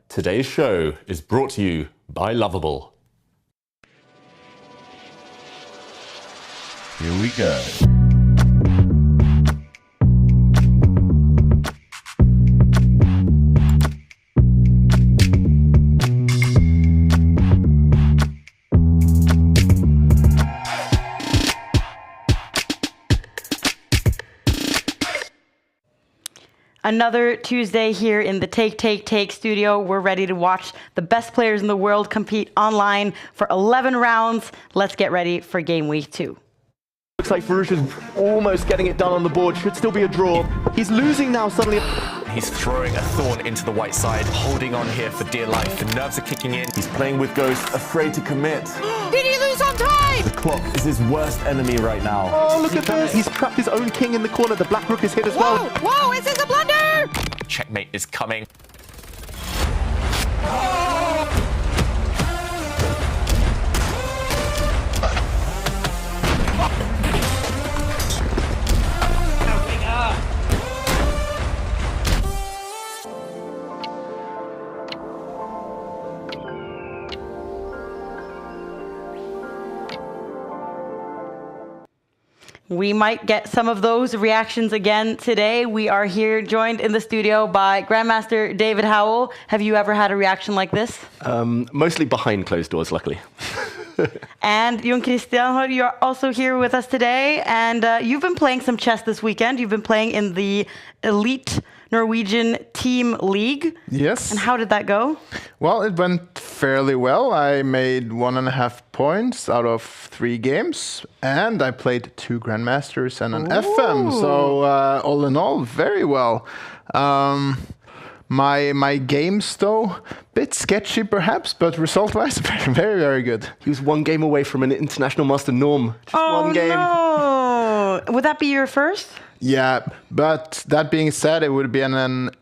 Today's show is brought to you by Lovable. Here we go. Another Tuesday here in the Take studio. We're ready to watch the best players in the world compete online for 11 rounds. Let's get ready for game week 2. Looks like Farouche is almost getting it done on the board. Should still be a draw. He's losing now suddenly. He's throwing a thorn into the white side, holding on here for dear life. The nerves are kicking in. He's playing with Ghost, afraid to commit. Did he lose on time? The clock is his worst enemy right now. Oh, look at this. He's trapped his own king in the corner. The black rook is hit as well. Whoa, is this a blunder? Checkmate is coming. We might get some of those reactions again today. We are here joined in the studio by Grandmaster David Howell. Have you ever had a reaction like this? Mostly behind closed doors, luckily. And Jon Christian, you're also here with us today. And you've been playing some chess this weekend. You've been playing in the Elite Norwegian Team League. Yes. And how did that go? Well, it went fairly well. I made 1.5 points out of 3 games, and I played 2 Grandmasters and an FM. So all in all, very well. My games, though, bit sketchy perhaps, but result-wise, very, very good. He was 1 game away from an international master norm. Just 1 game. No. Would that be your first? Yeah, but that being said, it would be an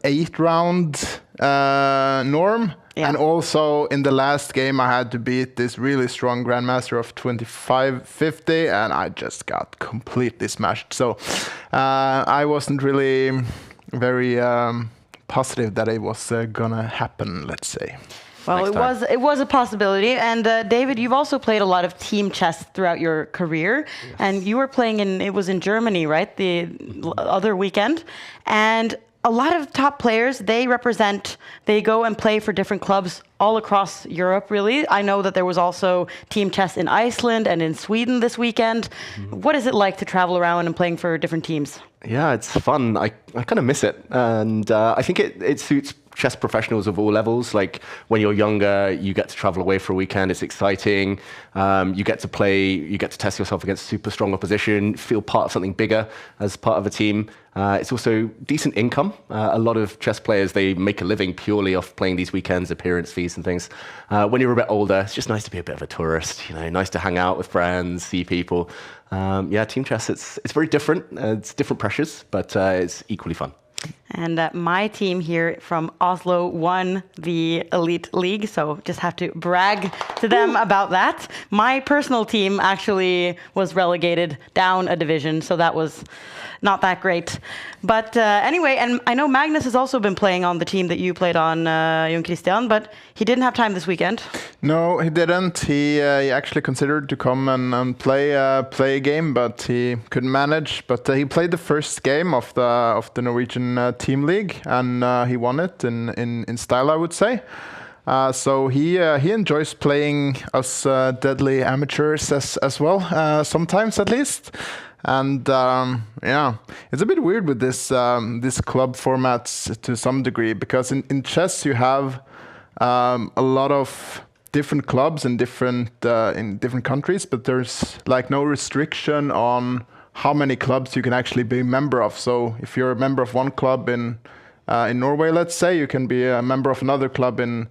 8-round norm. Yeah. And also in the last game, I had to beat this really strong Grandmaster of 2550, and I just got completely smashed. So I wasn't really very positive that it was gonna happen, let's say. Well, it was a possibility. And David, you've also played a lot of team chess throughout your career. Yes. And you were playing it was in Germany, right? The other weekend. And a lot of top players, they go and play for different clubs all across Europe, really. I know that there was also team chess in Iceland and in Sweden this weekend. Mm-hmm. What is it like to travel around and playing for different teams? Yeah, it's fun. I kind of miss it. And I think it suits chess professionals of all levels. Like when you're younger, you get to travel away for a weekend. It's exciting. You get to play, you get to test yourself against super strong opposition, feel part of something bigger as part of a team. It's also decent income. A lot of chess players, they make a living purely off playing these weekends, appearance fees and things. When you're a bit older, it's just nice to be a bit of a tourist, nice to hang out with friends, see people. Team chess, it's very different. It's different pressures, but it's equally fun. And my team here from Oslo won the Elite League, so just have to brag to them about that. My personal team actually was relegated down a division, so that was not that great. But anyway, and I know Magnus has also been playing on the team that you played on, Jon Christian, but he didn't have time this weekend. No, he didn't. He actually considered to come and play a game, but he couldn't manage. But he played the first game of the Norwegian team league, and he won it in style, I would say. So he enjoys playing us deadly amateurs as well, sometimes at least. And it's a bit weird with this club formats to some degree, because in chess you have a lot of different clubs in different countries, but there's like no restriction on how many clubs you can actually be a member of. So if you're a member of one club in Norway, let's say, you can be a member of another club in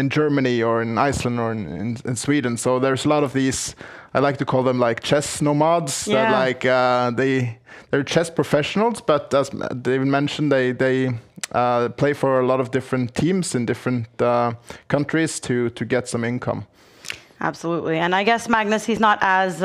Germany or in Iceland or in Sweden. So there's a lot of these, I like to call them like chess nomads, that like they're chess professionals, but as David mentioned, they play for a lot of different teams in different countries to get some income. Absolutely. And I guess Magnus, he's not as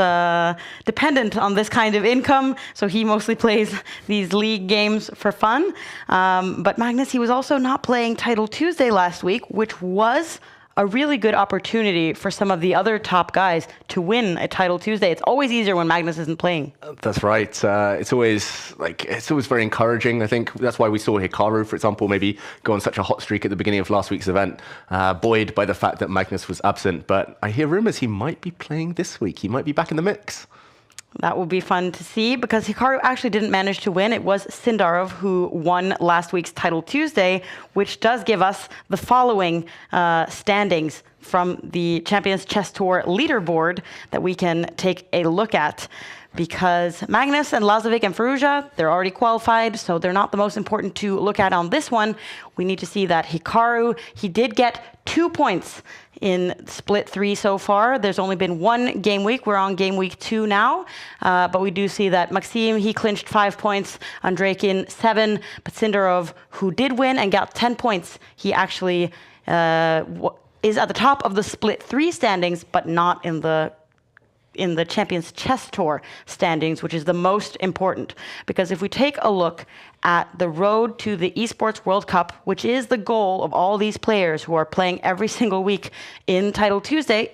dependent on this kind of income, so he mostly plays these league games for fun. But Magnus, he was also not playing Title Tuesday last week, which was a really good opportunity for some of the other top guys to win a Title Tuesday. It's always easier when Magnus isn't playing. That's right. It's always very encouraging. I think that's why we saw Hikaru, for example, maybe go on such a hot streak at the beginning of last week's event, buoyed by the fact that Magnus was absent. But I hear rumors he might be playing this week. He might be back in the mix. That will be fun to see, because Hikaru actually didn't manage to win. It was Sindarov who won last week's Title Tuesday, which does give us the following standings from the Champions Chess Tour leaderboard that we can take a look at. Because Magnus and Lazovic and Firouzja, they're already qualified, so they're not the most important to look at on this one. We need to see that Hikaru, he did get 2 points in split 3 so far. There's only been one game week. We're on game week 2 now. But we do see that Maxime, he clinched 5 points, Andreikin 7, but Sindarov, who did win and got 10 points, he actually is at the top of the split 3 standings, but not in the Champions Chess Tour standings, which is the most important. Because if we take a look at the road to the Esports World Cup, which is the goal of all these players who are playing every single week in Title Tuesday,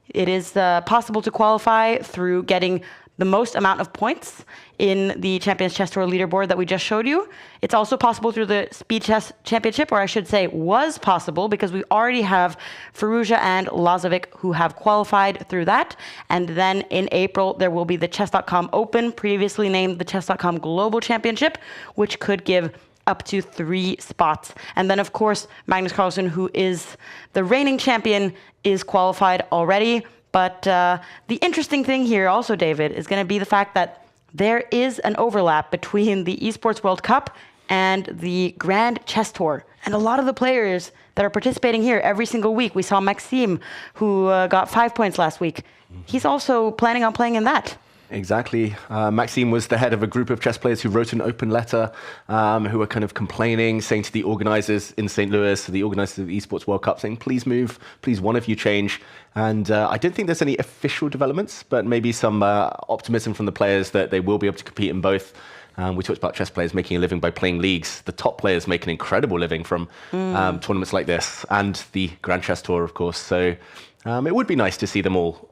it is possible to qualify through getting the most amount of points in the Champions Chess Tour leaderboard that we just showed you. It's also possible through the Speed Chess Championship, or I should say was possible, because we already have Firouzja and Lazovic who have qualified through that. And then in April, there will be the Chess.com Open, previously named the Chess.com Global Championship, which could give up to 3 spots. And then, of course, Magnus Carlsen, who is the reigning champion, is qualified already. But the interesting thing here also, David, is going to be the fact that there is an overlap between the Esports World Cup and the Grand Chess Tour. And a lot of the players that are participating here every single week, we saw Maxime, who got 5 points last week. He's also planning on playing in that. Exactly. Maxime was the head of a group of chess players who wrote an open letter, who were kind of complaining, saying to the organizers in St. Louis, the organizers of the Esports World Cup, saying, please move, please one of you change. And I don't think there's any official developments, but maybe some optimism from the players that they will be able to compete in both. We talked about chess players making a living by playing leagues. The top players make an incredible living from tournaments like this, and the Grand Chess Tour, of course. So it would be nice to see them all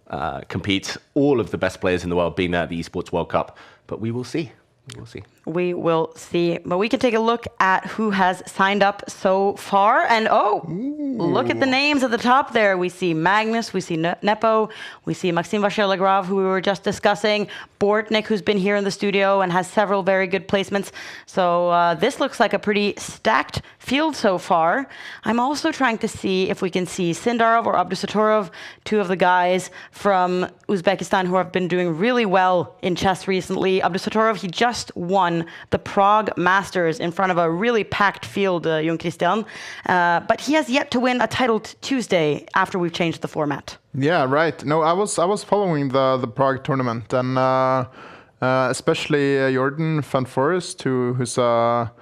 compete, all of the best players in the world being there at the Esports World Cup, but we will see. We'll see. We will see. But we can take a look at who has signed up so far. And look at the names at the top there. We see Magnus, we see Nepo, we see Maxime Vacher-Lagrave, who we were just discussing, Bortnik, who's been here in the studio and has several very good placements. So this looks like a pretty stacked field so far. I'm also trying to see if we can see Sindarov or Abdusatorov, two of the guys from Uzbekistan who have been doing really well in chess recently. Abdusatorov, he just won the Prague Masters in front of a really packed field, Jon Christian. But he has yet to win a title Tuesday after we've changed the format. Yeah, right. No, I was following the Prague tournament, and especially Jordan van Forest, who's a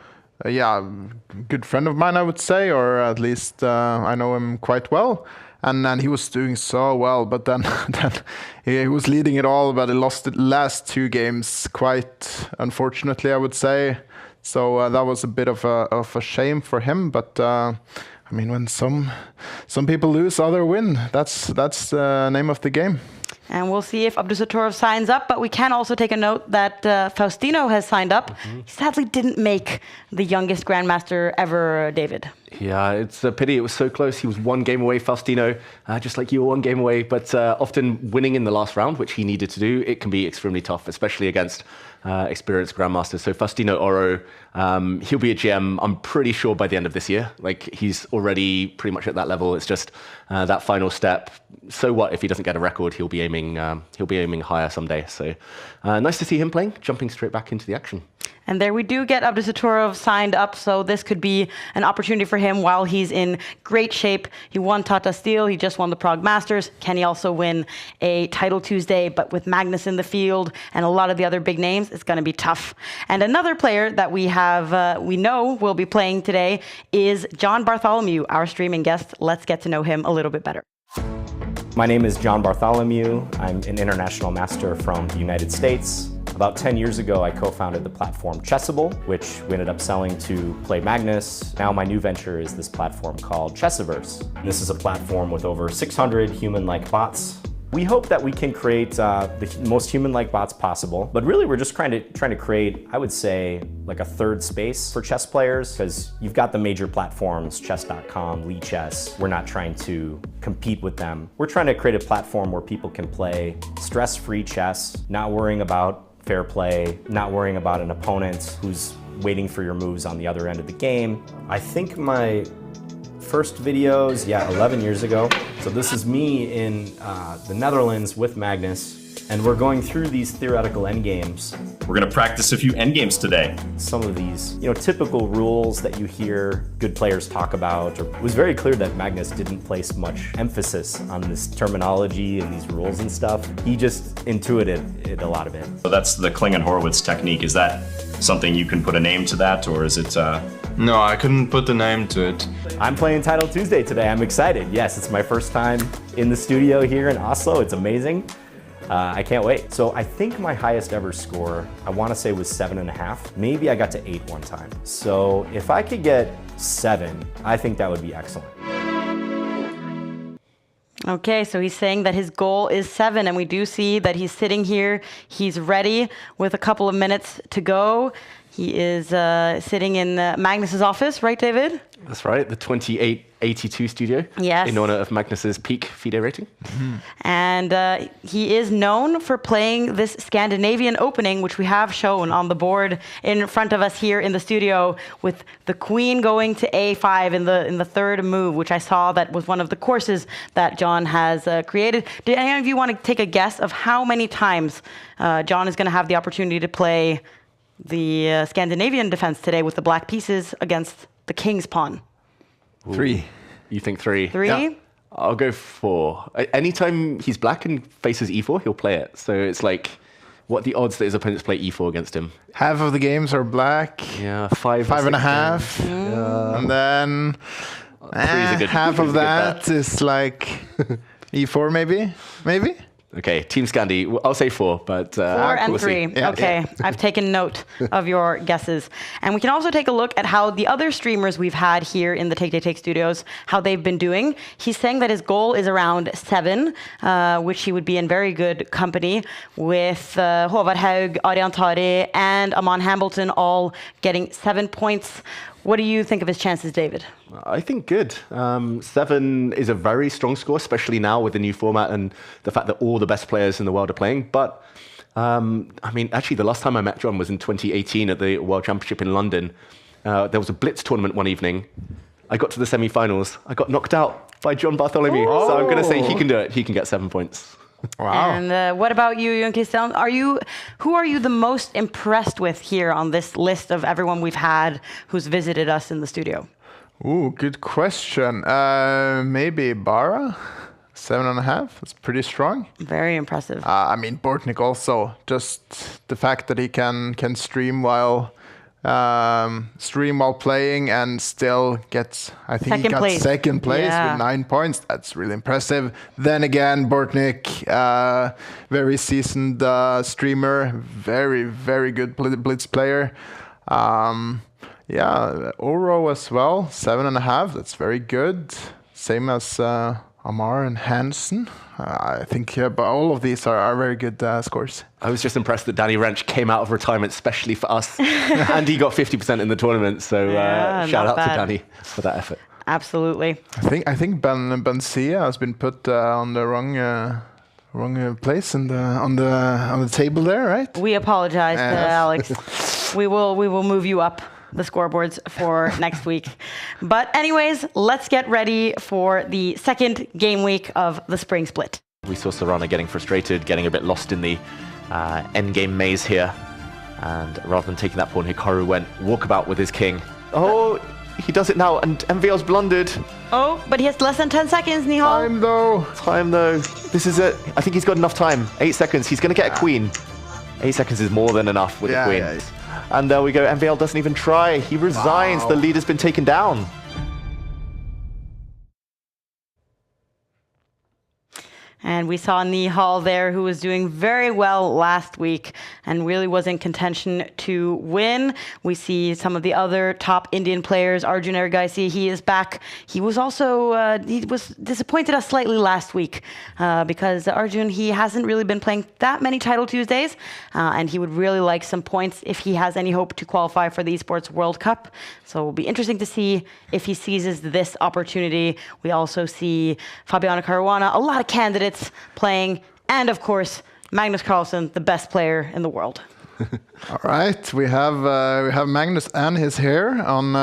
good friend of mine, I would say, or at least I know him quite well. And he was doing so well, but then he was leading it all, but he lost the last 2 games quite unfortunately, I would say. So that was a bit of a shame for him. But I mean, when some people lose, others win. That's the name of the game. And we'll see if Abdusatorov signs up, but we can also take a note that Faustino has signed up. He sadly didn't make the youngest Grandmaster ever, David. Yeah, it's a pity. It was so close. He was 1 game away, Faustino, just like you were 1 game away. But often winning in the last round, which he needed to do, it can be extremely tough, especially against experienced grandmasters. So Faustino Oro, he'll be a GM, I'm pretty sure, by the end of this year. Like, he's already pretty much at that level. It's just that final step. So what if he doesn't get a record? He'll be aiming higher someday. So nice to see him playing, jumping straight back into the action. And there we do get Abdusatorov signed up, so this could be an opportunity for him while he's in great shape. He won Tata Steel, he just won the Prague Masters. Can he also win a title Tuesday? But with Magnus in the field and a lot of the other big names, it's going to be tough. And another player that we know will be playing today is John Bartholomew, our streaming guest. Let's get to know him a little bit better. My name is John Bartholomew. I'm an international master from the United States. About 10 years ago, I co-founded the platform Chessable, which we ended up selling to Play Magnus. Now my new venture is this platform called Chessiverse. This is a platform with over 600 human-like bots. We hope that we can create the most human-like bots possible, but really we're just trying to create, I would say, like a third space for chess players, because you've got the major platforms, Chess.com, Chess. We're not trying to compete with them. We're trying to create a platform where people can play stress-free chess, not worrying about fair play, not worrying about an opponent who's waiting for your moves on the other end of the game. I think my first videos, 11 years ago. So this is me in the Netherlands with Magnus, and we're going through these theoretical endgames. We're going to practice a few endgames today. Some of these, typical rules that you hear good players talk about. It was very clear that Magnus didn't place much emphasis on this terminology and these rules and stuff. He just intuited it, a lot of it. So that's the Klingon-Horowitz technique. Is that something you can put a name to that, or is it... No, I couldn't put the name to it. I'm playing Title Tuesday today. I'm excited. Yes, it's my first time in the studio here in Oslo. It's amazing. I can't wait. So I think my highest ever score, I want to say, was 7.5. Maybe I got to 8 one time. So if I could get 7, I think that would be excellent. Okay, so he's saying that his goal is 7, and we do see that he's sitting here. He's ready with a couple of minutes to go. He is sitting in Magnus's office, right, David? That's right, the 2882 studio. Yes. In honor of Magnus's peak FIDE rating. Mm-hmm. And he is known for playing this Scandinavian opening, which we have shown on the board in front of us here in the studio, with the queen going to a5 in the third move, which I saw that was one of the courses that John has created. Do any of you want to take a guess of how many times John is going to have the opportunity to play the Scandinavian defense today with the black pieces against the king's pawn? 3. You think 3? 3? Yeah. I'll go 4. Anytime he's black and faces e4, he'll play it. So it's like, what are the odds that his opponents play e4 against him? Half of the games are black. Yeah, 5 and a half. Yeah. And then Three's a good, half of that bet. is like e4 maybe? Maybe? Okay, Team Scandi, I'll say 4, but 4 and we'll 3. see. Yeah, Okay, yeah. I've taken note of your guesses. And we can also take a look at how the other streamers we've had here in the Take studios, how they've been doing. He's saying that his goal is around 7, which he would be in very good company with Håvard Haug, Arian Tari, and Aman Hambleton all getting 7 points. What do you think of his chances, David? I think good. 7 is a very strong score, especially now with the new format and the fact that all the best players in the world are playing. But, I mean, actually, the last time I met John was in 2018 at the World Championship in London. There was a Blitz tournament one evening. I got to the semi-finals. I got knocked out by John Bartholomew. Oh. So I'm going to say he can do it. He can get 7 points. Wow. And what about you, Jon Christian? Who are you the most impressed with here on this list of everyone we've had who's visited us in the studio? Ooh, good question. Maybe Bara, 7.5. That's pretty strong. Very impressive. I mean, Bortnik also. Just the fact that he can stream while playing and still gets, I think he got second place with 9 points. That's really impressive. Then again, Bortnik, very seasoned streamer, very, very good Blitz player. Yeah, Oro as well, 7.5. That's very good. Same as Amar and Hansen. I think but all of these are very good scores. I was just impressed that Danny Wrench came out of retirement especially for us, and he got 50% in the tournament. So shout out to Danny for that effort. Absolutely. I think Ben Sia has been put on the wrong place on the table there, right? We apologize to Alex. We will move you up the scoreboards for next week. But anyways, let's get ready for the second game week of the Spring Split. We saw Serrano getting frustrated, getting a bit lost in the endgame maze here. And rather than taking that pawn, Hikaru went walkabout with his king. Oh, he does it now, and MVL's blundered. Oh, but he has less than 10 seconds, Nihal. Time though. This is it. I think he's got enough time. 8 seconds. He's going to get a queen. 8 seconds is more than enough with the queen. Yeah. And there we go. MVL doesn't even try. He resigns. Wow. The leader's been taken down. And we saw Nihal there, who was doing very well last week and really was in contention to win. We see some of the other top Indian players. Arjun Erigaisi, he is back. He was also he was disappointed us slightly last week because Arjun, he hasn't really been playing that many Title Tuesdays, and he would really like some points if he has any hope to qualify for the Esports World Cup. So it will be interesting to see if he seizes this opportunity. We also see Fabiano Caruana, a lot of candidates playing, and of course Magnus Carlsen, the best player in the world. All right, we have Magnus and his hair on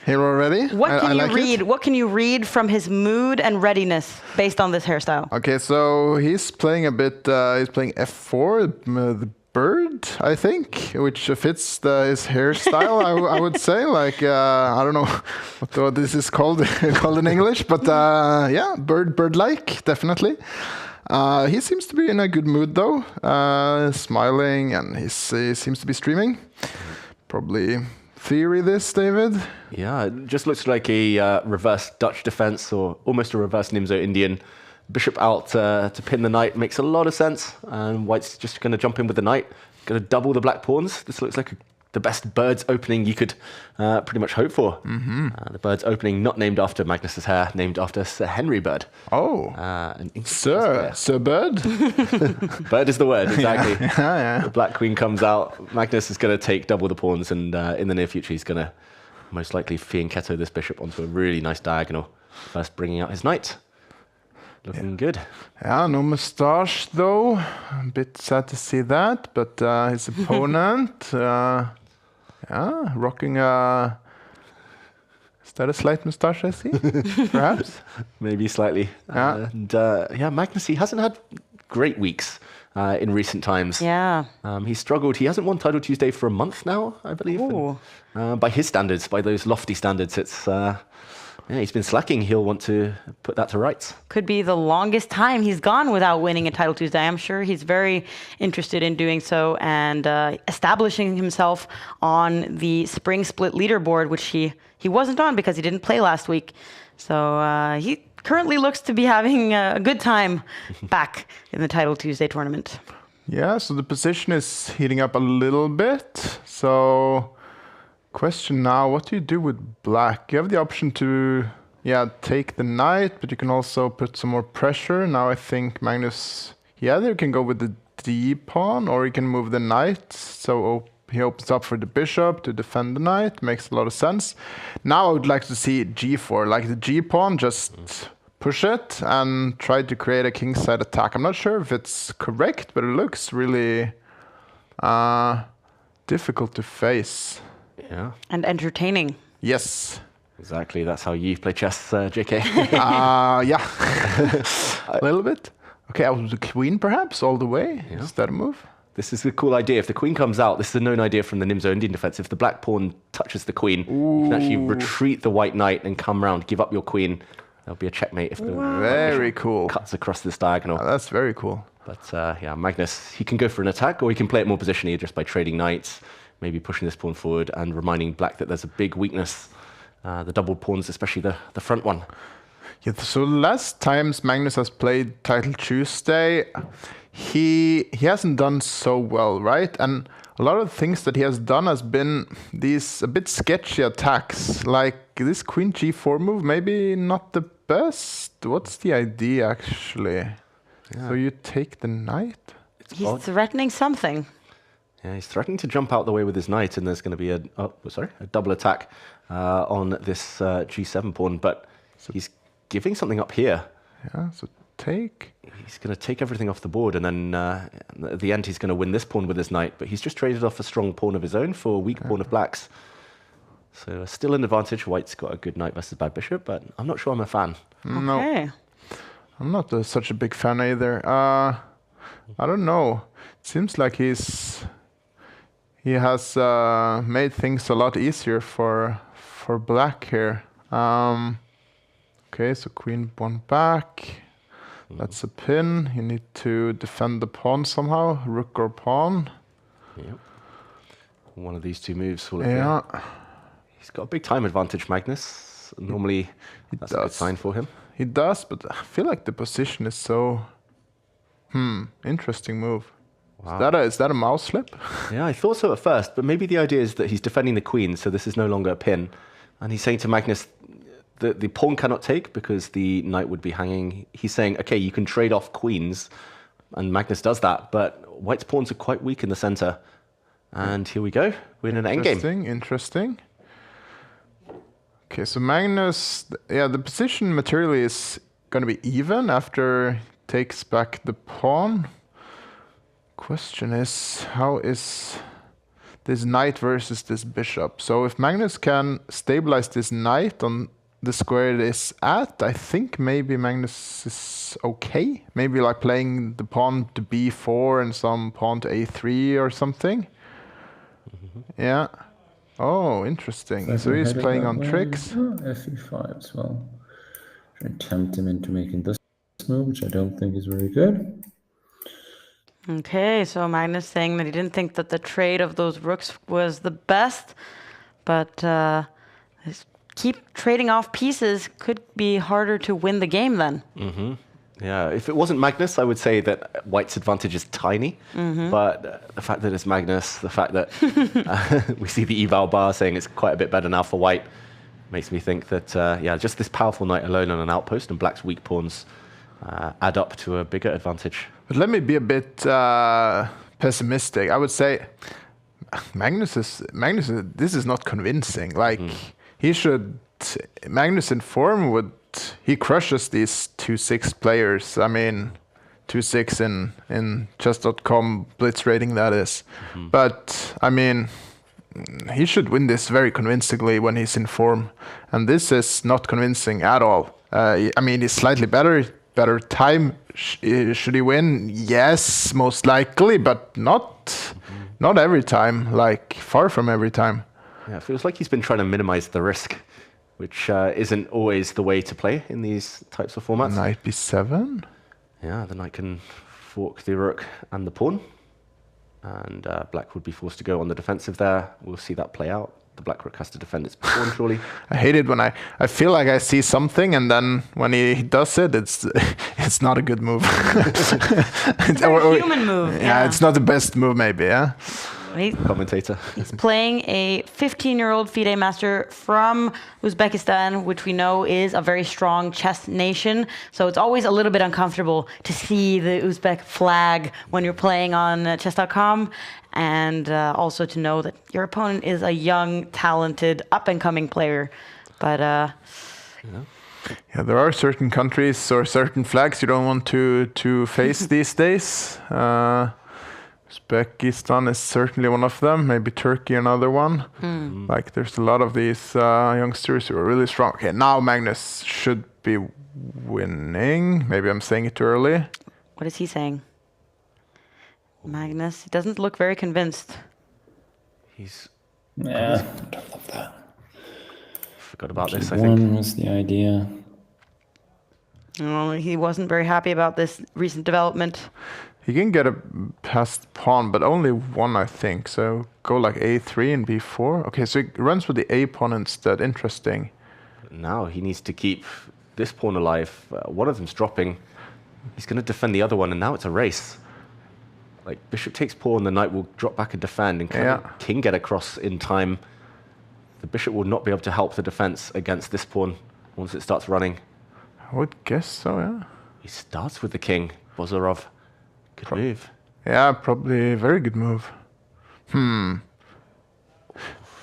here already. What can you read from his mood and readiness based on this hairstyle? Okay, so he's playing a bit. He's playing F4, the bird, I think, which fits his hairstyle. I would say, like I don't know what this is called in English, but yeah, bird-like, definitely. He seems to be in a good mood though, smiling, and he seems to be streaming. Probably theory this, David? Yeah, it just looks like a reverse Dutch defense, or almost a reverse Nimzo Indian. Bishop out to pin the knight makes a lot of sense, and White's just going to jump in with the knight, going to double the black pawns. This looks like the best bird's opening you could pretty much hope for. Mm-hmm. The bird's opening not named after Magnus's hair, named after Sir Henry Bird. Oh, Sir Bird? Bird is the word, exactly. Yeah. The black queen comes out. Magnus is going to take double the pawns, and in the near future he's going to most likely fianchetto this bishop onto a really nice diagonal, first bringing out his knight. Looking good. Yeah, no moustache though. A bit sad to see that, but his opponent, yeah, rocking a... Is that a slight moustache, I see? Perhaps? Maybe slightly. Yeah. And yeah, Magnus, he hasn't had great weeks in recent times. Yeah. He struggled. He hasn't won Title Tuesday for a month now, I believe. And, by his standards, by those lofty standards, it's... yeah, he's been slacking. He'll want to put that to rights. Could be the longest time he's gone without winning a Title Tuesday. I'm sure he's very interested in doing so and establishing himself on the Spring Split leaderboard, which he wasn't on because he didn't play last week. So he currently looks to be having a good time back in the Title Tuesday tournament. Yeah, so the position is heating up a little bit. So, question now, what do you do with black? You have the option to, take the knight, but you can also put some more pressure. Now I think Magnus, he either can go with the D pawn or he can move the knight. So he opens up for the bishop to defend the knight. Makes a lot of sense. Now I would like to see G4, like the G pawn, just push it and try to create a kingside attack. I'm not sure if it's correct, but it looks really difficult to face. Yeah. And entertaining. Yes. Exactly. That's how you play chess, JK. Yeah. A little bit. Okay, out with the queen perhaps all the way. Yeah. Is that a move? This is a cool idea. If the queen comes out, this is a known idea from the Nimzo Indian defense. If the black pawn touches the queen, you can actually retreat the white knight and come round, give up your queen. There'll be a checkmate if the very cool cuts across this diagonal. That's very cool. But Magnus, he can go for an attack, or he can play it more positionally just by trading knights, maybe pushing this pawn forward and reminding black that there's a big weakness. The double pawns, especially the front one. Yeah, so the last times Magnus has played Title Tuesday, he hasn't done so well, right? And a lot of things that he has done has been these a bit sketchy attacks, like this Queen G4 move, maybe not the best. What's the idea, actually? Yeah. So you take the knight? He's threatening something. Yeah, he's threatening to jump out the way with his knight, and there's going to be a double attack on this G7 pawn, but he's giving something up here. Yeah, so take. He's going to take everything off the board, and then at the end he's going to win this pawn with his knight, but he's just traded off a strong pawn of his own for a weak pawn of black's. So still an advantage. White's got a good knight versus bad bishop, but I'm not sure I'm a fan. No, okay. I'm not such a big fan either. I don't know. It seems like he has made things a lot easier for black here. Okay, so queen one back. That's a pin. You need to defend the pawn somehow, rook or pawn. Yep. One of these two moves will appear. He's got a big time advantage, Magnus. Normally, that's a good sign for him. He does, but I feel like the position is so... interesting move. Wow. Is that a mouse slip? Yeah, I thought so at first, but maybe the idea is that he's defending the queen, so this is no longer a pin. And he's saying to Magnus, the pawn cannot take because the knight would be hanging. He's saying, okay, you can trade off queens, and Magnus does that, but white's pawns are quite weak in the center. And here we go, we're in an endgame. Interesting. Okay, so Magnus, the position materially is going to be even after he takes back the pawn. Question is, how is this knight versus this bishop? So if Magnus can stabilize this knight on the square it is at, I think maybe Magnus is okay. Maybe like playing the pawn to b4 and some pawn to a3 or something. Yeah. Oh, interesting. So he's playing on tricks. Fe5 as well. Trying to tempt him into making this move, which I don't think is very good. Okay, so Magnus saying that he didn't think that the trade of those rooks was the best, but keep trading off pieces could be harder to win the game then. Mm-hmm. Yeah, if it wasn't Magnus, I would say that White's advantage is tiny. Mm-hmm. But the fact that it's Magnus, the fact that we see the eval bar saying it's quite a bit better now for White, makes me think that, just this powerful knight alone on an outpost and Black's weak pawns add up to a bigger advantage. But let me be a bit pessimistic. I would say Magnus, this is not convincing. Like, Magnus in form he crushes these 2-6 players. I mean, 2-6 in Chess.com blitz rating, that is. Mm-hmm. But, I mean, he should win this very convincingly when he's in form. And this is not convincing at all. I mean, he's slightly better time. Should he win? Yes, most likely, but not every time, like far from every time. Yeah, it feels like he's been trying to minimize the risk, which isn't always the way to play in these types of formats. Knight b7? Yeah, the knight can fork the rook and the pawn. And Black would be forced to go on the defensive there. We'll see that play out. the black rook has to defend its pawn, surely. I hate it when I feel like I see something, and then when he does it, it's not a good move. It's a human move. Yeah, it's not the best move, maybe. Yeah. Commentator. He's playing a 15-year-old FIDE master from Uzbekistan, which we know is a very strong chess nation. So it's always a little bit uncomfortable to see the Uzbek flag when you're playing on Chess.com, and also to know that your opponent is a young, talented, up-and-coming player. But yeah, there are certain countries or certain flags you don't want to face these days. Uzbekistan is certainly one of them. Maybe Turkey another one. Like there's a lot of these youngsters who are really strong. Okay, now Magnus should be winning. Maybe I'm saying it too early. what is he saying? Magnus, he doesn't look very convinced. He's Yeah, I don't love that. forgot about this, I think. One was the idea. Oh, he wasn't very happy about this recent development. He can get a past pawn, but only one, I think. So go like a3 and b4. Okay, so he runs with the a pawn instead. Interesting. Now he needs to keep this pawn alive. One of them's dropping. He's going to defend the other one, and now it's a race. Like, bishop takes pawn, the knight will drop back and defend, and can the king get across in time? The bishop will not be able to help the defense against this pawn once it starts running. I would guess so, yeah. He starts with the king. Bozorov. Good move. Yeah, probably a very good move.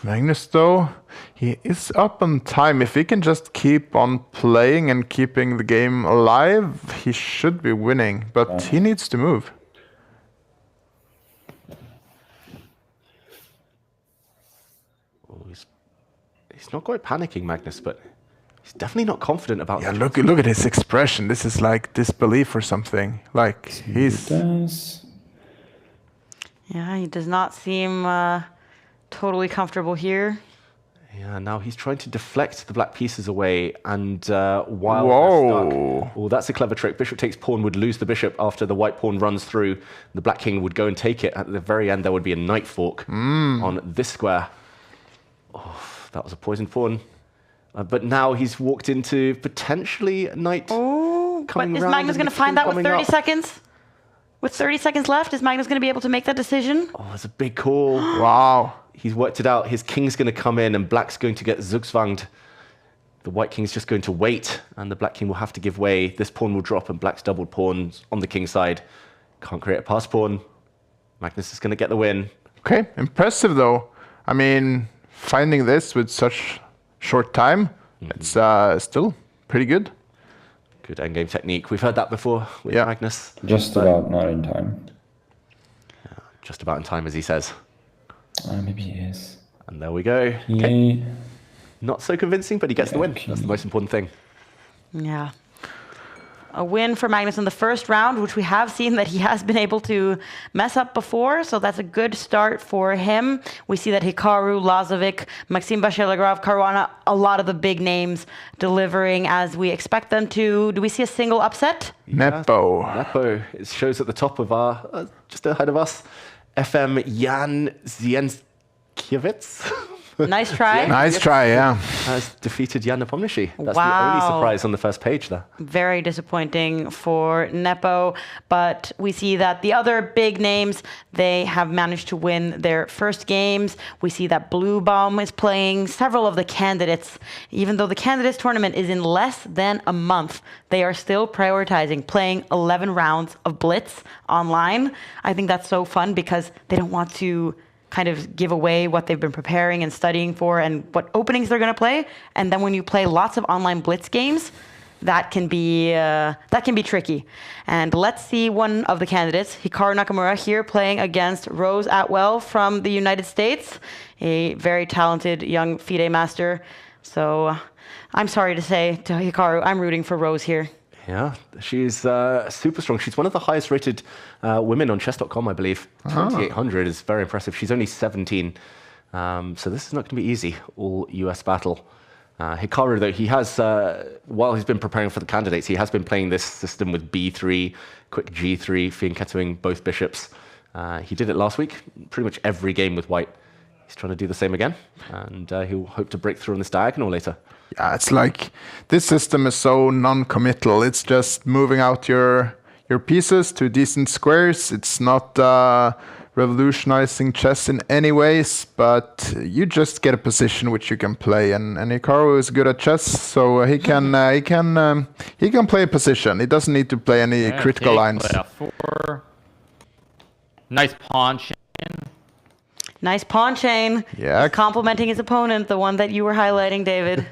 Magnus, though, he is up on time. If he can just keep on playing and keeping the game alive, he should be winning. But he needs to move. Oh, he's not quite panicking, Magnus, but he's definitely not confident about Yeah, look at his expression. This is like disbelief or something. Like, he's... Yeah, he does not seem totally comfortable here. Yeah, now he's trying to deflect the black pieces away, and while Whoa. they're stuck, that's a clever trick. Bishop takes pawn would lose the bishop after the white pawn runs through. The black king would go and take it. At the very end, there would be a knight fork on this square. Oh, that was a poisoned pawn. But now he's walked into potentially a knight coming But is round Magnus and going the to find king that with coming 30 up. seconds? With 30 seconds left, is Magnus going to be able to make that decision? Oh, that's a big call. Wow. He's worked it out. His king's going to come in and black's going to get zugzwanged. The white king's just going to wait, and the black king will have to give way. This pawn will drop, and black's doubled pawns on the king's side. Can't create a pass pawn. Magnus is going to get the win. Okay, impressive, though. I mean, finding this with such short time, it's still pretty good. Good endgame technique. We've heard that before with Magnus. Just about not in time. Just about in time, as he says. Maybe he is. And there we go. Okay. Not so convincing, but he gets the win. That's the most important thing. Yeah. A win for Magnus in the first round, which we have seen that he has been able to mess up before, so that's a good start for him. We see that Hikaru, Lazovic, Maxim Bashelagrov, Caruana, a lot of the big names delivering as we expect them to. Do we see a single upset? Nepo. Nepo. It shows at the top of our, just ahead of us, FM Jan Zienkiewicz. Nice try. Nice try, yeah. Has defeated Jan Nepomniachtchi. That's Wow. the only surprise on the first page there. Very disappointing for Nepo, but we see that the other big names, they have managed to win their first games. We see that Bluebaum is playing several of the candidates. Even though the candidates tournament is in less than a month, they are still prioritizing playing 11 rounds of Blitz online. I think that's so fun because they don't want to kind of give away what they've been preparing and studying for and what openings they're going to play. And then when you play lots of online Blitz games, that can be tricky. And let's see one of the candidates, Hikaru Nakamura, here playing against Rose Atwell from the United States, a very talented young FIDE master. So I'm sorry to say to Hikaru, I'm rooting for Rose here. Yeah, she's super strong. She's one of the highest rated women on Chess.com, I believe. 2,800 is very impressive. She's only 17. So this is not going to be easy, all US battle. Hikaru, though, he has, while he's been preparing for the candidates, he has been playing this system with b3, quick g3, fianchettoing both bishops. He did it last week. Pretty much every game with white, he He's trying to do the same again, and he'll hope to break through on this diagonal later. Yeah, it's like this system is so non-committal. It's just moving out your pieces to decent squares. It's not revolutionizing chess in any ways, but you just get a position which you can play. And Hikaru is good at chess, so he can play a position. He doesn't need to play any critical lines. Four. Nice pawn chain. Nice pawn chain. Yeah. He's complimenting his opponent, the one that you were highlighting, David.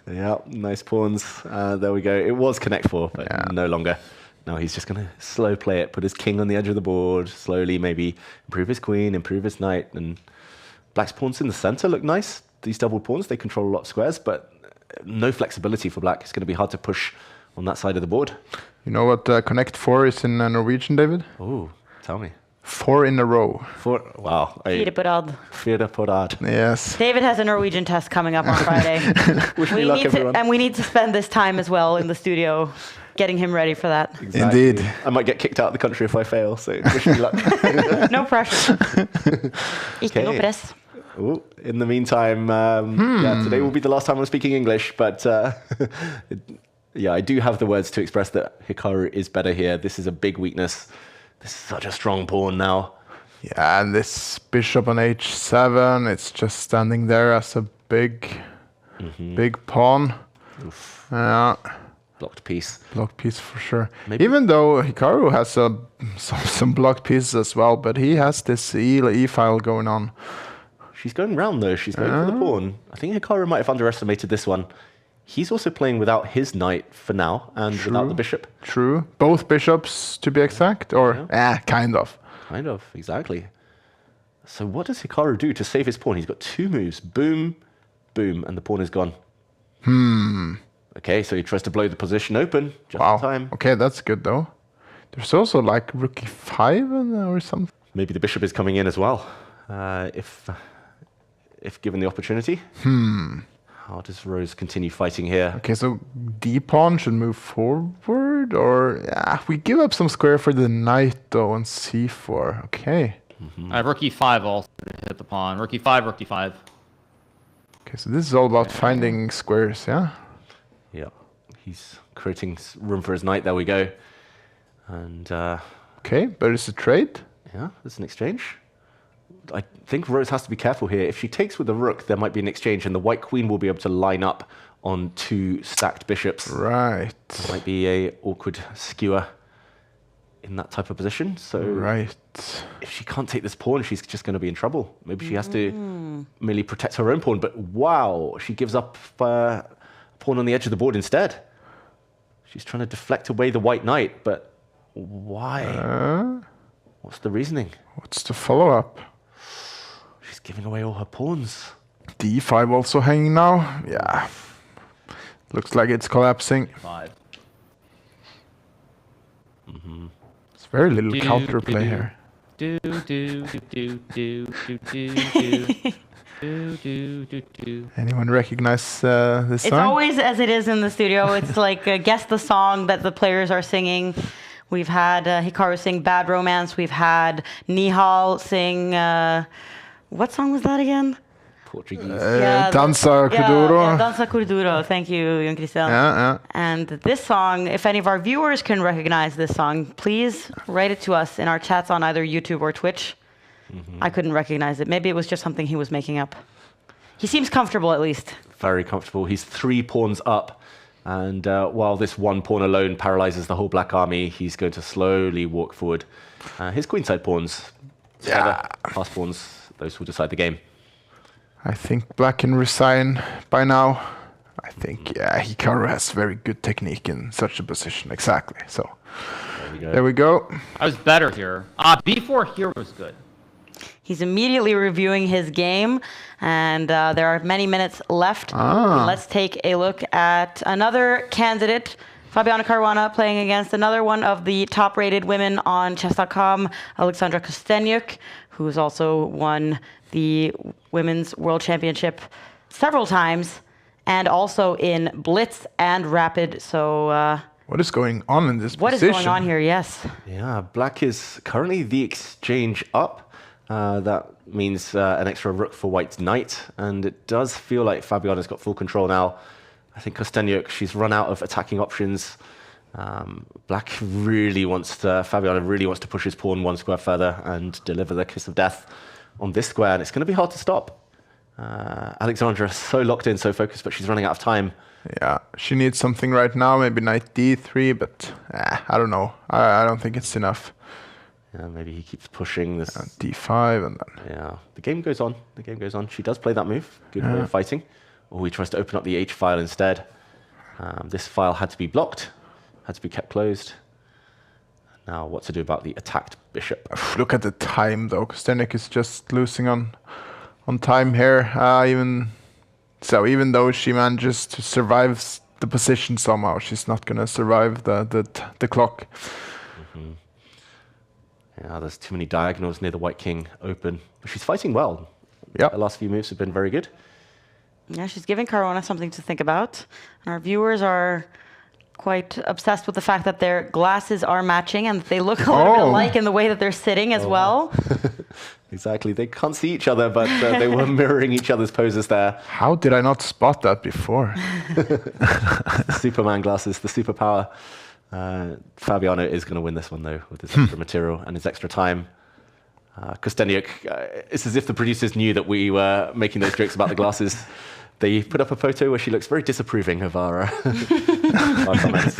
Yeah, nice pawns. There we go. It was connect 4, but no longer. Now he's just going to slow play it, put his king on the edge of the board, slowly maybe improve his queen, improve his knight, and black's pawns in the center look nice. These double pawns, they control a lot of squares, but no flexibility for black. It's going to be hard to push on that side of the board. You know what connect 4 is in Norwegian, David? Oh, tell me. 4 in a row. 4, wow. Fire på rad. Fire på rad. Yes. David has a Norwegian test coming up on Friday. Wish me luck, everyone. And we need to spend this time as well in the studio getting him ready for that. Exactly. Indeed. I might get kicked out of the country if I fail, so wish me luck. No pressure. Ikke noe press. Ooh, in the meantime, today will be the last time I'm speaking English, but I do have the words to express that Hikaru is better here. This is a big weakness. This is such a strong pawn now. Yeah, and this bishop on h7, it's just standing there as a big pawn. Oof. Yeah. Blocked piece. Blocked piece for sure. Maybe. Even though Hikaru has some blocked pieces as well, but he has this E file going on. She's going round though. She's going for the pawn. I think Hikaru might have underestimated this one. He's also playing without his knight for now and without the bishop. True. Both bishops to be exact, or kind of. Kind of, exactly. So what does Hikaru do to save his pawn? He's got 2 moves. Boom, boom, and the pawn is gone. Okay, so he tries to blow the position open just in time. Okay, that's good though. There's also like rook e5 or something. Maybe the bishop is coming in as well, if given the opportunity. How does Rose continue fighting here? Okay, so d pawn should move forward, or we give up some square for the knight though on c4. Okay. I have rook e5 also to hit the pawn. Rook e5, rook e5. Okay, so this is all about finding squares, yeah? Yeah, he's creating room for his knight. There we go. And okay, but it's a trade. Yeah, there's an exchange. I think Rose has to be careful here. If she takes with the rook, there might be an exchange, and the white queen will be able to line up on 2 stacked bishops. Right. There might be a awkward skewer in that type of position. So if she can't take this pawn, she's just going to be in trouble. Maybe she has to merely protect her own pawn. But wow, she gives up a pawn on the edge of the board instead. She's trying to deflect away the white knight, but why? What's the reasoning? What's the follow-up? She's giving away all her pawns. d5 also hanging now. Yeah. Looks like it's collapsing. 5. It's very little counterplay here. Anyone recognize this song? It's always as it is in the studio. It's like guess the song that the players are singing. We've had Hikaru sing Bad Romance. We've had Nihal sing, what song was that again? Portuguese. Danza Kuduro. Yeah, Danza Kuduro. Thank you, Jon Christian. Yeah. And this song, if any of our viewers can recognize this song, please write it to us in our chats on either YouTube or Twitch. I couldn't recognize it. Maybe it was just something he was making up. He seems comfortable, at least. Very comfortable. He's 3 pawns up. And while this 1 pawn alone paralyzes the whole black army, he's going to slowly walk forward. His queenside pawns, pass pawns, those will decide the game. I think black can resign by now. I think, Hikaru has very good technique in such a position. Exactly. So there we go. I was better here. b4 here was good. He's immediately reviewing his game, and there are many minutes left. Let's take a look at another candidate, Fabiana Caruana, playing against another one of the top-rated women on Chess.com, Alexandra Kostenyuk, who's also won the Women's World Championship several times, and also in Blitz and Rapid. So what is going on in this position? What is going on here? Yes. Yeah, black is currently the exchange up. That means an extra rook for white's knight, and it does feel like Fabiano's got full control now. I think Kosteniuk, she's run out of attacking options. Black really wants to, Fabiano really wants to push his pawn one square further and deliver the kiss of death on this square, and it's going to be hard to stop. Alexandra is so locked in, so focused, but she's running out of time. Yeah, she needs something right now, maybe knight d3, but I don't know. I don't think it's enough. Yeah, maybe he keeps pushing this. d5 and then... Yeah, the game goes on. The game goes on. She does play that move. Good way of fighting. Oh, he tries to open up the H file instead. This file had to be blocked, had to be kept closed. Now, what to do about the attacked bishop? Look at the time, though. Kosteniuk is just losing on time here. Even though she manages to survive the position somehow, she's not going to survive the clock. Mm-hmm. Yeah, there's too many diagonals near the white king open. But she's fighting well. Yeah. The last few moves have been very good. Yeah, she's giving Caruana something to think about. And our viewers are quite obsessed with the fact that their glasses are matching and they look a little bit alike in the way that they're sitting as well. Exactly. They can't see each other, but they were mirroring each other's poses there. How did I not spot that before? Superman glasses, the superpower. Fabiano is going to win this one, though, with his extra material and his extra time. Kosteniuk, it's as if the producers knew that we were making those jokes about the glasses. They put up a photo where she looks very disapproving of our comments.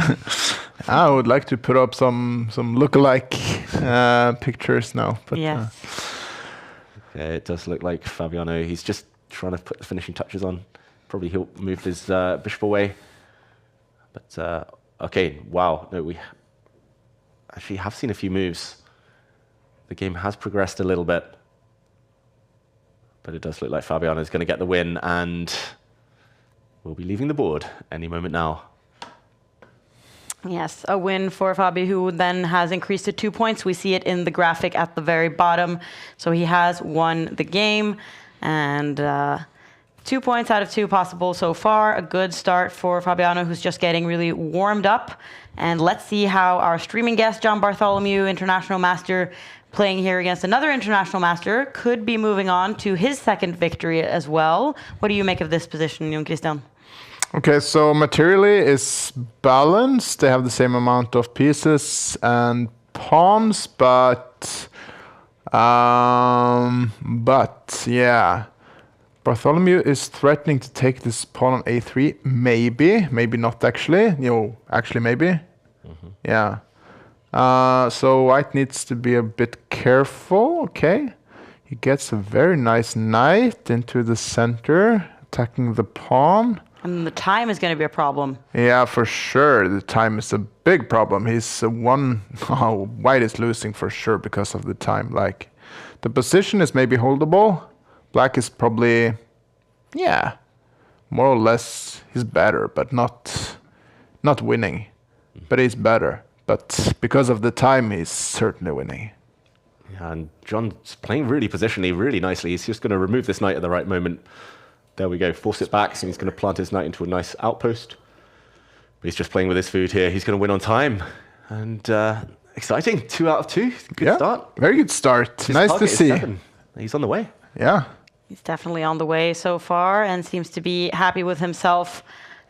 I would like to put up some lookalike pictures now. But, yes. Okay, it does look like Fabiano. He's just trying to put the finishing touches on. Probably he'll move his bishop away. But, okay, wow. No, we actually have seen a few moves. The game has progressed a little bit. But it does look like Fabiano is going to get the win, and we'll be leaving the board any moment now. Yes, a win for Fabi, who then has increased to 2 points. We see it in the graphic at the very bottom. So he has won the game, and 2 points out of 2 possible so far. A good start for Fabiano, who's just getting really warmed up. And let's see how our streaming guest, John Bartholomew, international master, playing here against another international master, could be moving on to his second victory as well. What do you make of this position, Jon Christian? Okay, so materially is balanced. They have the same amount of pieces and pawns, but yeah. Bartholomew is threatening to take this pawn on a3. Maybe not actually. Actually maybe. Mm-hmm. Yeah. So white needs to be a bit careful. Okay. He gets a very nice knight into the center, attacking the pawn. And the time is going to be a problem. Yeah, for sure. The time is a big problem. White is losing for sure because of the time. Like, the position is maybe holdable. Black is probably, more or less, he's better, but not winning. But he's better. But because of the time, he's certainly winning. Yeah, and John's playing really positionally, really nicely. He's just going to remove this knight at the right moment. There we go, force it back, and he's going to plant his knight into a nice outpost. But he's just playing with his food here. He's going to win on time. And exciting, 2 out of 2. Good start. Very good start. His nice to see. 7. He's on the way. Yeah. He's definitely on the way so far and seems to be happy with himself.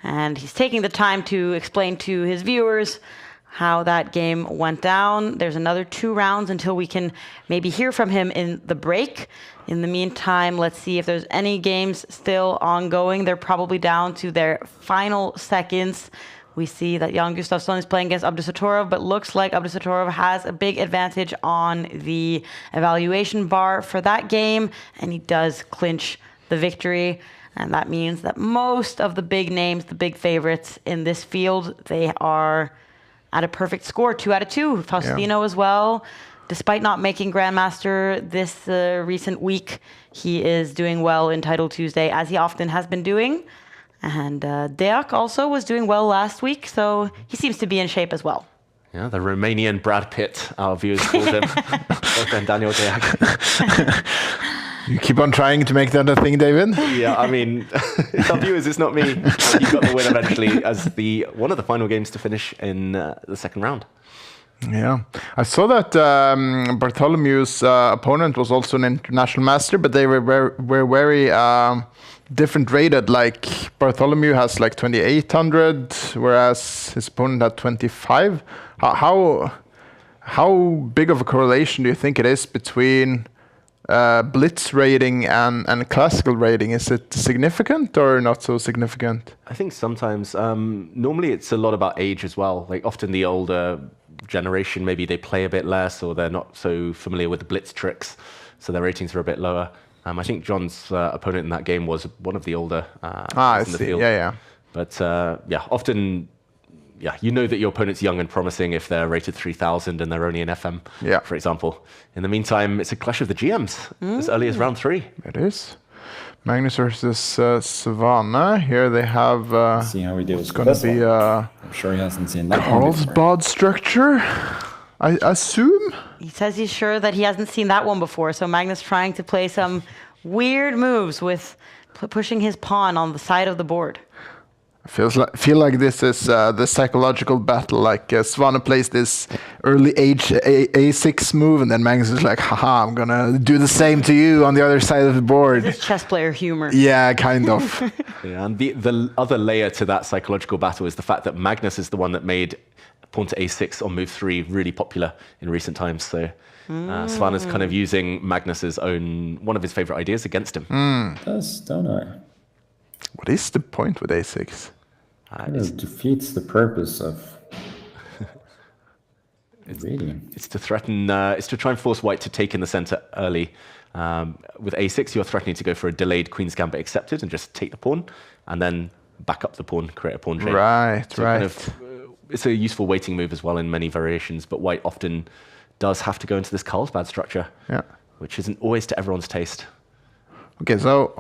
And he's taking the time to explain to his viewers how that game went down. There's another 2 rounds until we can maybe hear from him in the break. In the meantime, let's see if there's any games still ongoing. They're probably down to their final seconds. We see that Jan Gustafsson is playing against Abdusatorov, but looks like Abdusatorov has a big advantage on the evaluation bar for that game, and he does clinch the victory. And that means that most of the big names, the big favorites in this field, they are at a perfect score, 2 out of 2. Faustino as well. Despite not making Grandmaster this recent week, he is doing well in Title Tuesday, as he often has been doing. And Deak also was doing well last week, so he seems to be in shape as well. Yeah, the Romanian Brad Pitt, our viewers called him. Boyfriend Daniel Deak. You keep on trying to make that a thing, David? Yeah, I mean, it's our viewers, it's not me. He got the win eventually as one of the final games to finish in the second round. Yeah, I saw that Bartholomew's opponent was also an international master, but they were very different rated. Like Bartholomew has like 2,800, whereas his opponent had 25. How big of a correlation do you think it is between Blitz rating and classical rating? Is it significant or not so significant? I think sometimes, normally it's a lot about age as well. Like often the older generation, maybe they play a bit less or they're not so familiar with the Blitz tricks, so their ratings are a bit lower. I think John's opponent in that game was one of the older I in the see. field. Yeah. But often, you know that your opponent's young and promising if they're rated 3,000 and they're only in FM, for example. In the meantime, it's a clash of the GMs as early as round 3. It is. Magnus versus Savannah. Here they have. See how he deals with this one. I'm sure he hasn't seen that. Carlsbad structure, I assume. He says he's sure that he hasn't seen that one before. So Magnus trying to play some weird moves with pushing his pawn on the side of the board. Feel like this is the psychological battle. Like Savannah plays this early age A6 move, and then Magnus is like, haha, I'm gonna do the same to you on the other side of the board. This is chess player humor. Yeah, kind of. And the other layer to that psychological battle is the fact that Magnus is the one that made pawn to A6 on move 3 really popular in recent times. So Savannah's kind of using Magnus's one of his favorite ideas against him. Don't I? What is the point with A6? It defeats the purpose of reading. It's to threaten. It's to try and force White to take in the center early. With A6, you're threatening to go for a delayed Queen's Gambit accepted and just take the pawn, and then back up the pawn, create a pawn chain. Right. Kind of, it's a useful waiting move as well in many variations, but White often does have to go into this Carlsbad structure, which isn't always to everyone's taste. Okay, so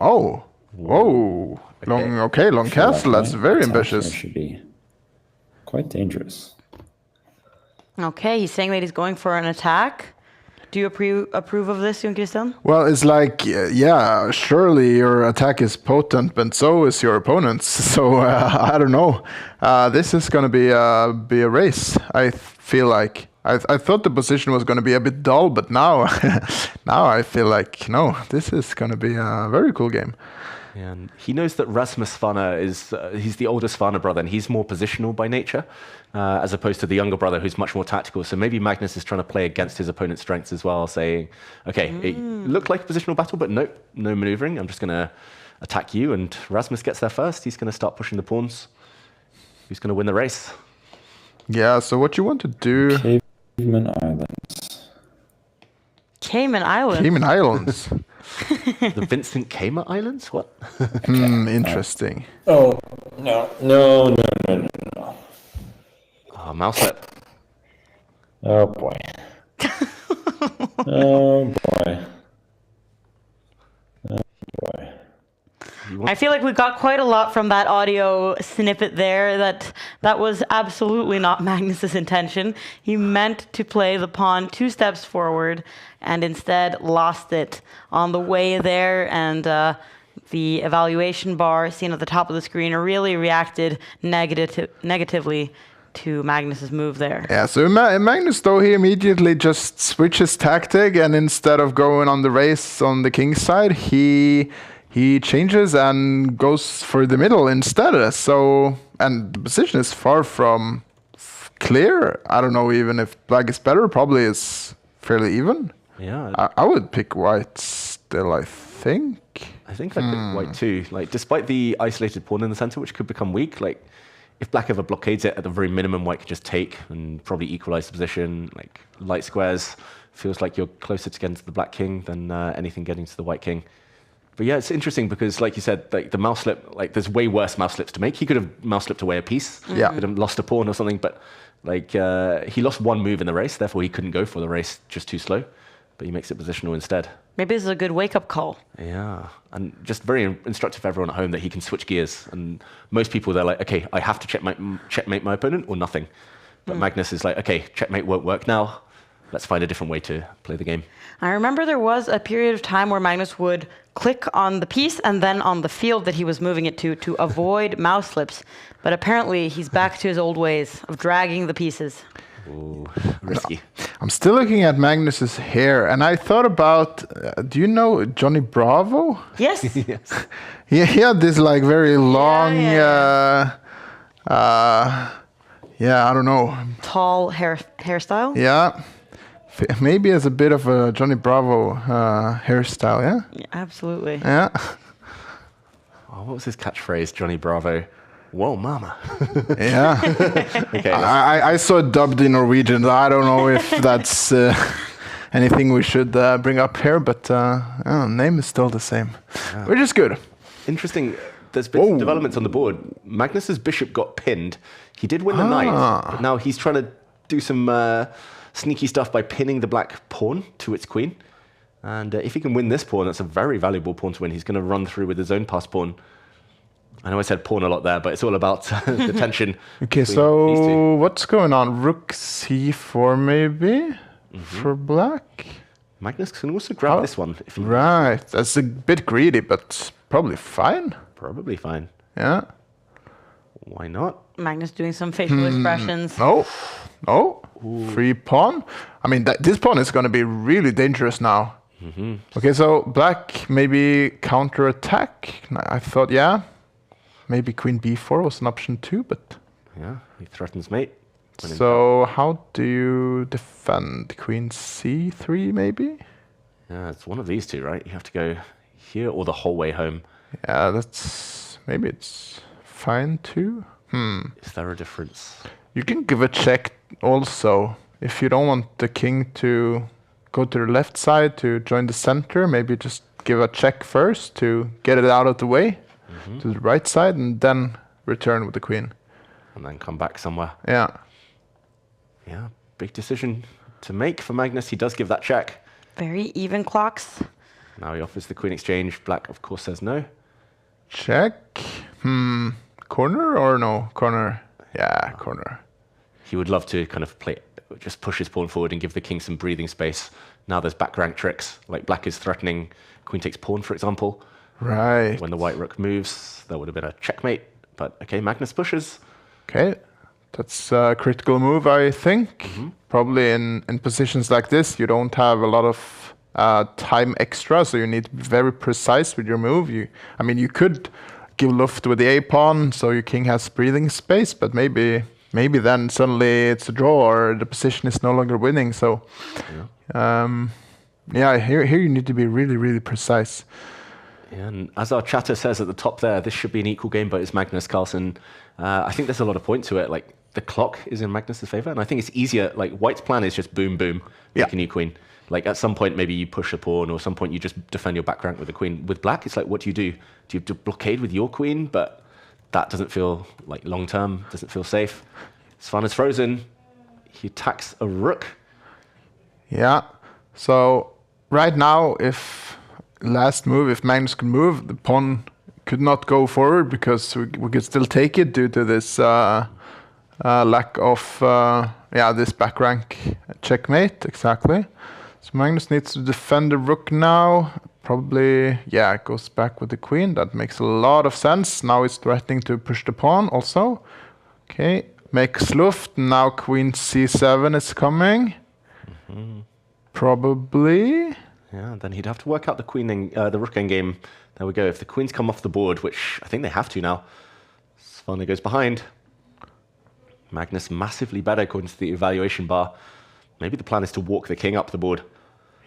whoa. Long castle. That's very ambitious. That should be quite dangerous. Okay, he's saying that he's going for an attack. Do you approve of this, Jon Christian? Well, it's like, surely your attack is potent, but so is your opponent's. So I don't know. This is going to be a race. I feel like I thought the position was going to be a bit dull, but now I feel like no, this is going to be a very cool game. And he knows that Rasmus Svana he's the older Svana brother, and he's more positional by nature, as opposed to the younger brother who's much more tactical. So maybe Magnus is trying to play against his opponent's strengths as well, saying, okay, it looked like a positional battle, but no maneuvering. I'm just going to attack you, and Rasmus gets there first. He's going to start pushing the pawns. Who's going to win the race? Yeah, so what you want to do... Cayman Islands. Cayman Islands? Cayman Islands. The Vincent Cayman Islands? What? Interesting. Oh, no. Oh, mouselet. Oh, boy. Oh, boy. I feel like we got quite a lot from that audio snippet there. That was absolutely not Magnus's intention. He meant to play the pawn 2 steps forward and instead lost it on the way there. And the evaluation bar seen at the top of the screen really reacted negatively to Magnus's move there. Yeah, so Magnus, though, he immediately just switches tactic, and instead of going on the race on the king's side, he changes and goes for the middle instead. So, and the position is far from clear. I don't know even if black is better. Probably is fairly even. Yeah. I would pick white still, I think. I think I'd pick white too. Like, despite the isolated pawn in the center, which could become weak, like, if black ever blockades it, at the very minimum, white could just take and probably equalize the position. Like, light squares feels like you're closer to getting to the black king than anything getting to the white king. But yeah, it's interesting because, like you said, like the mouse slip, like there's way worse mouse slips to make. He could have mouse slipped away a piece. Yeah. Could have lost a pawn or something. But like he lost one move in the race, therefore he couldn't go for the race, just too slow. But he makes it positional instead. Maybe this is a good wake-up call. Yeah, and just very instructive for everyone at home that he can switch gears. And most people, they're like, okay, I have to checkmate my opponent or nothing. But Magnus is like, okay, checkmate won't work now. Let's find a different way to play the game. I remember there was a period of time where Magnus would click on the piece and then on the field that he was moving it to avoid mouse slips. But apparently he's back to his old ways of dragging the pieces. Ooh, risky. I'm still looking at Magnus's hair, and I thought about. Do you know Johnny Bravo? Yes. Yes. He had this like very long. I don't know. Tall hairstyle. Yeah, maybe as a bit of a Johnny Bravo hairstyle. Yeah. Absolutely. Yeah. Oh, what was his catchphrase, Johnny Bravo? Whoa, mama. Yeah. Okay. I saw it dubbed in Norwegian. I don't know if that's anything we should bring up here, but name is still the same, which is good. Interesting. There's been some developments on the board. Magnus's bishop got pinned. He did win the knight, but now he's trying to do some sneaky stuff by pinning the black pawn to its queen. And if he can win this pawn, that's a very valuable pawn to win. He's going to run through with his own pass pawn. I know I said pawn a lot there, but it's all about the tension. Okay, so what's going on? Rook c4 maybe for black? Magnus can also grab this one. If he right, that's a bit greedy, but probably fine. Probably fine. Yeah. Why not? Magnus doing some facial expressions. Oh, free pawn. I mean, this pawn is going to be really dangerous now. Okay, so black maybe counter-attack. I thought, maybe queen b4 was an option too, but... Yeah, he threatens mate. So how do you defend? Queen c3 maybe? Yeah, it's one of these two, right? You have to go here or the whole way home. Yeah, maybe it's fine too. Is there a difference? You can give a check also. If you don't want the king to go to the left side to join the center, maybe just give a check first to get it out of the way to the right side and then return with the queen. And then come back somewhere. Yeah. Yeah, big decision to make for Magnus. He does give that check. Very even clocks. Now he offers the queen exchange. Black, of course, says no. Check. Corner or no? Corner. Yeah, corner. He would love to kind of just push his pawn forward and give the king some breathing space. Now there's back rank tricks, like black is threatening queen takes pawn, for example. Right. When the white rook moves, there would have been a checkmate. But okay, Magnus pushes. Okay, that's a critical move, I think. Probably in positions like this, you don't have a lot of time extra, so you need to be very precise with your move. You could give luft with the a-pawn, so your king has breathing space, but maybe then suddenly it's a draw or the position is no longer winning. So, here you need to be really, really precise. And as our chatter says at the top there, this should be an equal game, but it's Magnus Carlsen. I think there's a lot of point to it. Like, the clock is in Magnus's favor, and I think it's easier. Like, white's plan is just boom, boom, make a new queen. Like, at some point, maybe you push a pawn, or some point you just defend your back rank with the queen. With black, it's like, what do you do? Do you blockade with your queen? But that doesn't feel like long-term, doesn't feel safe. Svana's frozen. He attacks a rook. Yeah. So, right now, if Magnus could move, the pawn could not go forward because we could still take it due to this lack of this back rank checkmate. Exactly. So Magnus needs to defend the rook now. Probably, it goes back with the queen. That makes a lot of sense. Now it's threatening to push the pawn also. Okay, makes luft. Now queen c7 is coming. Probably. Yeah, then he'd have to work out the the rook endgame. There we go. If the queens come off the board, which I think they have to now, Svana goes behind. Magnus massively better according to the evaluation bar. Maybe the plan is to walk the king up the board.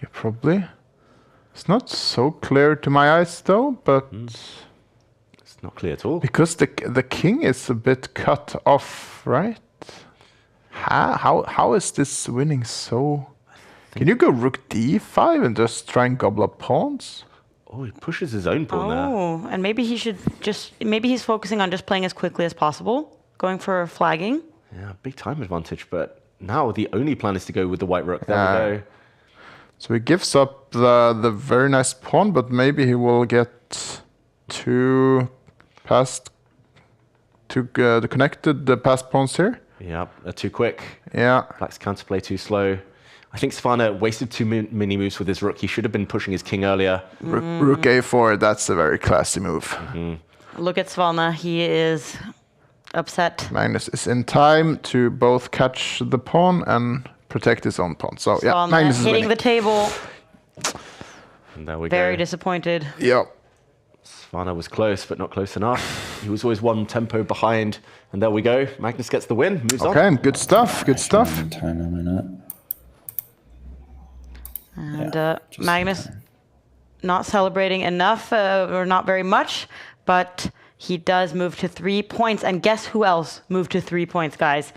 Yeah, probably. It's not so clear to my eyes though, but it's not clear at all. Because the king is a bit cut off, right? How is this winning so? Can you go rook d5 and just try and gobble up pawns? Oh, he pushes his own pawn there. Oh, and maybe he should maybe he's focusing on just playing as quickly as possible, going for flagging. Yeah, big time advantage, but now the only plan is to go with the white rook. There we go. So he gives up the very nice pawn, but maybe he will get the connected passed pawns here. Yeah, they're too quick. Yeah. Black's counterplay too slow. I think Svana wasted too many moves with his rook. He should have been pushing his king earlier. Rook a4, that's a very classy move. Look at Svana. He is Upset. Magnus is in time to both catch the pawn and protect his own pawn. So yeah, Magnus is hitting winning. the table. And there we Very go. disappointed. Yep. Svana was close, but not close enough. He was always one tempo behind. And there we go. Magnus gets the win, moves on. Okay, good stuff, good stuff. Time, am I not? And Magnus not celebrating enough, or not very much, but he does move to 3 points. And guess who else moved to 3 points, guys?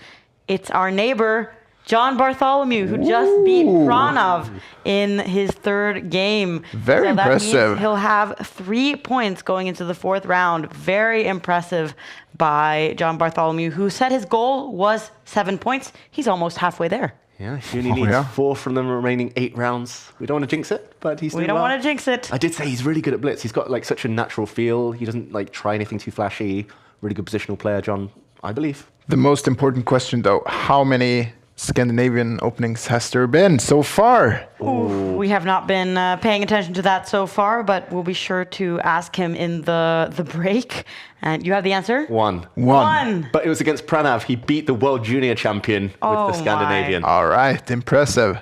It's our neighbor, John Bartholomew, who just beat Pranav in his third game. Very so that impressive. means he'll have 3 points going into the fourth round. Very impressive by John Bartholomew, who said his goal was 7 points. He's almost halfway there. Yeah, he only needs 4 from the remaining 8 rounds. We don't want to jinx it, but he's doing We don't well. want to jinx it. I did say he's really good at blitz. He's got like such a natural feel. He doesn't like try anything too flashy. Really good positional player, John, I believe. The most important question, though, how many Scandinavian openings has there been so far? Ooh, we have not been paying attention to that so far, but we'll be sure to ask him in the break. And you have the answer? One. But it was against Pranav. He beat the world junior champion with the Scandinavian. All right, impressive.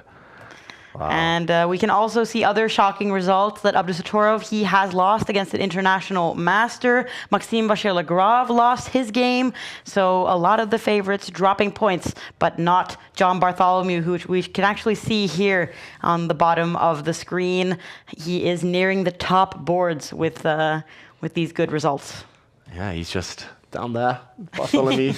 Wow. And we can also see other shocking results that Abdusatorov, he has lost against an international master. Maxime Vacher-Lagrave lost his game. So a lot of the favorites dropping points, but not John Bartholomew, who we can actually see here on the bottom of the screen. He is nearing the top boards with these good results. Yeah, he's just down there. Bartholomew.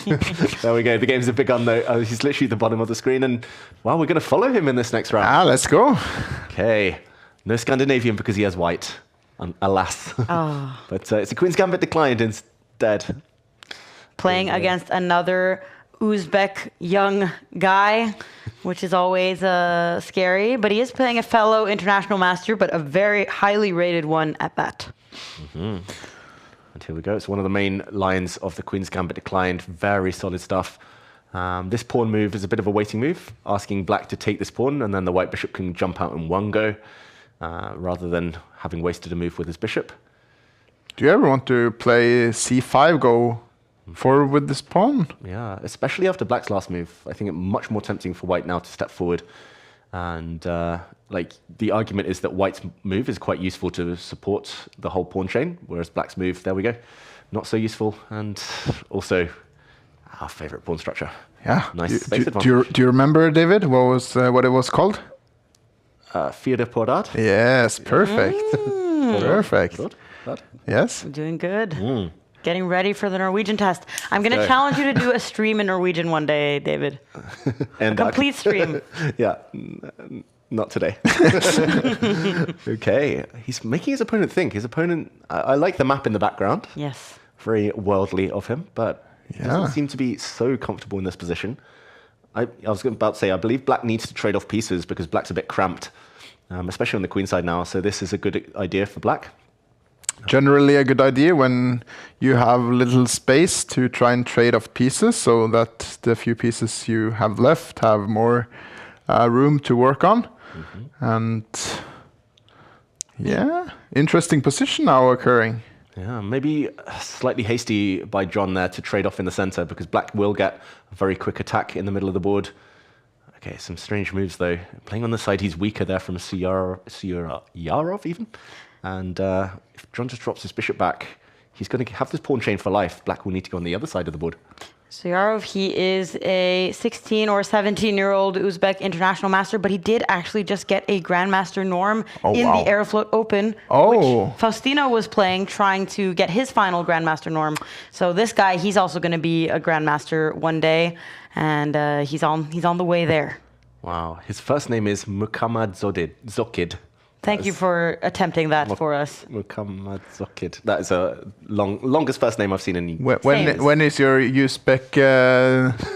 There we go. The game's a big gun, though. He's literally at the bottom of the screen. And, well, we're going to follow him in this next round. Let's go. Okay. No Scandinavian because he has white. Alas. Oh. But it's a Queen's Gambit declined instead. Playing against another Uzbek young guy, which is always scary. But he is playing a fellow international master, but a very highly rated one at that. Mm-hmm. And here we go. It's one of the main lines of the Queen's Gambit declined. Very solid stuff. This pawn move is a bit of a waiting move, asking black to take this pawn, and then the white bishop can jump out in one go, rather than having wasted a move with his bishop. Do you ever want to play c5, go forward with this pawn? Yeah, especially after black's last move. I think it's much more tempting for white now to step forward. And like the argument is that white's move is quite useful to support the whole pawn chain, whereas black's move, there we go, not so useful. And also our favorite pawn structure. Yeah. Nice space Do advantage. you remember, David, what it was called? Fierde Pordad. Yes, perfect. Perfect. Good. Yes. Doing good. Getting ready for the Norwegian test. I'm going to go. challenge you to do a stream in Norwegian one day, David. And A complete stream. Yeah, not today. Okay, he's making his opponent think. His opponent, I like the map in the background. Yes. Very worldly of him, but he Yeah. doesn't seem to be so comfortable in this position. I was about to say, I believe black needs to trade off pieces because black's a bit cramped, especially on the queen side now. So this is a good idea for black. Generally a good idea when you have little space to try and trade off pieces so that the few pieces you have left have more room to work on. And yeah, interesting position now occurring. Yeah, maybe slightly hasty by John there to trade off in the center because black will get a very quick attack in the middle of the board. Okay, some strange moves though. Playing on the side, he's weaker there from Yarov even. And if John just drops his bishop back, he's going to have this pawn chain for life. Black will need to go on the other side of the board. Syarov, he is a 16 or 17-year-old Uzbek international master, but he did actually just get a Grandmaster norm in the Aeroflot Open, which Faustino was playing, trying to get his final Grandmaster norm. So this guy, he's also going to be a Grandmaster one day, and he's on the way there. Wow, his first name is Muhammad Zokid. Thank you for attempting that for us. Muhammad Zokid. That is a longest first name I've seen in. When is your Uzbek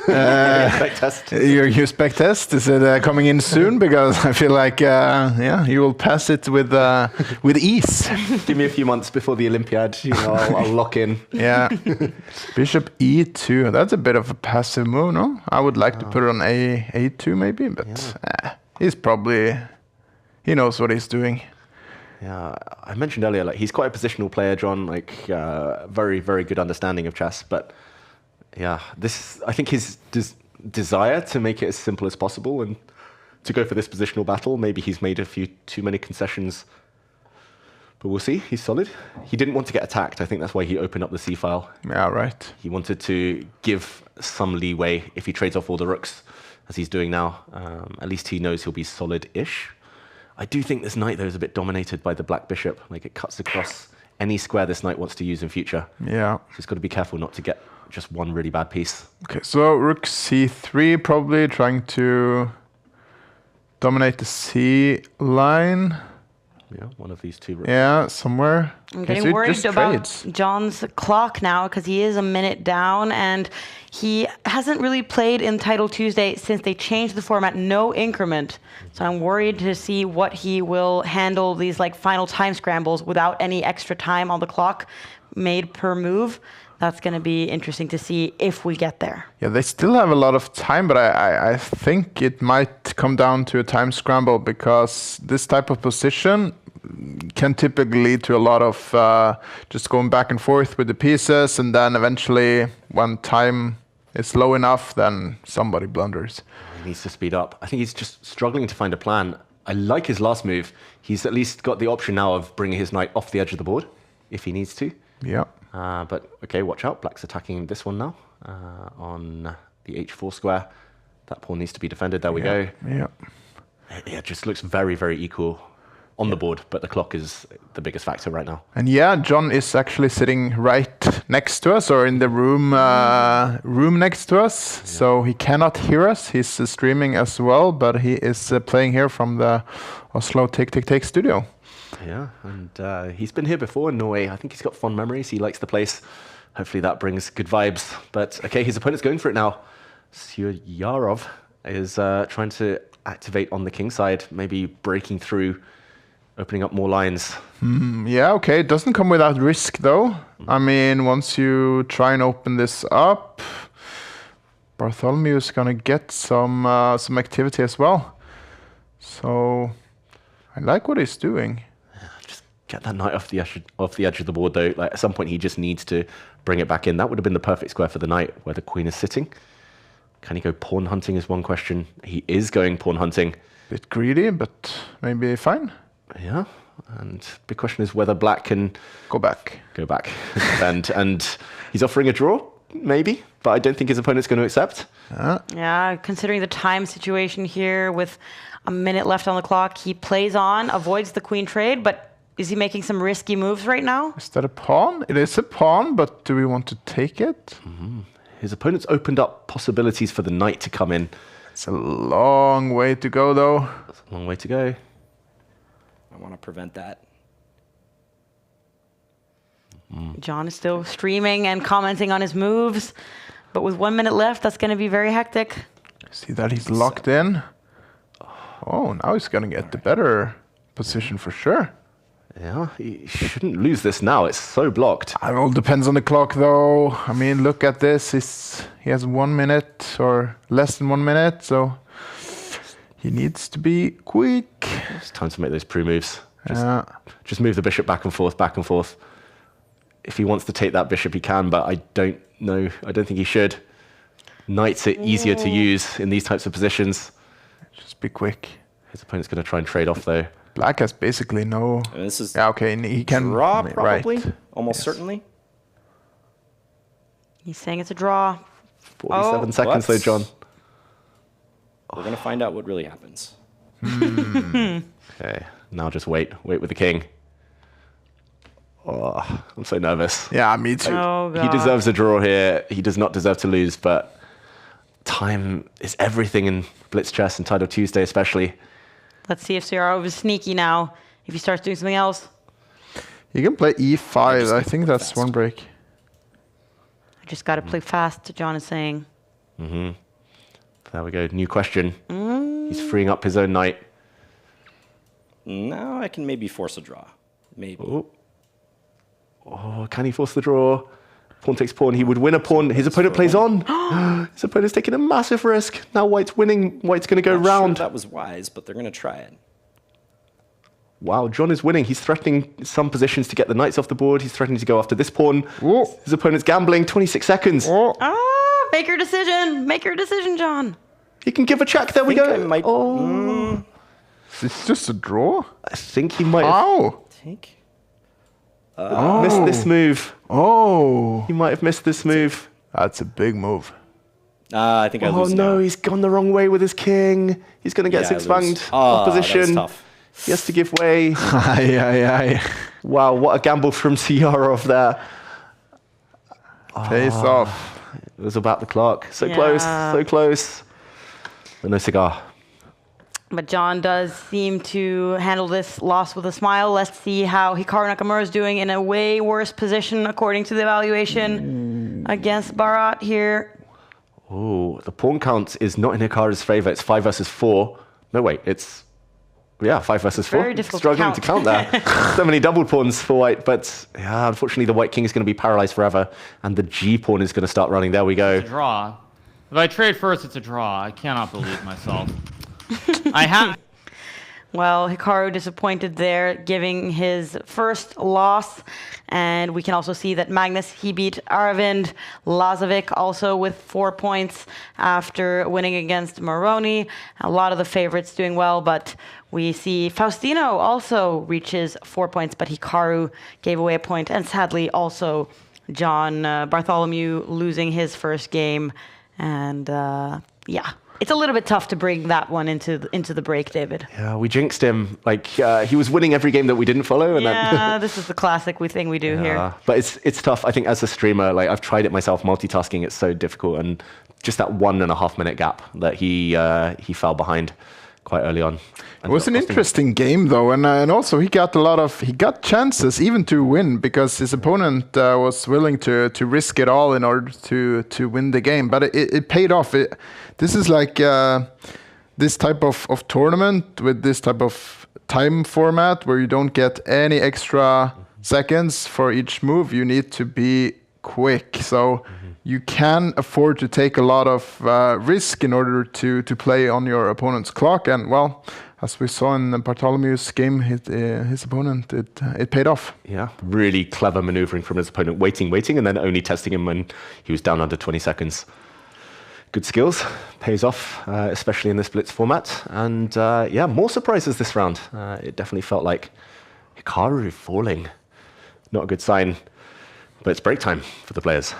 Uzbek test? Your Uzbek test? Is it coming in soon? Because I feel like you will pass it with ease. Give me a few months before the Olympiad. You know, I'll lock in. Yeah. Bishop E2. That's a bit of a passive move, no? I would like to put it on A2 maybe, but he's probably. He knows what he's doing. Yeah, I mentioned earlier, like he's quite a positional player, John. Like very, very good understanding of chess. But Yeah, I think his desire to make it as simple as possible and to go for this positional battle, maybe he's made a few too many concessions. But we'll see. He's solid. He didn't want to get attacked. I think that's why he opened up the C file. Yeah, right. He wanted to give some leeway if he trades off all the rooks, as he's doing now. At least he knows he'll be solid-ish. I do think this knight, though, is a bit dominated by the black bishop. Like, it cuts across any square this knight wants to use in future. Yeah. Just got to be careful not to get just one really bad piece. Okay, so rook c3, probably trying to dominate the c line. Yeah, one of these two rooks. Yeah, somewhere. I'm getting worried about John's clock now because he is a minute down and he hasn't really played in Title Tuesday since they changed the format, no increment. So I'm worried to see what he will handle these like final time scrambles without any extra time on the clock made per move. That's going to be interesting to see if we get there. Yeah, they still have a lot of time, but I think it might come down to a time scramble because this type of position can typically lead to a lot of just going back and forth with the pieces, and then eventually when time is low enough, then somebody blunders. He needs to speed up. I think he's just struggling to find a plan. I like his last move. He's at least got the option now of bringing his knight off the edge of the board if he needs to. Yeah. But okay, watch out. Black's attacking this one now on the h4 square. That pawn needs to be defended. There we go. Yeah. It just looks very, very equal on the board, but the clock is the biggest factor right now. And yeah, John is actually sitting right next to us, or in the room next to us. Yeah. So he cannot hear us. He's streaming as well, but he is playing here from the Oslo Take studio. Yeah, and he's been here before in Norway. I think he's got fond memories. He likes the place. Hopefully that brings good vibes. But okay, his opponent's going for it now. Syarov is trying to activate on the king side, maybe breaking through, opening up more lines. Yeah, okay. It doesn't come without risk, though. I mean, once you try and open this up, Bartholomew is going to get some activity as well. So I like what he's doing. Get that knight off the edge of the board, though. Like, at some point, he just needs to bring it back in. That would have been the perfect square for the knight, where the queen is sitting. Can he go pawn hunting is one question. He is going pawn hunting. Bit greedy, but maybe fine. Yeah, and the question is whether black can go back. and he's offering a draw, maybe, but I don't think his opponent's going to accept. Yeah, considering the time situation here with a minute left on the clock, he plays on, avoids the queen trade, but is he making some risky moves right now? Is that a pawn? It is a pawn, but do we want to take it? His opponent's opened up possibilities for the knight to come in. It's a long way to go, though. That's a long way to go. I want to prevent that. John is still streaming and commenting on his moves, but with 1 minute left, that's going to be very hectic. See that he's locked in? Oh, now he's going to get the better position for sure. Yeah, he shouldn't lose this now. It's so blocked. It all depends on the clock, though. I mean, look at this. He has 1 minute or less than 1 minute, so he needs to be quick. It's time to make those pre-moves. Just move the bishop back and forth, back and forth. If he wants to take that bishop, he can, but I don't know. I don't think he should. Knights are easier to use in these types of positions. Just be quick. His opponent's going to try and trade off, though. Black has basically no... This is okay, he can... Draw, probably. Right. Almost certainly. He's saying it's a draw. 47 seconds, though, John. We're going to find out what really happens. Okay, now just wait. Wait with the king. Oh, I'm so nervous. Yeah, me too. Oh, God. He deserves a draw here. He does not deserve to lose, but time is everything in Blitz Chess and Title Tuesday especially. Let's see if Syarov is sneaky now, if he starts doing something else. You can play e5. I think that's one break. I just got to play fast, John is saying. There we go. New question. He's freeing up his own knight. No, I can maybe force a draw. Maybe. Oh, can he force the draw? Pawn takes pawn. He would win a pawn. His opponent plays on. His opponent's taking a massive risk. Now White's winning. White's going to go round. Sure that was wise, but they're going to try it. Wow, John is winning. He's threatening some positions to get the knights off the board. He's threatening to go after this pawn. His opponent's gambling. 26 seconds. Make your decision. Make your decision, John. He can give a check. There we go. I might, It's just a draw? I think he might have How? missed this move. Oh. He might have missed this move. That's a big move. I think I Oh lose no, now. he's gone the wrong way with his king. He's going to get Yeah, I six banged. lose. Oh, Opposition. that's tough. He has to give way. Aye, aye, aye. Wow, what a gamble from Ciarov there. Face off. It was about the clock. So Yeah. close, so close. But no cigar. But John does seem to handle this loss with a smile. Let's see how Hikaru Nakamura is doing in a way worse position according to the evaluation against Bharat here. Oh, the pawn count is not in Hikaru's favor. It's 5 versus 4. No, wait, it's 5 versus 4. Very difficult Struggling to to count there. So many double pawns for white, but yeah, unfortunately the white king is going to be paralyzed forever, and the G pawn is going to start running. There we go. It's a draw. If I trade first, it's a draw. I cannot believe myself. I have. Well, Hikaru disappointed there, giving his first loss. And we can also see that Magnus, he beat Aravind. Lazovic also with 4 points after winning against Moroni. A lot of the favorites doing well, but we see Faustino also reaches 4 points, but Hikaru gave away a point. And sadly, also John Bartholomew losing his first game. And yeah. It's a little bit tough to bring that one into the break, David. Yeah, we jinxed him. Like he was winning every game that we didn't follow, and Yeah, this is the classic thing we do here. But it's tough. I think as a streamer, like I've tried it myself, multitasking. It's so difficult, and just that 1.5 minute gap that he fell behind quite early on. It was an interesting game though, and also he got chances even to win because his opponent was willing to risk it all in order to win the game. But it paid off. This is like this type of tournament with this type of time format where you don't get any extra seconds for each move. You need to be quick, so you can afford to take a lot of risk in order to play on your opponent's clock. And well, as we saw in Bartholomew's game, his opponent, it paid off. Yeah, really clever maneuvering from his opponent, waiting, and then only testing him when he was down under 20 seconds. Good skills, pays off, especially in this blitz format. And yeah, more surprises this round. It definitely felt like Hikaru falling. Not a good sign, but it's break time for the players.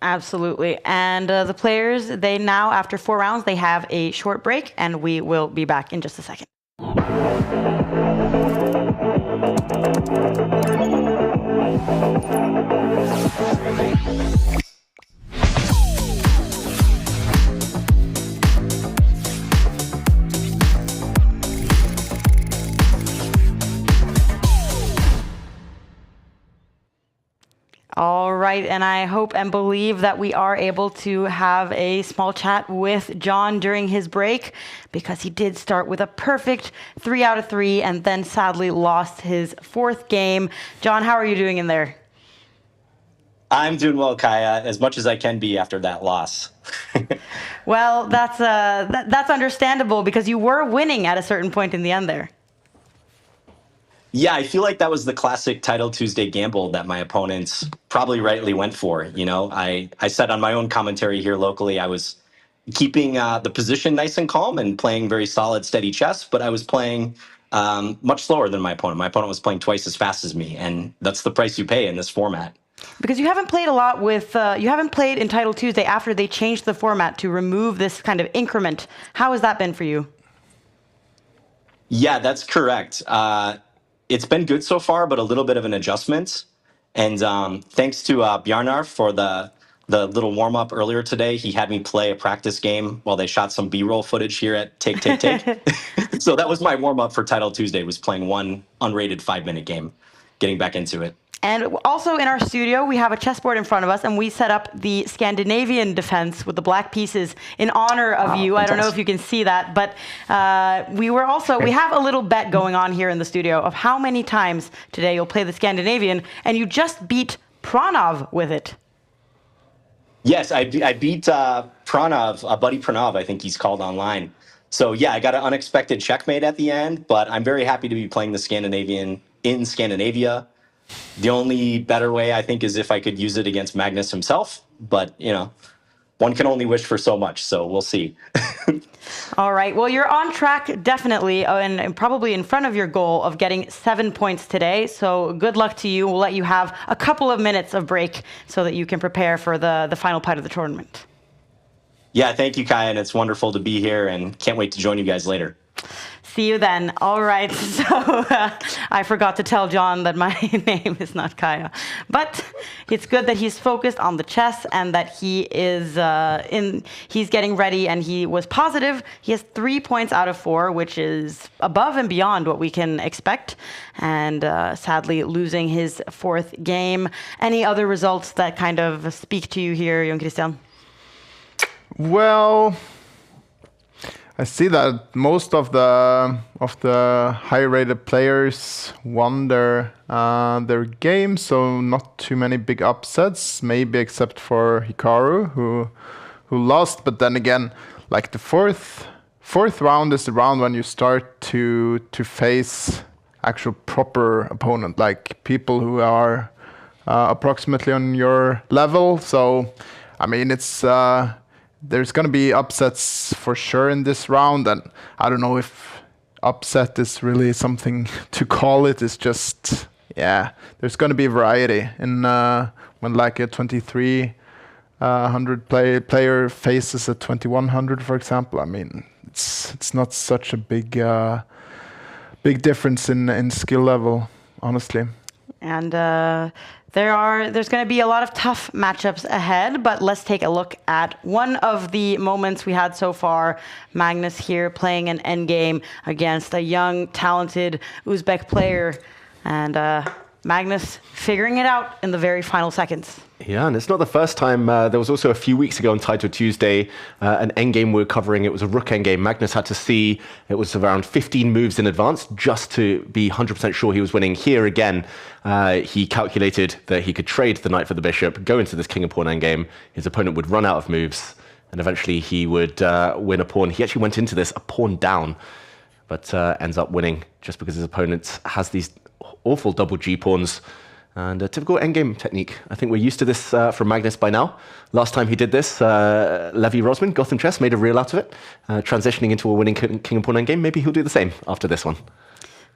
Absolutely. And the players, they now, after 4 rounds, they have a short break, and we will be back in just a second. All right, and I hope and believe that we are able to have a small chat with John during his break, because he did start with a perfect 3 out of 3 and then sadly lost his 4th game. John, how are you doing in there? I'm doing well, Kaya, as much as I can be after that loss. Well, that's understandable because you were winning at a certain point in the end there. Yeah, I feel like that was the classic Title Tuesday gamble that my opponents probably rightly went for. You know, I said on my own commentary here locally, I was keeping the position nice and calm and playing very solid, steady chess, but I was playing much slower than my opponent. My opponent was playing twice as fast as me, and that's the price you pay in this format. Because you haven't played a lot with, you haven't played in Title Tuesday after they changed the format to remove this kind of increment. How has that been for you? Yeah, that's correct. It's been good so far, but a little bit of an adjustment. And thanks to Bjarnar for the little warm-up earlier today. He had me play a practice game while they shot some B-roll footage here at Take. So that was my warm-up for Title Tuesday, was playing one unrated 5-minute game, getting back into it. And also in our studio, we have a chessboard in front of us, and we set up the Scandinavian defense with the black pieces in honor of you. Fantastic. I don't know if you can see that, but we have a little bet going on here in the studio of how many times today you'll play the Scandinavian, and you just beat Pranav with it. Yes, I beat Pranav, Buddy Pranav, I think he's called online. So yeah, I got an unexpected checkmate at the end, but I'm very happy to be playing the Scandinavian in Scandinavia. The only better way, I think, is if I could use it against Magnus himself. But, you know, one can only wish for so much. So we'll see. All right. Well, you're on track, definitely, and probably in front of your goal of getting 7 points today. So good luck to you. We'll let you have a couple of minutes of break so that you can prepare for the final part of the tournament. Yeah, thank you, Kaya, and it's wonderful to be here, and can't wait to join you guys later. See you then. All right. So I forgot to tell John that my name is not Kaya. But it's good that he's focused on the chess and that he is he's getting ready, and he was positive. He has 3 points out of 4, which is above and beyond what we can expect. And sadly losing his 4th game. Any other results that kind of speak to you here, Jon Christian? Well, I see that most of the high-rated players won their games, so not too many big upsets, maybe except for Hikaru, who lost. But then again, like the fourth round is the round when you start to face actual proper opponent, like people who are approximately on your level. So, I mean, it's. There's going to be upsets for sure in this round, and I don't know if upset is really something to call it. It's just, yeah, there's going to be variety. And when like a 2300 player faces a 2100, for example, I mean, it's not such a big difference in skill level, honestly. And there's going to be a lot of tough matchups ahead, but let's take a look at one of the moments we had so far. Magnus here playing an endgame against a young, talented Uzbek player, and Magnus figuring it out in the very final seconds. Yeah, and it's not the first time. There was also a few weeks ago on Title Tuesday, an endgame we were covering. It was a rook endgame. Magnus had to see it was around 15 moves in advance just to be 100% sure he was winning. Here again, he calculated that he could trade the knight for the bishop, go into this king and pawn endgame. His opponent would run out of moves, and eventually he would win a pawn. He actually went into this a pawn down, but ends up winning just because his opponent has these awful double G pawns. And a typical endgame technique. I think we're used to this from Magnus by now. Last time he did this, Levi Rosman, Gotham Chess, made a reel out of it, transitioning into a winning king and pawn endgame. Maybe he'll do the same after this one.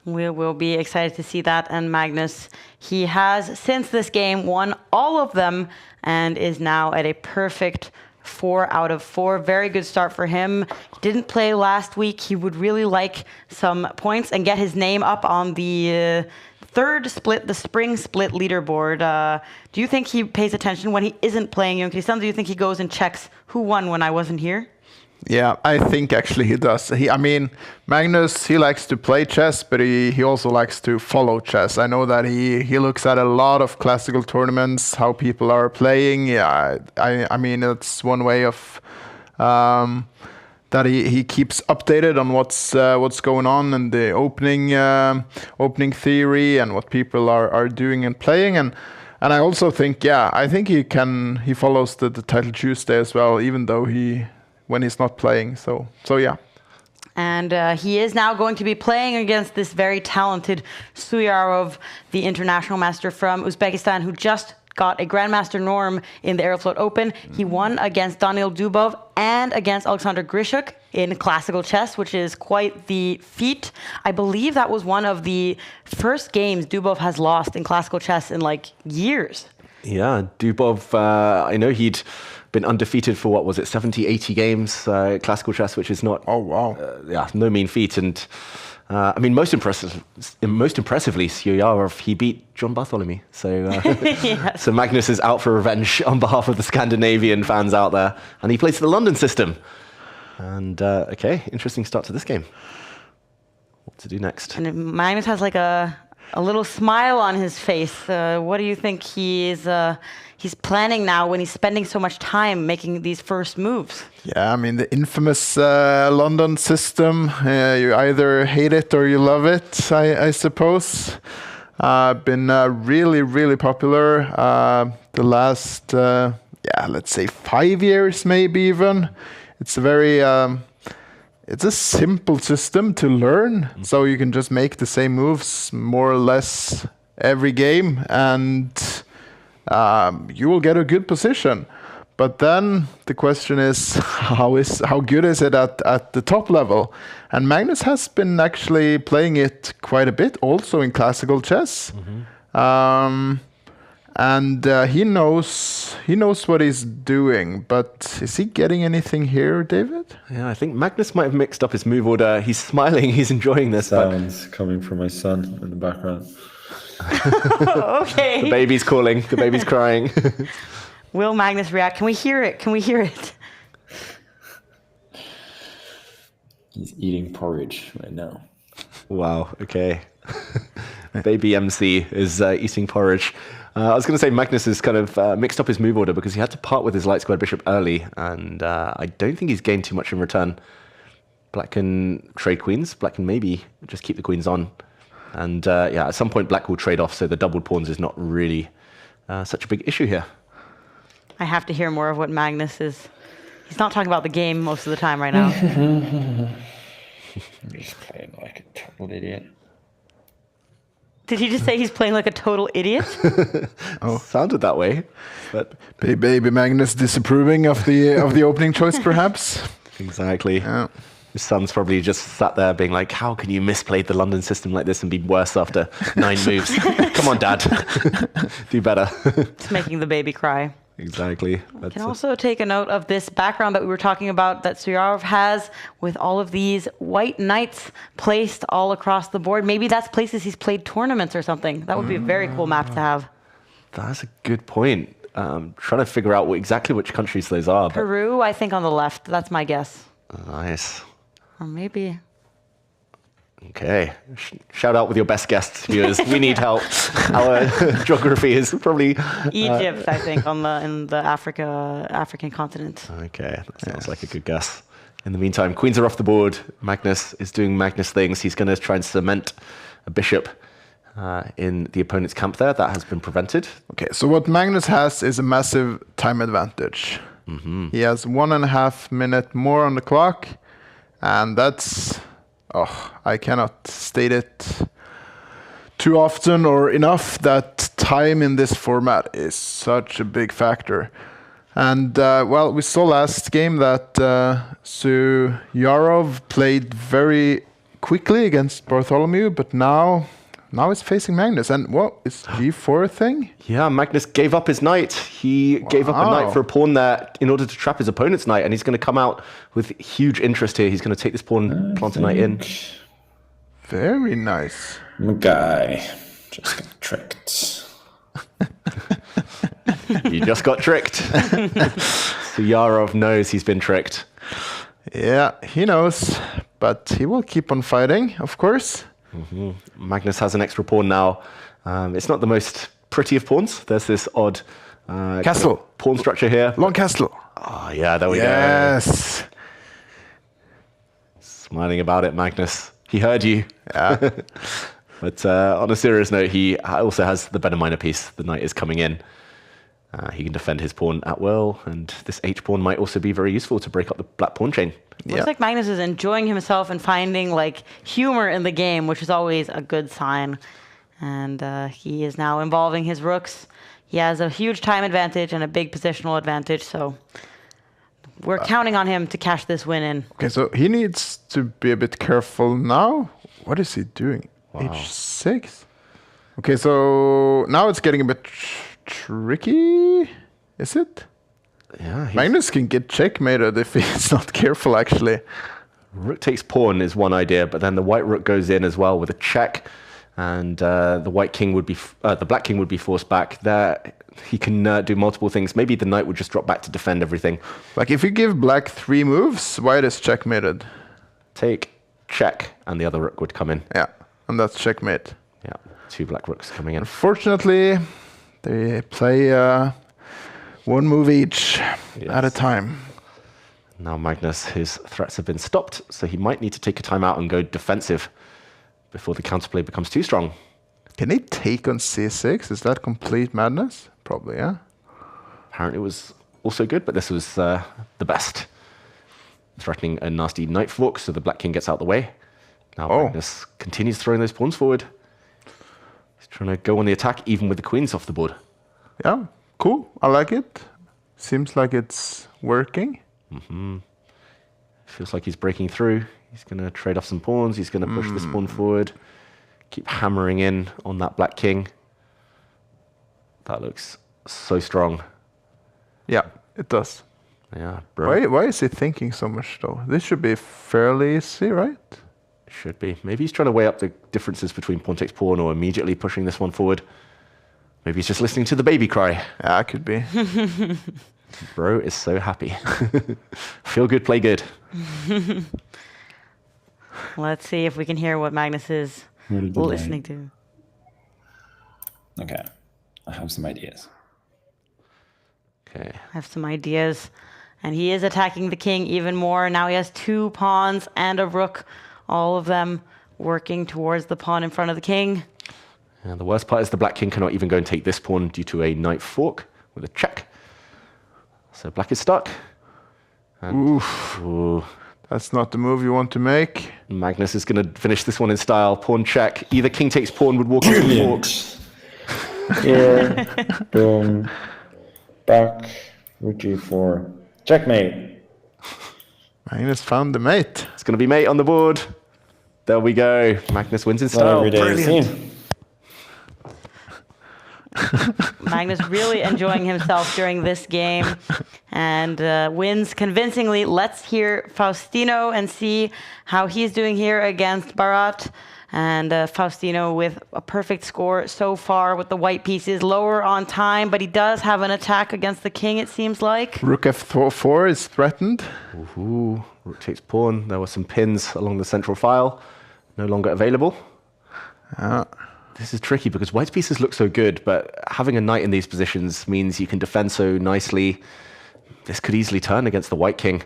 We will be excited to see that. And Magnus, he has, since this game, won all of them and is now at a perfect 4 out of 4. Very good start for him. He didn't play last week. He would really like some points and get his name up on the third split, the spring split leaderboard. Do you think he pays attention when he isn't playing Jon Christian? Do you think he goes and checks who won when I wasn't here? Yeah, I think actually he does. I mean, Magnus, he likes to play chess, but he also likes to follow chess. I know that he looks at a lot of classical tournaments, how people are playing. Yeah, I mean, it's one way of that he keeps updated on what's going on in the opening theory and what people are doing and playing. And I also think, I think he follows the Title Tuesday as well, even though when he's not playing. So yeah. And he is now going to be playing against this very talented Suyarov, the international master from Uzbekistan, who just got a Grandmaster norm in the Aeroflot Open. He won against Daniil Dubov and against Alexander Grishuk in classical chess, which is quite the feat. I believe that was one of the first games Dubov has lost in classical chess in like years. Yeah, Dubov, I know he'd been undefeated for, 70, 80 games, classical chess, which is not... Oh, wow. No mean feat. And I mean, most impressively, Suyarov, he beat John Bartholomew. So, Yes. So Magnus is out for revenge on behalf of the Scandinavian fans out there. And he plays the London system. And, okay, interesting start to this game. What to do next? And Magnus has like a little smile on his face. What do you think he's planning now when he's spending so much time making these first moves? Yeah, I mean, the infamous London system, you either hate it or you love it, I suppose. Been really, really popular the last, let's say 5 years, maybe even. It's a very... it's a simple system to learn, so you can just make the same moves more or less every game, and you will get a good position. But then the question is, how good is it at the top level? And Magnus has been actually playing it quite a bit, also in classical chess. And he knows what he's doing. But is he getting anything here, David? Yeah, I think Magnus might have mixed up his move order. He's smiling. He's enjoying this. Sounds coming from my son in the background. Okay. The baby's calling. The baby's crying. Will Magnus react? Can we hear it? Can we hear it? He's eating porridge right now. Wow, okay. Baby MC is eating porridge. I was going to say Magnus has kind of mixed up his move order because he had to part with his light squared bishop early, and I don't think he's gained too much in return. Black can trade queens. Black can maybe just keep the queens on. And yeah, at some point Black will trade off, so the doubled pawns is not really such a big issue here. I have to hear more of what Magnus is. He's not talking about the game most of the time right now. He's playing like a total idiot. Did he just say he's playing like a total idiot? Sounded that way. But baby Magnus disapproving of the opening choice, perhaps. Exactly. Yeah. His son's probably just sat there being like, how can you misplay the London system like this and be worse after 9 moves? Come on, Dad. Do better. It's making the baby cry. Exactly. We can also take a note of this background that we were talking about that Suyarov has with all of these white knights placed all across the board. Maybe that's places he's played tournaments or something. That would be a very cool map to have. That's a good point. Trying to figure out exactly which countries those are. Peru, I think, on the left. That's my guess. Nice. Or maybe... Okay. Shout out with your best guests, viewers. We need help. Our geography is probably Egypt, I think, in the African continent. Okay, that sounds like a good guess. In the meantime, queens are off the board. Magnus is doing Magnus things. He's going to try and cement a bishop in the opponent's camp there. That has been prevented. Okay, so what Magnus has is a massive time advantage. He has 1.5 minutes more on the clock, and that's... I cannot state it too often or enough that time in this format is such a big factor. And, well, we saw last game that Suyarov played very quickly against Bartholomew, but now he's facing Magnus. And what is G4 a thing? Yeah, Magnus gave up his knight. He gave up a knight for a pawn there in order to trap his opponent's knight, and he's going to come out with huge interest here. He's going to take this pawn, plant a knight in. Very nice. My guy just got tricked. You just got tricked. Suyarov knows he's been tricked. Yeah, he knows, but he will keep on fighting, of course. Magnus has an extra pawn now. It's not the most pretty of pawns. There's this odd castle pawn structure here. Long castle. Oh, yeah, there we go. Yes. Smiling about it, Magnus. He heard you. Yeah. But on a serious note, he also has the better minor piece. The knight is coming in. He can defend his pawn at will, and this H-pawn might also be very useful to break up the black pawn chain. Looks like Magnus is enjoying himself and finding like humor in the game, which is always a good sign. And he is now involving his rooks. He has a huge time advantage and a big positional advantage, so we're counting on him to cash this win in. Okay, so he needs to be a bit careful now. What is he doing? Wow. H6? Okay, so now it's getting a bit tricky, is it? Yeah. Magnus can get checkmated if he's not careful, actually. Rook takes pawn is one idea, but then the white rook goes in as well with a check, and the black king would be forced back. There, he can do multiple things. Maybe the knight would just drop back to defend everything. Like if you give black 3 moves, white is checkmated. Take, check, and the other rook would come in. Yeah, and that's checkmate. Yeah, 2 black rooks coming in. Unfortunately, they play 1 move each at a time. Now Magnus, his threats have been stopped, so he might need to take a timeout and go defensive before the counterplay becomes too strong. Can he take on c6? Is that complete madness? Probably, yeah. Apparently it was also good, but this was the best. Threatening a nasty knight fork, so the black king gets out of the way. Now Magnus continues throwing those pawns forward. He's trying to go on the attack, even with the queens off the board. Yeah, cool. I like it. Seems like it's working. Feels like he's breaking through. He's going to trade off some pawns. He's going to push this pawn forward. Keep hammering in on that black king. That looks so strong. Yeah, it does. Yeah, bro. Why is he thinking so much, though? This should be fairly easy, right? Should be. Maybe he's trying to weigh up the differences between pawn takes pawn or immediately pushing this one forward. Maybe he's just listening to the baby cry. Yeah, it could be. Bro is so happy. Feel good, play good. Let's see if we can hear what Magnus is listening to. Okay, I have some ideas. Okay. I have some ideas. And he is attacking the king even more. Now he has 2 pawns and a rook, all of them working towards the pawn in front of the king. And the worst part is the black king cannot even go and take this pawn due to a knight fork with a check. So black is stuck. And, ooh. That's not the move you want to make. Magnus is going to finish this one in style. Pawn check. Either king takes pawn would walk into the forks. Here, boom, back, rook g4, checkmate. Magnus found the mate. It's going to be mate on the board. There we go. Magnus wins in style. Every day is seen. Magnus really enjoying himself during this game and wins convincingly. Let's hear Faustino and see how he's doing here against Bharat. And Faustino with a perfect score so far with the white pieces, lower on time, but he does have an attack against the king, it seems like. Rook f4 is threatened. Ooh, rook takes pawn. There were some pins along the central file, no longer available. This is tricky because white's pieces look so good, but having a knight in these positions means you can defend so nicely. This could easily turn against the white king.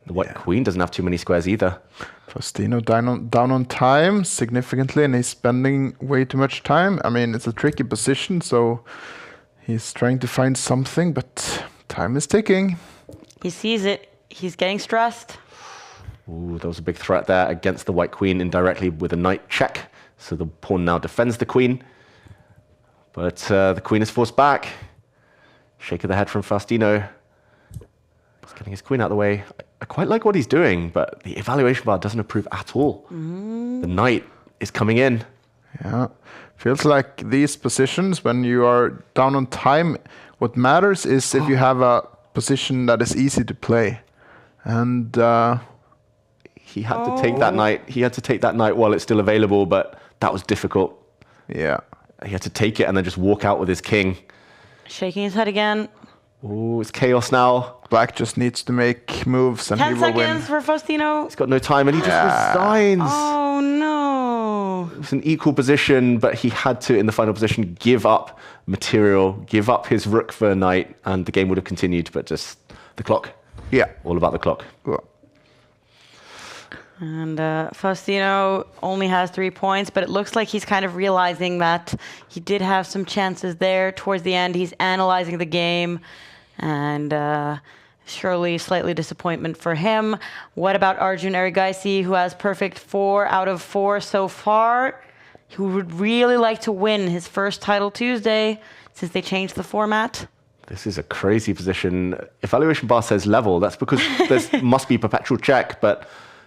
The white queen doesn't have too many squares either. Faustino down on time significantly, and he's spending way too much time. I mean, it's a tricky position, so he's trying to find something, but time is ticking. He sees it. He's getting stressed. Ooh, there was a big threat there against the white queen indirectly with a knight check. So the pawn now defends the queen. But the queen is forced back. Shake of the head from Faustino. He's getting his queen out of the way. I quite like what he's doing, but the evaluation bar doesn't approve at all. The knight is coming in. Yeah. Feels like these positions, when you are down on time, what matters is if you have a position that is easy to play. And he had to take that knight. He had to take that knight while it's still available, but that was difficult. Yeah. He had to take it and then just walk out with his king. Shaking his head again. Ooh, it's chaos now. Black just needs to make moves and 10 he will win. 10 seconds for Faustino. He's got no time and he just resigns. Oh, no. It was an equal position, but he had to, in the final position, give up material, give up his rook for a knight, and the game would have continued, but just the clock. Yeah. All about the clock. Well. And Faustino only has 3 points, but it looks like he's kind of realizing that he did have some chances there towards the end. He's analyzing the game, and surely slightly disappointment for him. What about Arjun Erigaisi, who has perfect 4 out of 4 so far, who would really like to win his first title Tuesday since they changed the format? This is a crazy position. Evaluation bar says level. That's because there must be perpetual check, but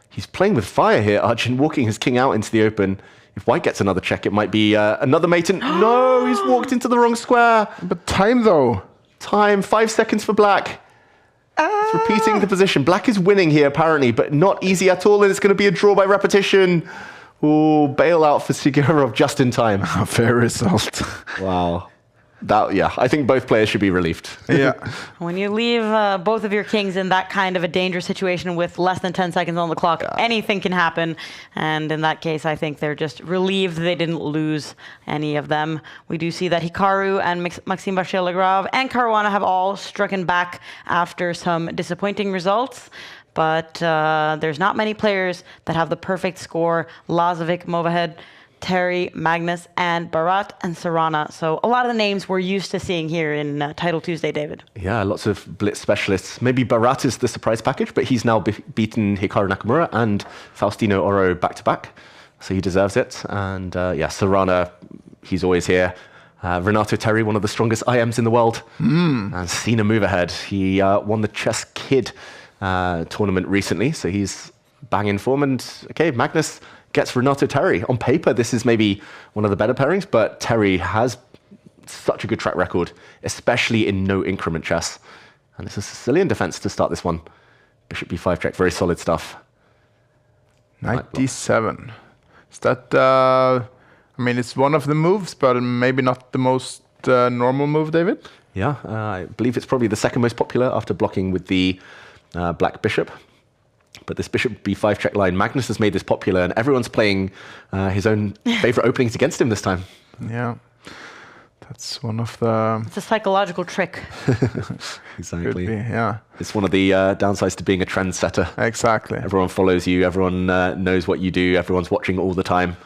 he's playing with fire here, Arjun, walking his king out into the open. If white gets another check, it might be another mate. No, he's walked into the wrong square. But time, though. Time, 5 seconds for black. It's repeating the position. Black is winning here, apparently, but not easy at all, and it's going to be a draw by repetition. Ooh, bailout for Sigurov just in time. A fair result. Wow. I think both players should be relieved. Yeah. When you leave both of your kings in that kind of a dangerous situation with less than 10 seconds on the clock, anything can happen. And in that case, I think they're just relieved they didn't lose any of them. We do see that Hikaru and Maxime Bachel-Legrave and Caruana have all stricken back after some disappointing results. But there's not many players that have the perfect score. Lazovic, Movahed, Terry, Magnus, and Bharat, and Sarana. So a lot of the names we're used to seeing here in Title Tuesday, David. Yeah, lots of blitz specialists. Maybe Bharat is the surprise package, but he's now beaten Hikaru Nakamura and Faustino Oro back-to-back. So he deserves it. And Sarana, he's always here. Renato Terry, one of the strongest IMs in the world, and seen a move ahead. He won the Chess Kid tournament recently, so he's bang in form. And okay, Magnus gets Renato Terry. On paper, this is maybe one of the better pairings, but Terry has such a good track record, especially in no increment chess. And it's a Sicilian defense to start this one. Bishop b5 check, very solid stuff. Knight d7. Is that... I mean, it's one of the moves, but maybe not the most normal move, David? Yeah, I believe it's probably the second most popular after blocking with the black bishop. But this bishop b5 check line, Magnus has made this popular, and everyone's playing his own favorite openings against him this time. Yeah, that's one of the... It's a psychological trick. Exactly. Could be, yeah. It's one of the downsides to being a trendsetter. Exactly. Everyone follows you, everyone knows what you do, everyone's watching all the time.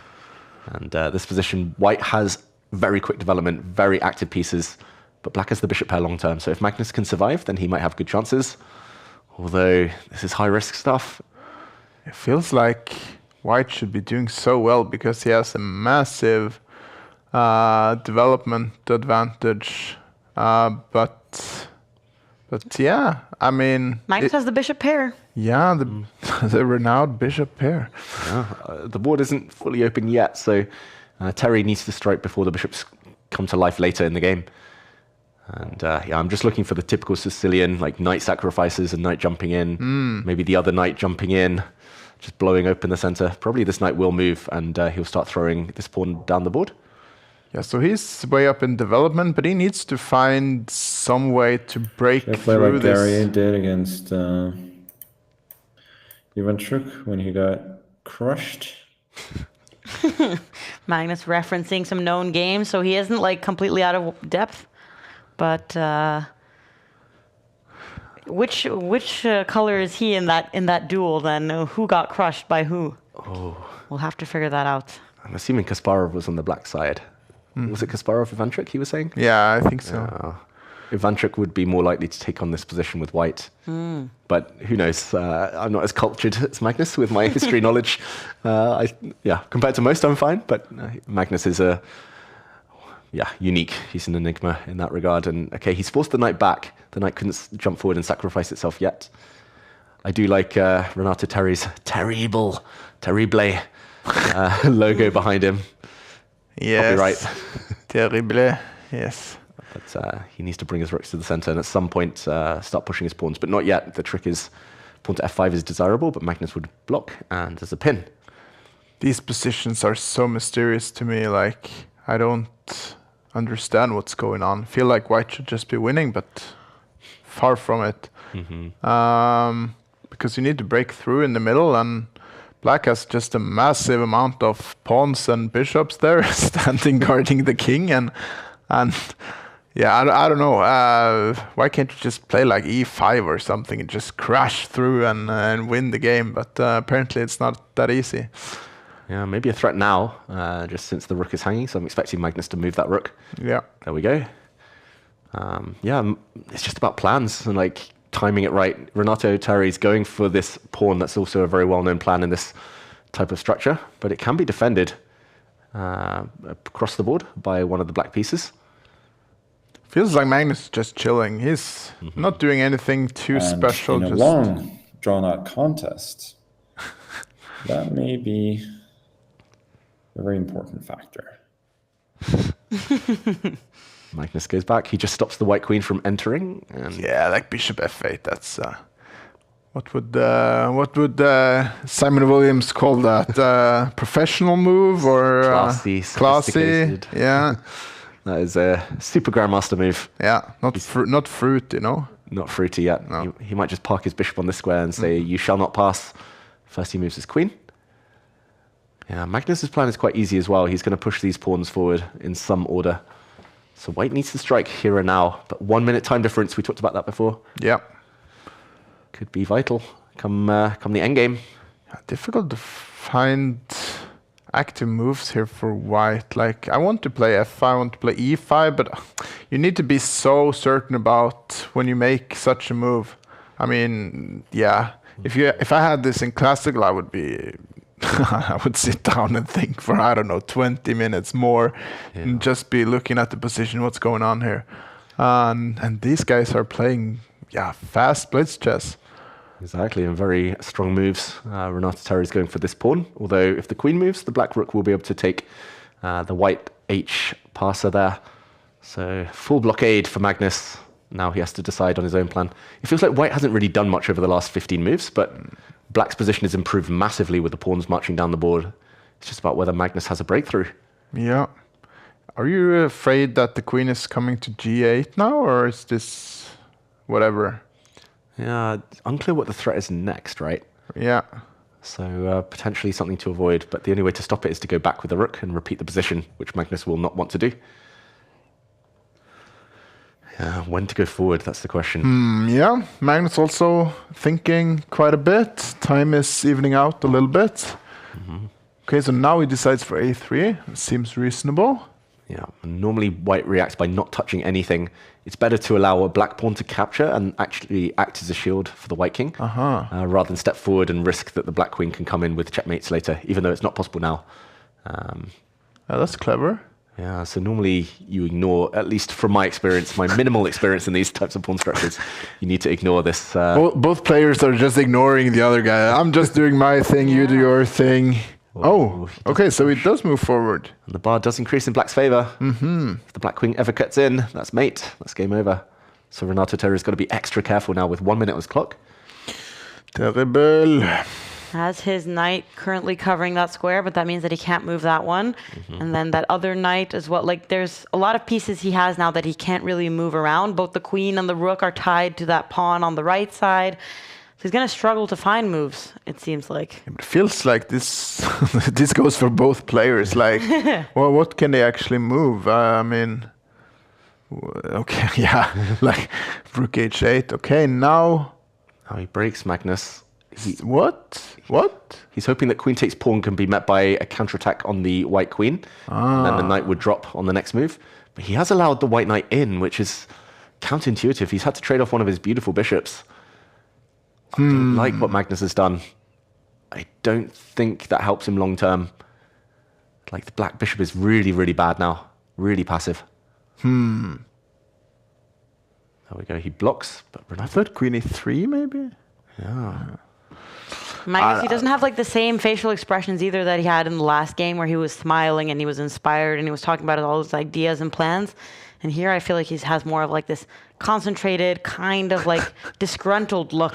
And this position, white has very quick development, very active pieces, but black has the bishop pair long term. So if Magnus can survive, then he might have good chances. Although this is high risk stuff. It feels like white should be doing so well because he has a massive development advantage. But yeah, I mean... Magnus has the bishop pair. Yeah, the renowned bishop pair. Yeah, the board isn't fully open yet, so Terry needs to strike before the bishops come to life later in the game. And yeah, I'm just looking for the typical Sicilian, like knight sacrifices and knight jumping in. Maybe the other knight jumping in, just blowing open the center. Probably this knight will move, and he'll start throwing this pawn down the board. Yeah, so he's way up in development, but he needs to find some way to break through like this. Gary did against Ivanchuk when he got crushed. Magnus referencing some known games, so he isn't like completely out of depth. But which color is he in that duel then? Who got crushed by who? Oh, we'll have to figure that out. I'm assuming Kasparov was on the black side. Was it Kasparov Ivanchuk he was saying? Yeah, I think so. Ivanchuk would be more likely to take on this position with white. But who knows? I'm not as cultured as Magnus with my history knowledge. Compared to most, I'm fine. But Magnus is unique. He's an enigma in that regard. And okay, he's forced the knight back. The knight couldn't jump forward and sacrifice itself yet. I do like Renato Terry's terrible logo behind him. Yes. Copyright. Terrible. Yes. But he needs to bring his rooks to the center and at some point start pushing his pawns. But not yet. The trick is pawn to f5 is desirable, but Magnus would block, and there's a pin. These positions are so mysterious to me. Like, I don't understand what's going on. I feel like white should just be winning, but far from it. Because you need to break through in the middle, and black has just a massive amount of pawns and bishops there standing guarding the king, and yeah, I don't know. Why can't you just play like e5 or something and just crash through and win the game? But apparently it's not that easy. Yeah, maybe a threat now, just since the rook is hanging. So I'm expecting Magnus to move that rook. Yeah. There we go. Yeah, it's just about plans and like timing it right. Renato Terry's going for this pawn. That's also a very well-known plan in this type of structure, but it can be defended across the board by one of the black pieces. Feels like Magnus is just chilling. He's not doing anything too special. In a long, drawn-out contest, that may be a very important factor. Magnus goes back. He just stops the white queen from entering. And yeah, like bishop f8. That's what would Simon Williams call that? Professional move or classy? Yeah. That is a super grandmaster move. Yeah, not fruity, no? Not fruity yet. No. He might just park his bishop on this square and say, you shall not pass. First he moves his queen. Yeah, Magnus's plan is quite easy as well. He's going to push these pawns forward in some order. So white needs to strike here and now. But 1 minute time difference, we talked about that before. Yeah. Could be vital come the endgame. Difficult to find active moves here for white. Like, I want to play f5, I want to play e5, but you need to be so certain about when you make such a move. I mean, yeah, if I had this in classical, I would be I would sit down and think for, I don't know, 20 minutes more and just be looking at the position, what's going on here. And these guys are playing, fast blitz chess. Exactly, and very strong moves. Renato Terry is going for this pawn, although if the queen moves, the black rook will be able to take the white H passer there. So full blockade for Magnus. Now he has to decide on his own plan. It feels like white hasn't really done much over the last 15 moves, but black's position has improved massively with the pawns marching down the board. It's just about whether Magnus has a breakthrough. Yeah. Are you afraid that the queen is coming to g8 now, or is this whatever? Yeah, unclear what the threat is next, right? Yeah. So potentially something to avoid, but the only way to stop it is to go back with the rook and repeat the position, which Magnus will not want to do. Yeah, when to go forward, that's the question. Yeah, Magnus also thinking quite a bit. Time is evening out a little bit. Okay, so now he decides for a3. Seems reasonable. Yeah, and normally white reacts by not touching anything. It's better to allow a black pawn to capture and actually act as a shield for the white king, rather than step forward and risk that the black queen can come in with checkmates later, even though it's not possible now. That's clever. Yeah, so normally you ignore, at least from my experience, my minimal experience in these types of pawn structures, you need to ignore this. Both players are just ignoring the other guy. I'm just doing my thing, you do your thing. Oh, okay, so it does move forward. And the bar does increase in black's favor. If the black queen ever cuts in, that's mate. That's game over. So Renato Terry's got to be extra careful now with 1 minute on his clock. Terrible. Has his knight currently covering that square, but that means that he can't move that one. And then that other knight as well. Like, there's a lot of pieces he has now that he can't really move around. Both the queen and the rook are tied to that pawn on the right side. So he's going to struggle to find moves, it seems like. It feels like this this goes for both players. Like, well, what can they actually move? I mean, okay, yeah, like rook h8. Okay, now he breaks Magnus. What? He's hoping that queen takes pawn can be met by a counterattack on the white queen. And then the knight would drop on the next move. But he has allowed the white knight in, which is counterintuitive. He's had to trade off one of his beautiful bishops. I don't like what Magnus has done. I don't think that helps him long term. Like, the black bishop is really, really bad now. Really passive. There we go. He blocks. But I thought queen e3 maybe? Yeah. Magnus, he doesn't have like the same facial expressions either that he had in the last game where he was smiling and he was inspired and he was talking about all his ideas and plans. And here I feel like he has more of like this concentrated, kind of like disgruntled look.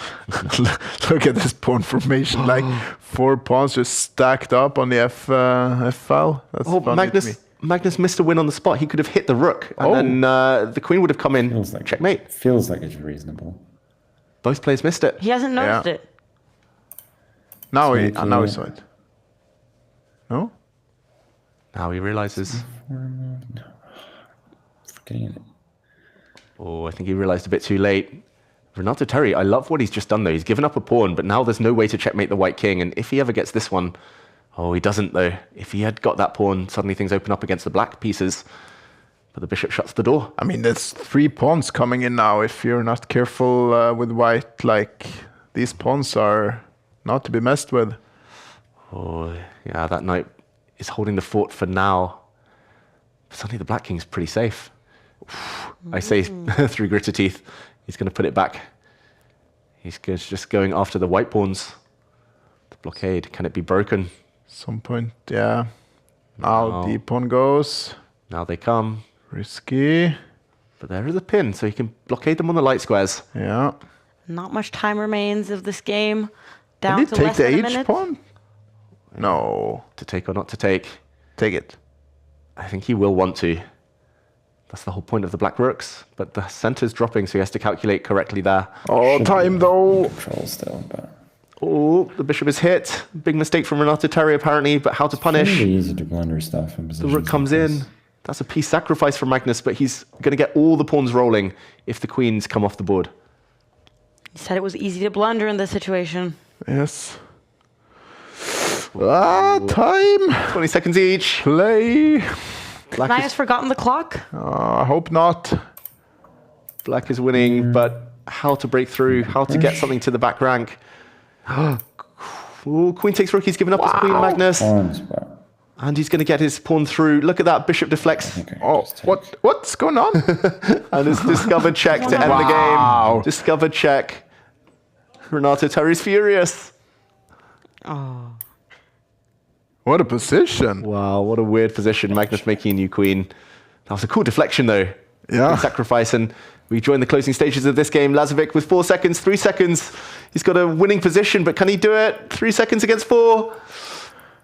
Look at this pawn formation, like 4 pawns just stacked up on the F file. That's funny to me. Magnus missed a win on the spot. He could have hit the rook, and then the queen would have come in. Checkmate. Feels like it's reasonable. Both players missed it. He hasn't noticed it. Now he saw it. No? Now he realizes. No. Forgetting it. Oh, I think he realized a bit too late. Renato Terry, I love what he's just done though. He's given up a pawn, but now there's no way to checkmate the white king. And if he ever gets this one, he doesn't though. If he had got that pawn, suddenly things open up against the black pieces. But the bishop shuts the door. I mean, there's 3 pawns coming in now. If you're not careful with white, like, these pawns are not to be messed with. Oh, yeah, that knight is holding the fort for now. But suddenly the black king's pretty safe. I say through gritted teeth, he's going to put it back. He's just going after the white pawns. The blockade, can it be broken? Some point, yeah. Now the pawn goes. Now they come. Risky. But there is a pin, so he can blockade them on the light squares. Yeah. Not much time remains of this game. Down Did he to take less the than a H minute. pawn? No. To take or not to take? Take it. I think he will want to. That's the whole point of the black rooks. But the center's dropping, so he has to calculate correctly there. Oh, time though. Control still, but... Oh, the bishop is hit. Big mistake from Renato Terry, apparently, but how to punish? It's really easy to blunder stuff in The positions rook comes like in. this. That's a piece sacrifice from Magnus, but he's going to get all the pawns rolling if the queens come off the board. He said it was easy to blunder in this situation. Yes. Time. 20 seconds each. Play. Magnus has forgotten the clock. I hope not. Black is winning, but how to break through, how to get something to the back rank. Ooh, queen takes rook. He's given up his queen, Magnus. And he's going to get his pawn through. Look at that. Bishop deflects. Oh, what's going on? And it's discovered check to end the game. Discovered check. Renato Terry's furious. Oh. What a position. Wow, what a weird position. Magnus making a new queen. That was a cool deflection, though. Yeah. Sacrifice, and we join the closing stages of this game. Lazovic with 4 seconds, 3 seconds. He's got a winning position, but can he do it? 3 seconds against 4.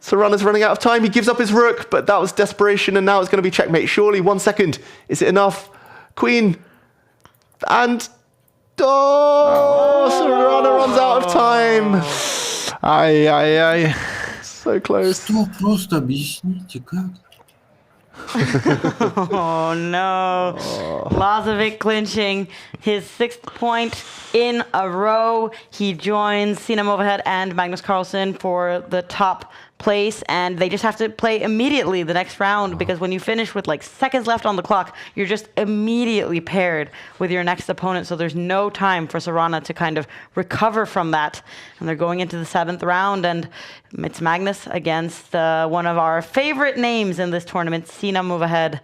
Sarana's running out of time. He gives up his rook, but that was desperation, and now it's going to be checkmate. Surely 1 second. Is it enough? Queen. And... Sarana runs out of time. Ай-яй-яй. So close. Просто объясните, как? Oh no. Lazovic clinching his 6th point in a row. He joins Sina Movahed and Magnus Carlsen for the top place, and they just have to play immediately the next round, because when you finish with like seconds left on the clock, you're just immediately paired with your next opponent, so there's no time for Sarana to kind of recover from that. And they're going into the 7th round, and it's Magnus against one of our favorite names in this tournament, Sina Movahed.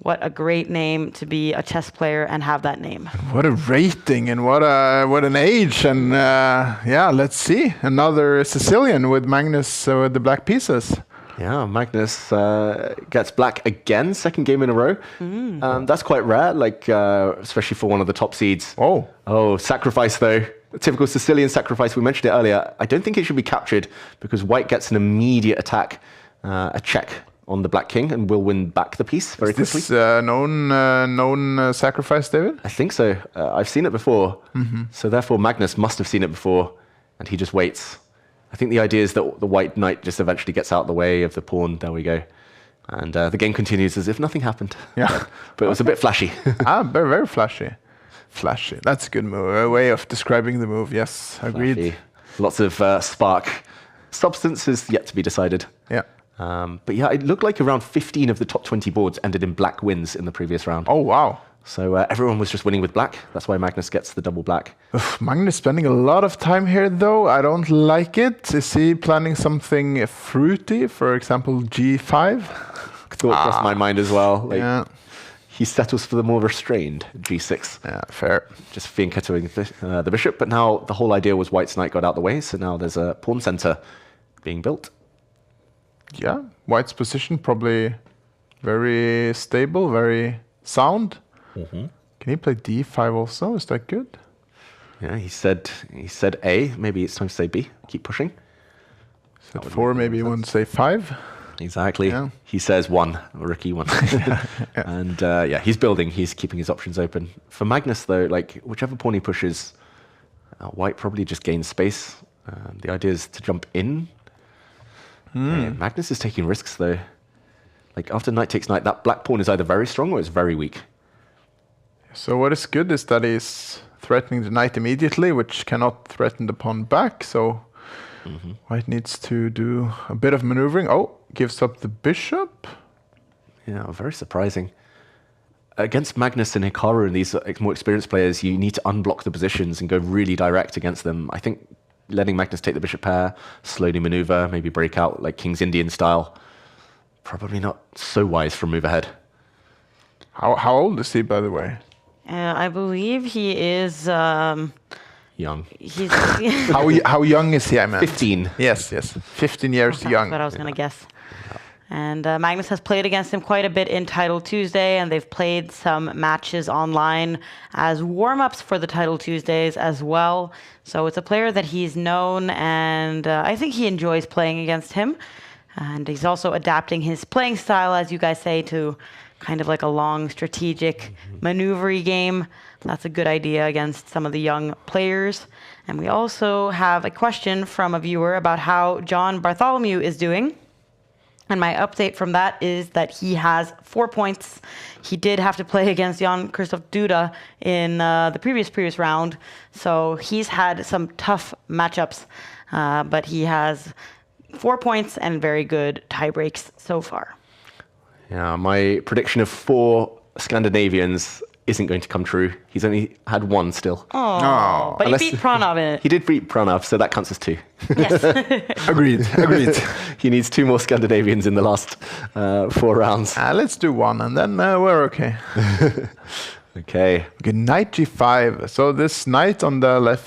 What a great name to be a chess player and have that name. What a rating, and what an age. And yeah, let's see. Another Sicilian with Magnus with the black pieces. Yeah, Magnus gets black again, 2nd game in a row. That's quite rare, like especially for one of the top seeds. Oh, sacrifice though. A typical Sicilian sacrifice. We mentioned it earlier. I don't think it should be captured, because white gets an immediate attack, a check on the black king, and will win back the piece very quickly. Is this known sacrifice, David? I think so. I've seen it before. So therefore Magnus must have seen it before, and he just waits. I think the idea is that the white knight just eventually gets out of the way of the pawn. There we go. And the game continues as if nothing happened. Yeah. But it was a bit flashy. Very, very flashy. Flashy. That's a good move. A way of describing the move. Yes, agreed. Flashy. Lots of spark. Substance is yet to be decided. Yeah. But yeah, it looked like around 15 of the top 20 boards ended in black wins in the previous round. Oh, wow. So everyone was just winning with black. That's why Magnus gets the double black. Magnus spending a lot of time here, though. I don't like it. Is he planning something fruity? For example, G5? Thought crossed my mind as well. Like, yeah. He settles for the more restrained G6. Yeah, fair. Just fianchettoing the bishop. But now the whole idea was white's knight got out the way. So now there's a pawn center being built. Yeah, white's position probably very stable, very sound. Can he play D5 also? Is that good? Yeah, he said A. Maybe it's time to say B. Keep pushing. Said 4, maybe you want to say 5. Exactly. Yeah. He says 1, rookie 1. And yeah, he's building. He's keeping his options open. For Magnus, though, like whichever pawn he pushes, white probably just gains space. The idea is to jump in. Magnus is taking risks, though. Like after knight takes knight, that black pawn is either very strong or it's very weak. So what is good is that he's threatening the knight immediately, which cannot threaten the pawn back. So white needs to do a bit of maneuvering. Oh, gives up the bishop. Yeah, very surprising. Against Magnus and Hikaru and these more experienced players, you need to unblock the positions and go really direct against them. I think letting Magnus take the bishop pair, slowly maneuver, maybe break out like King's Indian style, probably not so wise from move ahead. How old is he, by the way? I believe he is... young. He's how young is he, I meant? 15. Yes. 15 years young. That's what I was going to guess. And Magnus has played against him quite a bit in Title Tuesday, and they've played some matches online as warm-ups for the Title Tuesdays as well. So it's a player that he's known, and I think he enjoys playing against him. And he's also adapting his playing style, as you guys say, to kind of like a long, strategic, maneuvery game. That's a good idea against some of the young players. And we also have a question from a viewer about how John Bartholomew is doing. And my update from that is that he has 4 points. He did have to play against Jan-Christoph Duda in the previous round. So he's had some tough matchups, but he has 4 points and very good tie breaks so far. Yeah, my prediction of 4 Scandinavians isn't going to come true. He's only had one still. Oh, but Unless- he beat Pranav in it. He did beat Pranav, so that counts as 2. Yes. Agreed. He needs 2 more Scandinavians in the last 4 rounds. Let's do one, and then we're okay. Okay. Okay, knight g5. So this knight on the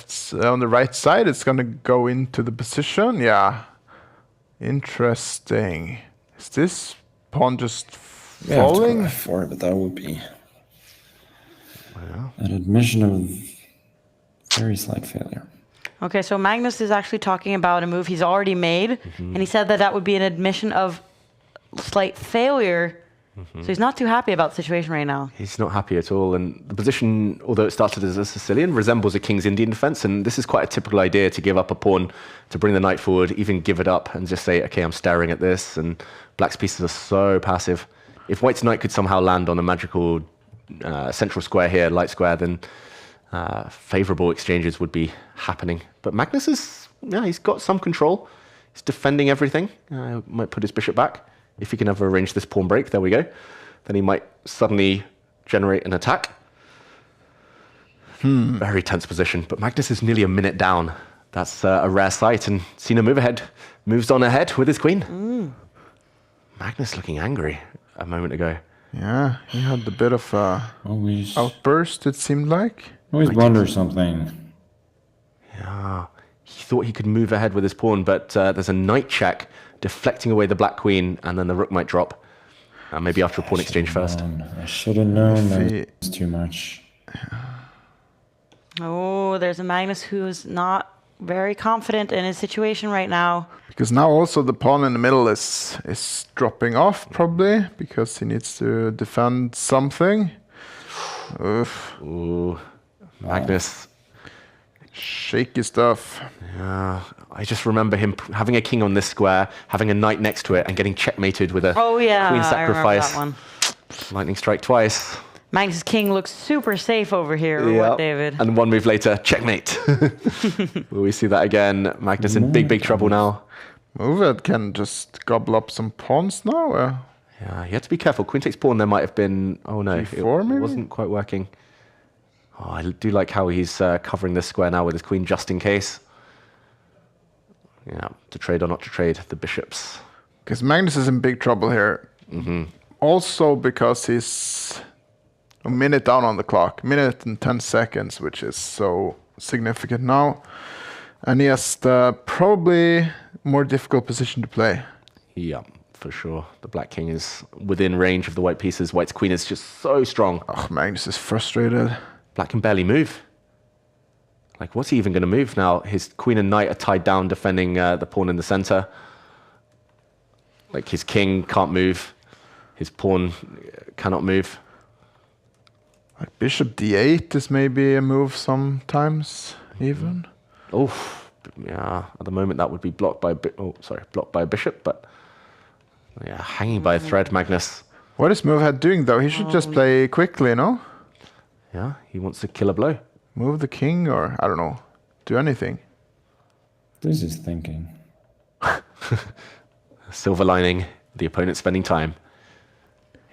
on the right side, it's gonna go into the position. Yeah, interesting. Is this pawn just falling? Yeah, f4, but that would be an admission of very slight failure. Okay, so Magnus is actually talking about a move he's already made, and he said that that would be an admission of slight failure. So he's not too happy about the situation right now. He's not happy at all. And the position, although it started as a Sicilian, resembles a King's Indian defense. And this is quite a typical idea to give up a pawn, to bring the knight forward, even give it up and just say, okay, I'm staring at this. And Black's pieces are so passive. If White's knight could somehow land on a magical central square here, light square, then favorable exchanges would be happening. But Magnus is, he's got some control. He's defending everything. Might put his bishop back. If he can ever arrange this pawn break, there we go. Then he might suddenly generate an attack. Very tense position. But Magnus is nearly a minute down. That's a rare sight. And Sina move ahead, moves on ahead with his queen. Magnus looking angry a moment ago. Yeah, he had a bit of a outburst, it seemed like. Always wonder something. Yeah, he thought he could move ahead with his pawn, but there's a knight check deflecting away the black queen, and then the rook might drop. Maybe after a pawn exchange first. I should have known that was too much. Oh, there's a Magnus who's not very confident in his situation right now. Because now also the pawn in the middle is dropping off, probably, because he needs to defend something. Oof. Ooh, Magnus. Shaky stuff. Yeah, I just remember him having a king on this square, having a knight next to it, and getting checkmated with a queen sacrifice. I remember that one. Lightning strike twice. Magnus' king looks super safe over here, or what, David? And one move later, checkmate. Will we see that again? Magnus in big trouble now. Move can just gobble up some pawns now. Yeah, you have to be careful. Queen takes pawn, there might have been... Oh no, G4 it wasn't quite working. Oh, I do like how he's covering this square now with his queen just in case. Yeah, to trade or not to trade the bishops. Because Magnus is in big trouble here. Also because he's a minute down on the clock. Minute and 10 seconds, which is so significant now. And he has the probably more difficult position to play. Yeah, for sure. The black king is within range of the white pieces. White's queen is just so strong. Oh, Magnus is frustrated. Black can barely move. Like, what's he even going to move now? His queen and knight are tied down, defending the pawn in the center. Like, his king can't move. His pawn cannot move. Like bishop d8 is maybe a move sometimes, even. Oh, yeah. At the moment, that would be blocked by blocked by a bishop. But yeah, hanging by a thread, Magnus. What is Movehead doing though? He should just play quickly, no? Yeah, he wants to kill a blow. Move the king, or I don't know, do anything. This is thinking. Silver lining, the opponent spending time.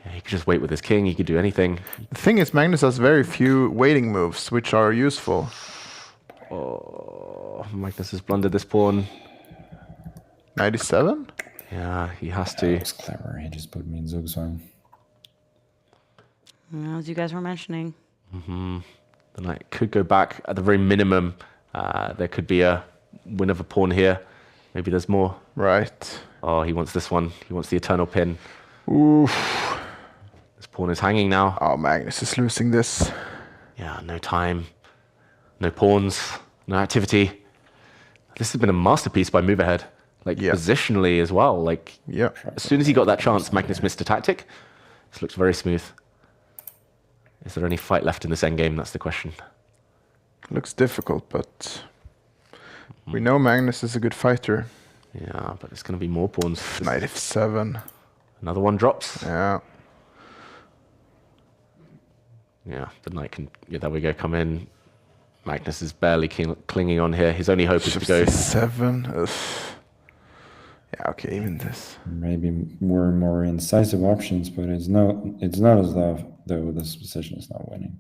Yeah, he could just wait with his king, he could do anything. The thing is, Magnus has very few waiting moves, which are useful. Oh, Magnus has blundered this pawn. 97? Yeah, he has to. That was clever, he just put me in Zugzwang. As you guys were mentioning. The knight could go back. At the very minimum, there could be a win of a pawn here. Maybe there's more. Right. Oh, he wants this one. He wants the eternal pin. Oof. This pawn is hanging now. Oh, Magnus is losing this. Yeah, no time. No pawns. No activity. This has been a masterpiece by Move Ahead. Like, positionally as well. Like, as soon as he got that chance, Magnus missed a tactic. This looks very smooth. Is there any fight left in this endgame? That's the question. Looks difficult, but we know Magnus is a good fighter. Yeah, but it's going to be more pawns. Knight f7. Another one drops. Yeah. Yeah, the knight can... Yeah, there we go, come in. Magnus is barely clinging on here. His only hope is to go... 7. Yeah, okay, even this. Maybe more incisive options, but it's not as though though this position is not winning.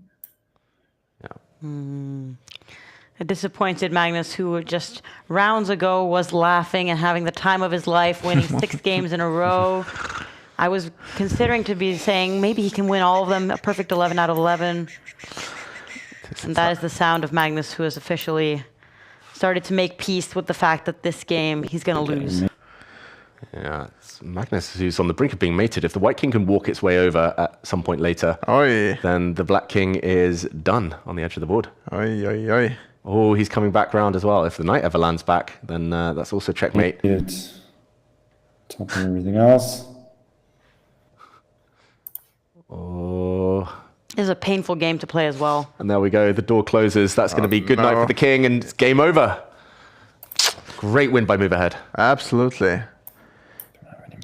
A disappointed Magnus, who just rounds ago was laughing and having the time of his life, winning 6 games in a row. I was considering to be saying maybe he can win all of them, a perfect 11 out of 11. And that is the sound of Magnus, who has officially started to make peace with the fact that this game he's going to lose. Yeah, it's Magnus who's on the brink of being mated. If the white king can walk its way over at some point later, then the black king is done on the edge of the board. Oh, he's coming back round as well. If the knight ever lands back, then that's also checkmate. Topping everything else. Oh. This is a painful game to play as well. And there we go. The door closes. That's going to be good night for the king, and it's game over. Great win by Move Ahead. Absolutely.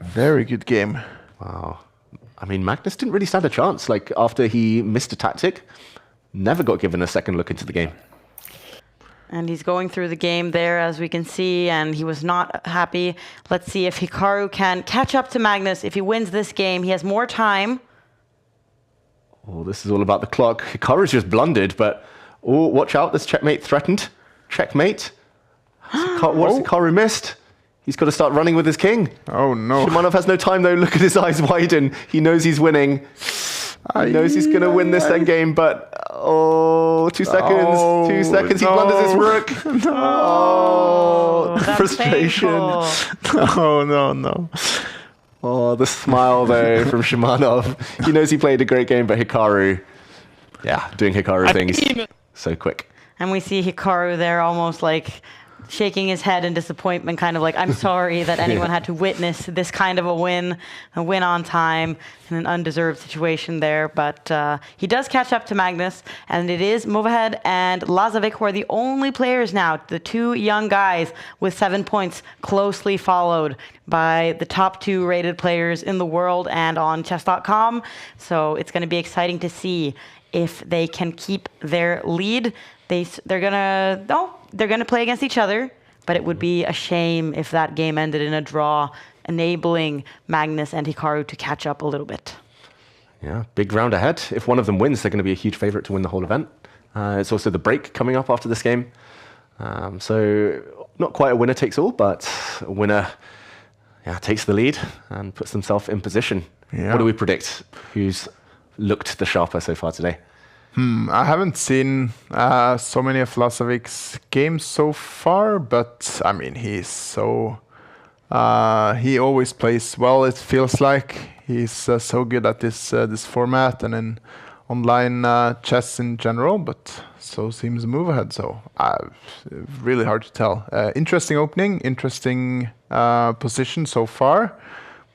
Very good game. Wow. I mean, Magnus didn't really stand a chance. Like, after he missed a tactic, never got given a second look into the game. And he's going through the game there, as we can see, and he was not happy. Let's see if Hikaru can catch up to Magnus. If he wins this game, he has more time. Oh, this is all about the clock. Hikaru's just blundered, but oh, watch out. This checkmate threatened. Checkmate. What's Hikaru missed? He's got to start running with his king. Oh, no. Shimanov has no time, though. Look at his eyes widen. He knows he's winning. He knows he's going to win this endgame, but... Oh, 2 seconds. Oh, 2 seconds. He blunders his rook. No. The frustration. No. Oh, the smile, though, from Shimanov. He knows he played a great game, but Hikaru... Yeah, doing Hikaru things so quick. And we see Hikaru there almost like shaking his head in disappointment, kind of like, I'm sorry that anyone had to witness this kind of a win on time in an undeserved situation there. But he does catch up to Magnus, and it is Movahed and Lazovic who are the only players now, the 2 young guys with 7 points, closely followed by the top 2 rated players in the world and on Chess.com. So it's going to be exciting to see if they can keep their lead. They're gonna play against each other, but it would be a shame if that game ended in a draw, enabling Magnus and Hikaru to catch up a little bit. Yeah, big round ahead. If one of them wins, they're going to be a huge favorite to win the whole event. It's also the break coming up after this game. So not quite a winner takes all, but a winner takes the lead and puts themselves in position. Yeah. What do we predict? Who's looked the sharper so far today? I haven't seen so many of Lasovic's games so far, but I mean, he's so... he always plays well, it feels like. He's so good at this format and in online chess in general, but so seems Move Ahead, so really hard to tell. Interesting opening, interesting position so far.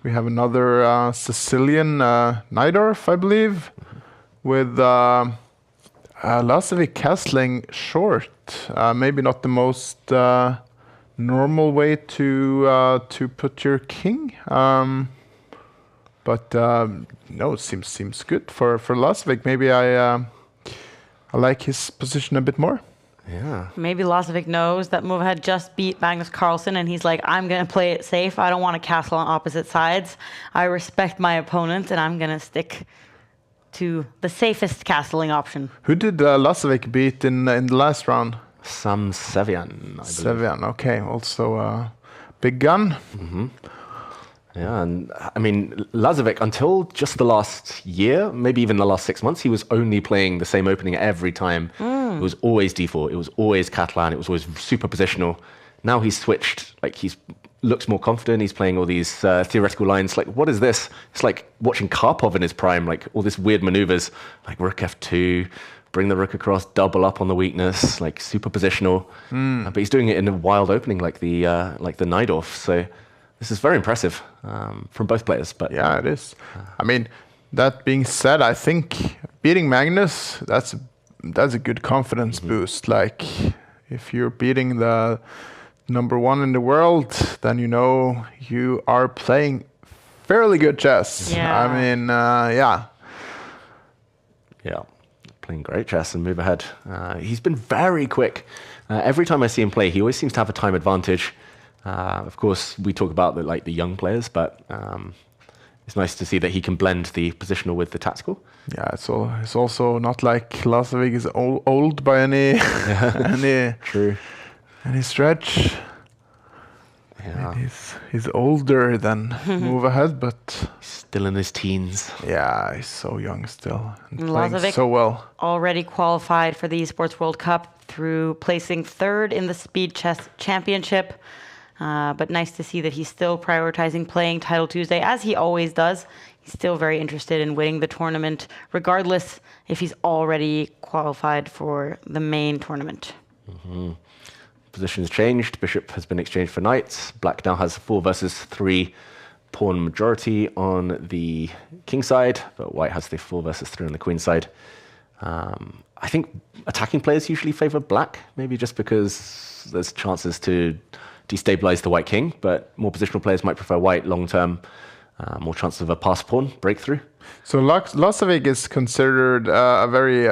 We have another Sicilian Najdorf, I believe, with... Lazovic castling short, maybe not the most normal way to put your king, but no, it seems good for Lazovic. Maybe I like his position a bit more. Yeah. Maybe Lazovic knows that Movahed just beat Magnus Carlsen, and he's like, I'm going to play it safe. I don't want to castle on opposite sides. I respect my opponent, and I'm going to stick to the safest castling option. Who did Lazovic beat in the last round? Sam Sevian, I believe. Sevian, okay. Also big gun. Mm-hmm. Yeah, and I mean, Lazovic, until just the last year, maybe even the last 6 months, he was only playing the same opening every time. It was always d4, it was always Catalan, it was always super positional. Now he's switched, like he's looks more confident, he's playing all these theoretical lines. Like, what is this? It's like watching Karpov in his prime, like all these weird maneuvers, like rook f2, bring the rook across, double up on the weakness, like super positional. But he's doing it in a wild opening like the Najdorf. So this is very impressive from both players. But yeah, it is. I mean, that being said, I think beating Magnus, that's a good confidence boost. Like, if you're beating the #1 in the world, then you know you are playing fairly good chess. Yeah. I mean, yeah. Yeah, playing great chess and Move Ahead. He's been very quick. Every time I see him play, he always seems to have a time advantage. Of course, we talk about the young players, but it's nice to see that he can blend the positional with the tactical. Yeah, it's also not like Lazovic is old by any True. any stretch. Yeah. He's older than Move Ahead, but still in his teens. Yeah, he's so young still. And Lazovic playing so well. Already qualified for the Esports World Cup through placing 3rd in the Speed Chess Championship. But nice to see that he's still prioritizing playing Title Tuesday, as he always does. He's still very interested in winning the tournament, regardless if he's already qualified for the main tournament. Position's changed. Bishop has been exchanged for knights. Black now has 4 versus 3 pawn majority on the king side, but white has the 4 versus 3 on the queen side. I think attacking players usually favor black, maybe just because there's chances to destabilize the white king, but more positional players might prefer white long term, more chance of a pass pawn breakthrough. So Lazovic is considered a very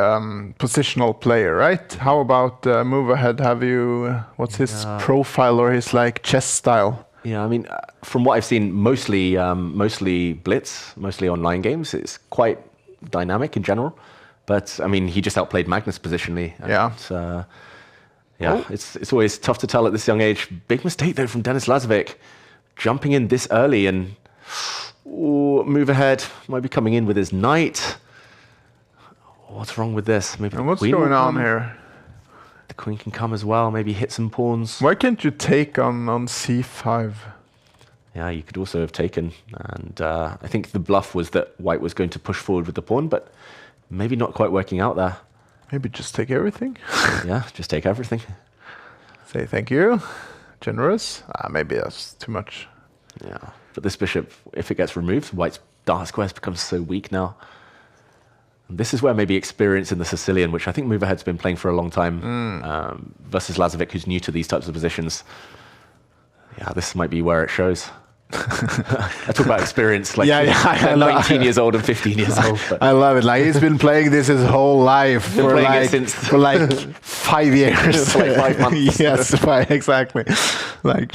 positional player, right? How about Move Ahead? What's his profile or his like chess style? Yeah, I mean, from what I've seen, mostly blitz, mostly online games. It's quite dynamic in general, but I mean, he just outplayed Magnus positionally. It's always tough to tell at this young age. Big mistake though from Denis Lazovic, jumping in this early and Move Ahead might be coming in with his knight. What's wrong with this? Maybe and what's going on here? The queen can come as well. Maybe hit some pawns. Why can't you take on c5? Yeah, you could also have taken. And I think the bluff was that white was going to push forward with the pawn, but maybe not quite working out there. Maybe just take everything. Yeah, just take everything. Say thank you. Generous. Maybe that's too much. Yeah, but this bishop, if it gets removed, white's dark squares becomes so weak now. And this is where maybe experience in the Sicilian, which I think Move Ahead's been playing for a long time, versus Lazovic, who's new to these types of positions. Yeah, this might be where it shows. I talk about experience, like 19 years old and 15 years old. But. I love it. Like he's been playing this his whole life for like 5 years, like 5 months. Yes, exactly. Like,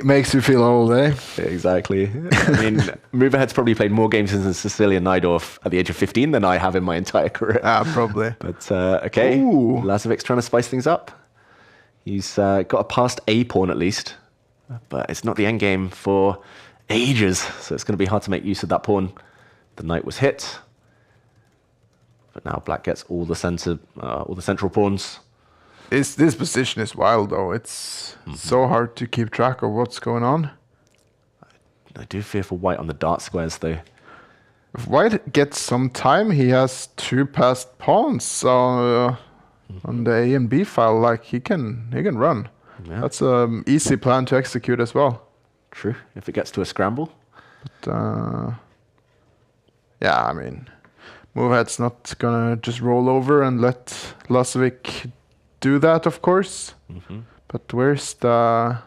makes you feel old, eh? Exactly. I mean, Move Ahead's probably played more games in the Sicilian Najdorf at the age of 15 than I have in my entire career. Probably. But okay, Lazovic's trying to spice things up. He's got a passed A pawn at least. But it's not the end game for ages, so it's going to be hard to make use of that pawn. The knight was hit, but now black gets all the central pawns. This position is wild, though. It's so hard to keep track of what's going on. I do fear for white on the dark squares, though. If white gets some time, he has 2 passed pawns on the A and B file. Like he can run. Yeah. That's an easy plan to execute as well. True, if it gets to a scramble. But, yeah, I mean, Move Ahead's not going to just roll over and let Lazovic do that, of course. But where's the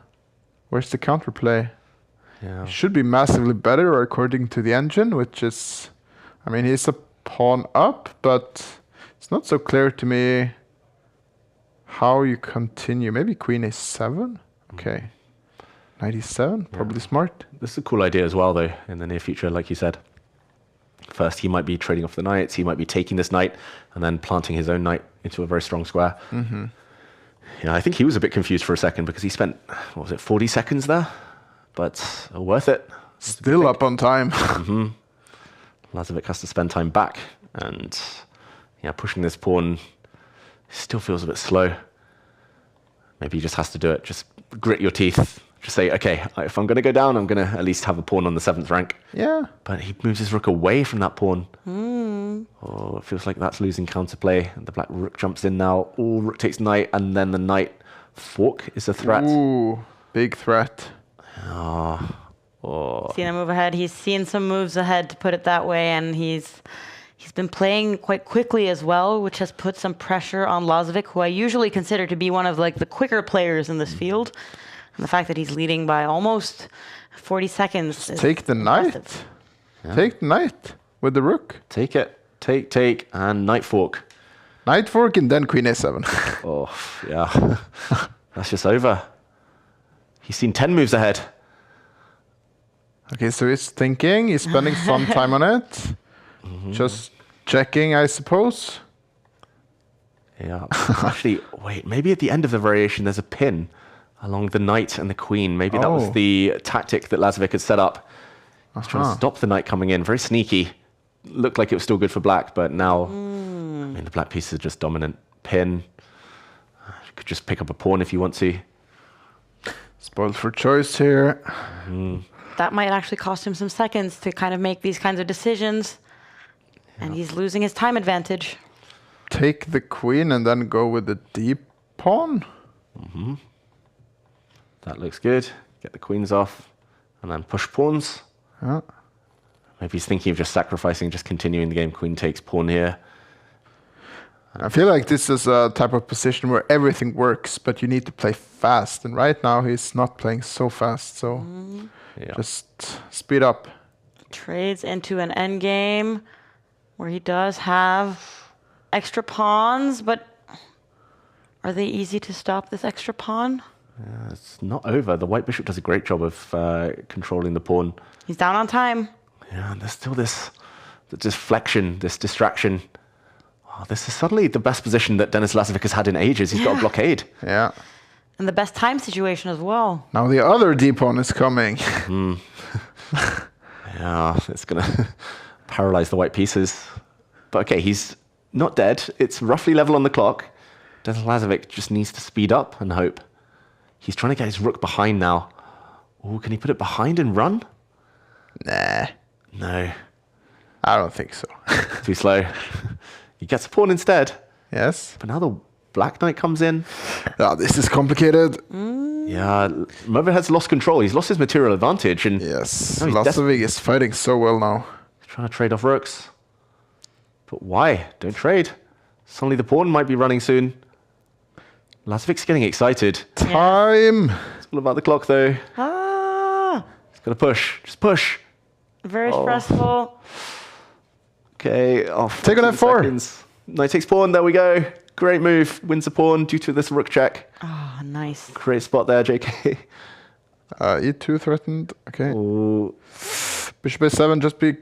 counterplay? Yeah. It should be massively better according to the engine, which is, I mean, he's a pawn up, but it's not so clear to me how you continue. Maybe queen a7? Okay. Knight e7, probably smart. This is a cool idea as well, though, in the near future, like you said. First, he might be trading off the knights, he might be taking this knight, and then planting his own knight into a very strong square. Yeah, I think he was a bit confused for a second because he spent, 40 seconds there? But worth it. Still up on time. Lazovic has to spend time back, and yeah, pushing this pawn still feels a bit slow. Maybe he just has to do it. Just grit your teeth. Just say, okay, if I'm going to go down, I'm going to at least have a pawn on the 7th rank. Yeah. But he moves his rook away from that pawn. Oh, it feels like that's losing counterplay. And the black rook jumps in now. Oh, rook takes knight, and then the knight fork is a threat. Ooh, big threat. Seen a move ahead. He's seen some moves ahead, to put it that way, and he's been playing quite quickly as well, which has put some pressure on Lazovic, who I usually consider to be one of like the quicker players in this field. And the fact that he's leading by almost 40 seconds. Take the knight. Yeah. Take the knight with the rook. Take it. Take, and knight fork. Knight fork and then queen a7. Oh, yeah. That's just over. He's seen 10 moves ahead. Okay, so he's thinking. He's spending some time on it. Just checking, I suppose. Yeah. Actually, wait, maybe at the end of the variation there's a pin along the knight and the queen. Maybe that was the tactic that Lazovic had set up. He's trying to stop the knight coming in. Very sneaky. Looked like it was still good for black, but now, I mean, the black pieces are just dominant. Pin. You could just pick up a pawn if you want to. Spoiled for choice here. That might actually cost him some seconds to kind of make these kinds of decisions. And he's losing his time advantage. Take the queen and then go with the deep pawn. That looks good. Get the queens off and then push pawns. Yeah. Maybe he's thinking of just sacrificing, just continuing the game. Queen takes pawn here. I feel like this is a type of position where everything works, but you need to play fast. And right now he's not playing so fast, so just speed up. Trades into an endgame where he does have extra pawns, but are they easy to stop, this extra pawn? It's not over. The white bishop does a great job of controlling the pawn. He's down on time. Yeah, and there's still this deflection, this distraction. Oh, this is suddenly the best position that Denis Lazovic has had in ages. He's got a blockade. Yeah. And the best time situation as well. Now the other deep pawn is coming. Yeah, it's going to paralyze the white pieces. But okay, he's not dead. It's roughly level on the clock. Denis Lazovic just needs to speed up and hope. He's trying to get his rook behind now. Oh, can he put it behind and run? Nah. No. I don't think so. Too slow. He gets a pawn instead. Yes. But now the black knight comes in. Oh, this is complicated. Yeah, Mover has lost control. He's lost his material advantage. And yes, Lazovic is fighting so well now. He's trying to trade off rooks. But why? Don't trade. Suddenly the pawn might be running soon. Lazovic's getting excited. Time. It's all about the clock, though. He's got to push. Just push. Very stressful. Okay. Take on F4. Seconds. Knight takes pawn. There we go. Great move. Wins the pawn due to this rook check. Oh, nice. Great spot there, JK. E2 threatened. Okay. Ooh. Bishop A7, just be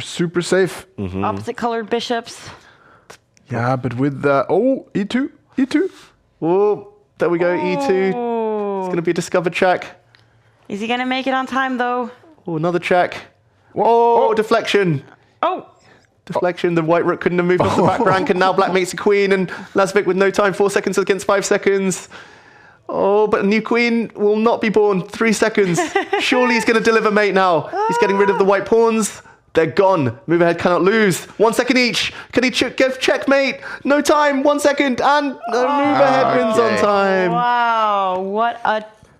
super safe. Opposite colored bishops. Yeah, but with the... Oh, E2. E2. Oh, there we go. E2. It's going to be a discovered check. Is he going to make it on time, though? Oh, another check. Oh, deflection. Oh. Deflection. The white rook couldn't have moved off the back rank, and now black makes a queen, and Lazovic with no time, 4 seconds against 5 seconds. Oh, but a new queen will not be born. 3 seconds. Surely he's going to deliver mate now. He's getting rid of the white pawns. They're gone. Move ahead cannot lose. 1 second each. Can he give checkmate? No time. 1 second, and move ahead wins on time. Wow,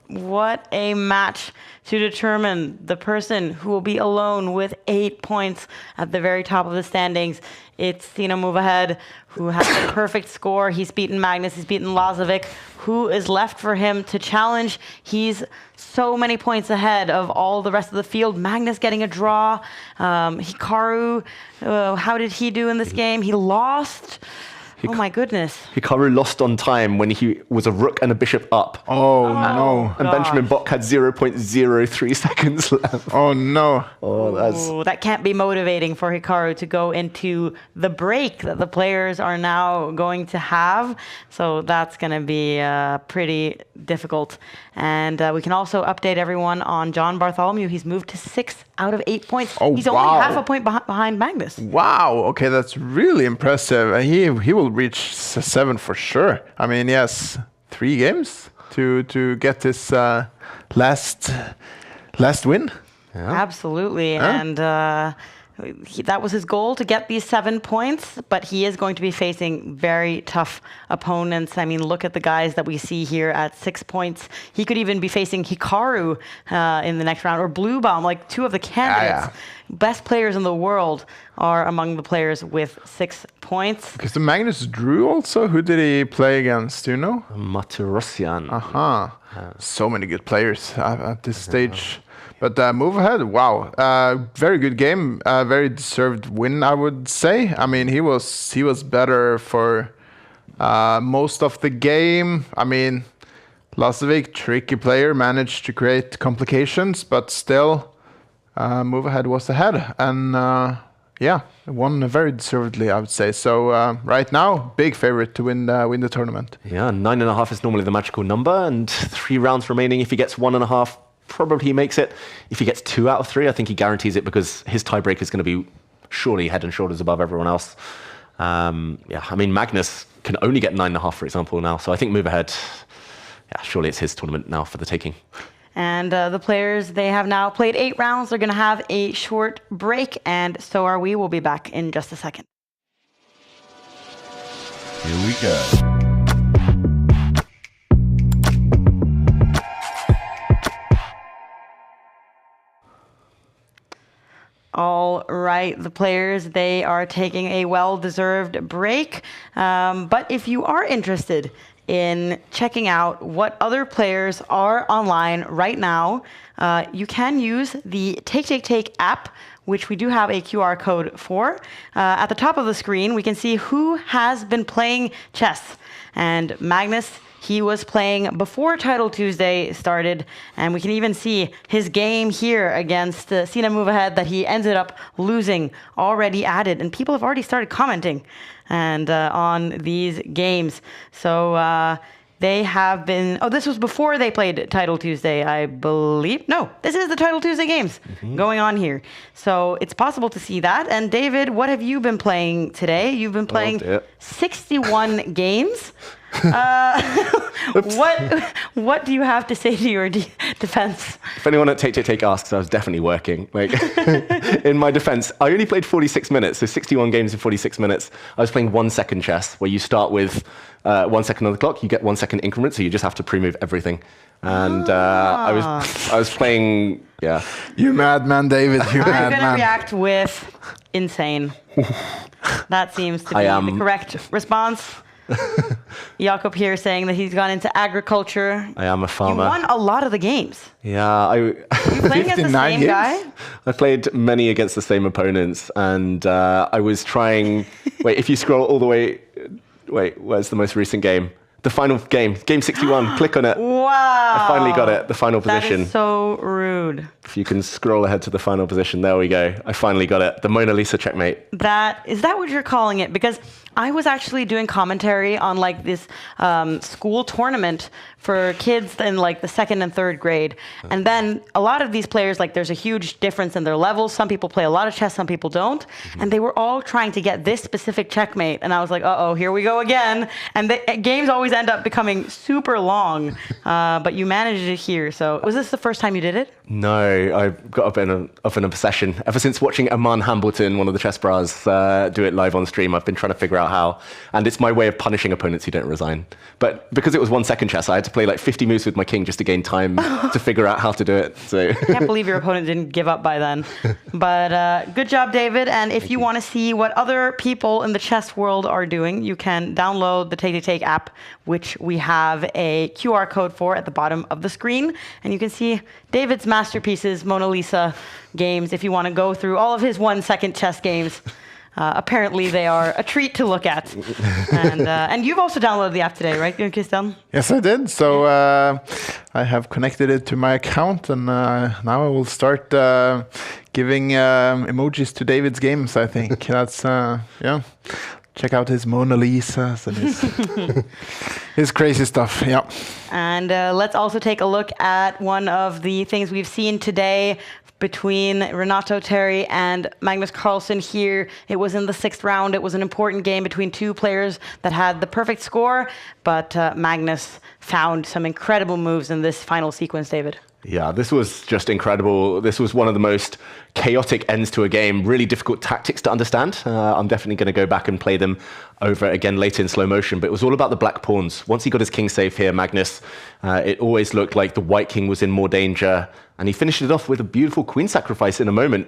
what a match to determine the person who will be alone with 8 points at the very top of the standings. It's Sino Move Ahead, who has a perfect score. He's beaten Magnus, he's beaten Lazovic. Who is left for him to challenge? He's so many points ahead of all the rest of the field. Magnus getting a draw. Hikaru, how did he do in this game? He lost. Oh my goodness. Hikaru lost on time when he was a rook and a bishop up. Oh no. And Benjamin Bock had 0.03 seconds left. Oh no. Oh, that can't be motivating for Hikaru to go into the break that the players are now going to have. So that's going to be pretty difficult. And we can also update everyone on John Bartholomew. He's moved to 6 out of 8 points. Oh, He's only half a point behind Magnus. Wow. Okay, that's really impressive. He will reach 7 for sure. I mean, yes, 3 games to get this last win. Yeah. Absolutely. Yeah. And that was his goal, to get these 7 points, but he is going to be facing very tough opponents. I mean, look at the guys that we see here at 6 points. He could even be facing Hikaru in the next round, or Bluebaum, like 2 of the candidates. Best players in the world are among the players with 6 points. Because the Magnus drew also. Who did he play against? Do you know? Maturosian. So many good players at this stage. But Move Ahead, wow, very good game, very deserved win, I would say. I mean, he was better for most of the game. I mean, Lazovic, tricky player, managed to create complications, but still, move ahead was ahead, and won very deservedly, I would say. So right now, big favorite to win the tournament. Yeah, 9.5 is normally the magical number, and 3 rounds remaining. If he gets 1.5, probably he makes it. If he gets 2 out of 3, I think he guarantees it because his tiebreaker is going to be surely head and shoulders above everyone else. I mean, Magnus can only get 9.5, for example, now. So I think move ahead. Yeah, surely it's his tournament now for the taking. And the players, they have now played 8 rounds. They're going to have a short break, and so are we. We'll be back in just a second. Here we go. All right, the players, they are taking a well-deserved break. But if you are interested in checking out what other players are online right now, you can use the Take app, which we do have a QR code for. At the top of the screen, we can see who has been playing chess. And Magnus, he was playing before Title Tuesday started, and we can even see his game here against Sina Move Ahead that he ended up losing already added. And people have already started commenting and on these games. So they have been, this was before they played Title Tuesday, I believe. No, this is the Title Tuesday games going on here. So it's possible to see that. And David, what have you been playing today? You've been playing 61 games. What do you have to say to your defense? If anyone at Take asks, I was definitely working. Like, in my defense, I only played 46 minutes, so 61 games in 46 minutes. I was playing 1 second chess, where you start with 1 second on the clock, you get 1 second increments, so you just have to pre-move everything. And I was playing, yeah. You madman, David. You madman. I'm going to react with insane. That seems to be the correct response. Jakob here saying that he's gone into agriculture. I am a farmer. You won a lot of the games. Yeah, Are you playing against the same games? guy? I played many against the same opponents, and I was trying. Wait, if you scroll all the way, where's the most recent game? The final game, game 61. Click on it. Wow! I finally got it. The final position. That is so rude. If you can scroll ahead to the final position, there we go. I finally got it. The Mona Lisa checkmate. Is that what you're calling it? Because I was actually doing commentary on like this school tournament for kids in like the 2nd and 3rd grade. And then a lot of these players, like there's a huge difference in their levels. Some people play a lot of chess, some people don't. And they were all trying to get this specific checkmate. And I was like, uh-oh, here we go again. And the games always end up becoming super long. But you managed it here. So was this the first time you did it? No, I got up in an obsession. Ever since watching Aman Hambleton, one of the chess bras, do it live on stream, I've been trying to figure out how. And it's my way of punishing opponents who don't resign. But because it was 1 second chess, I had to play like 50 moves with my king just to gain time to figure out how to do it. So I can't believe your opponent didn't give up by then. But good job, David. And if you want to see what other people in the chess world are doing, you can download the Take app, which we have a QR code for at the bottom of the screen. And you can see David's masterpieces, Mona Lisa games, if you want to go through all of his 1 second chess games. Apparently, they are a treat to look at. And you've also downloaded the app today, right, Christian? Yes, I did. So I have connected it to my account, and now I will start giving emojis to David's games, I think. That's, check out his Mona Lisas and his crazy stuff, yeah. And let's also take a look at one of the things we've seen today between Renato Terry and Magnus Carlsen here. It was in the 6th round. It was an important game between 2 players that had the perfect score, but Magnus found some incredible moves in this final sequence, David. Yeah, this was just incredible. This was one of the most chaotic ends to a game, really difficult tactics to understand. I'm definitely going to go back and play them over again later in slow motion, but it was all about the black pawns. Once he got his king safe here, Magnus, it always looked like the white king was in more danger, and he finished it off with a beautiful queen sacrifice in a moment.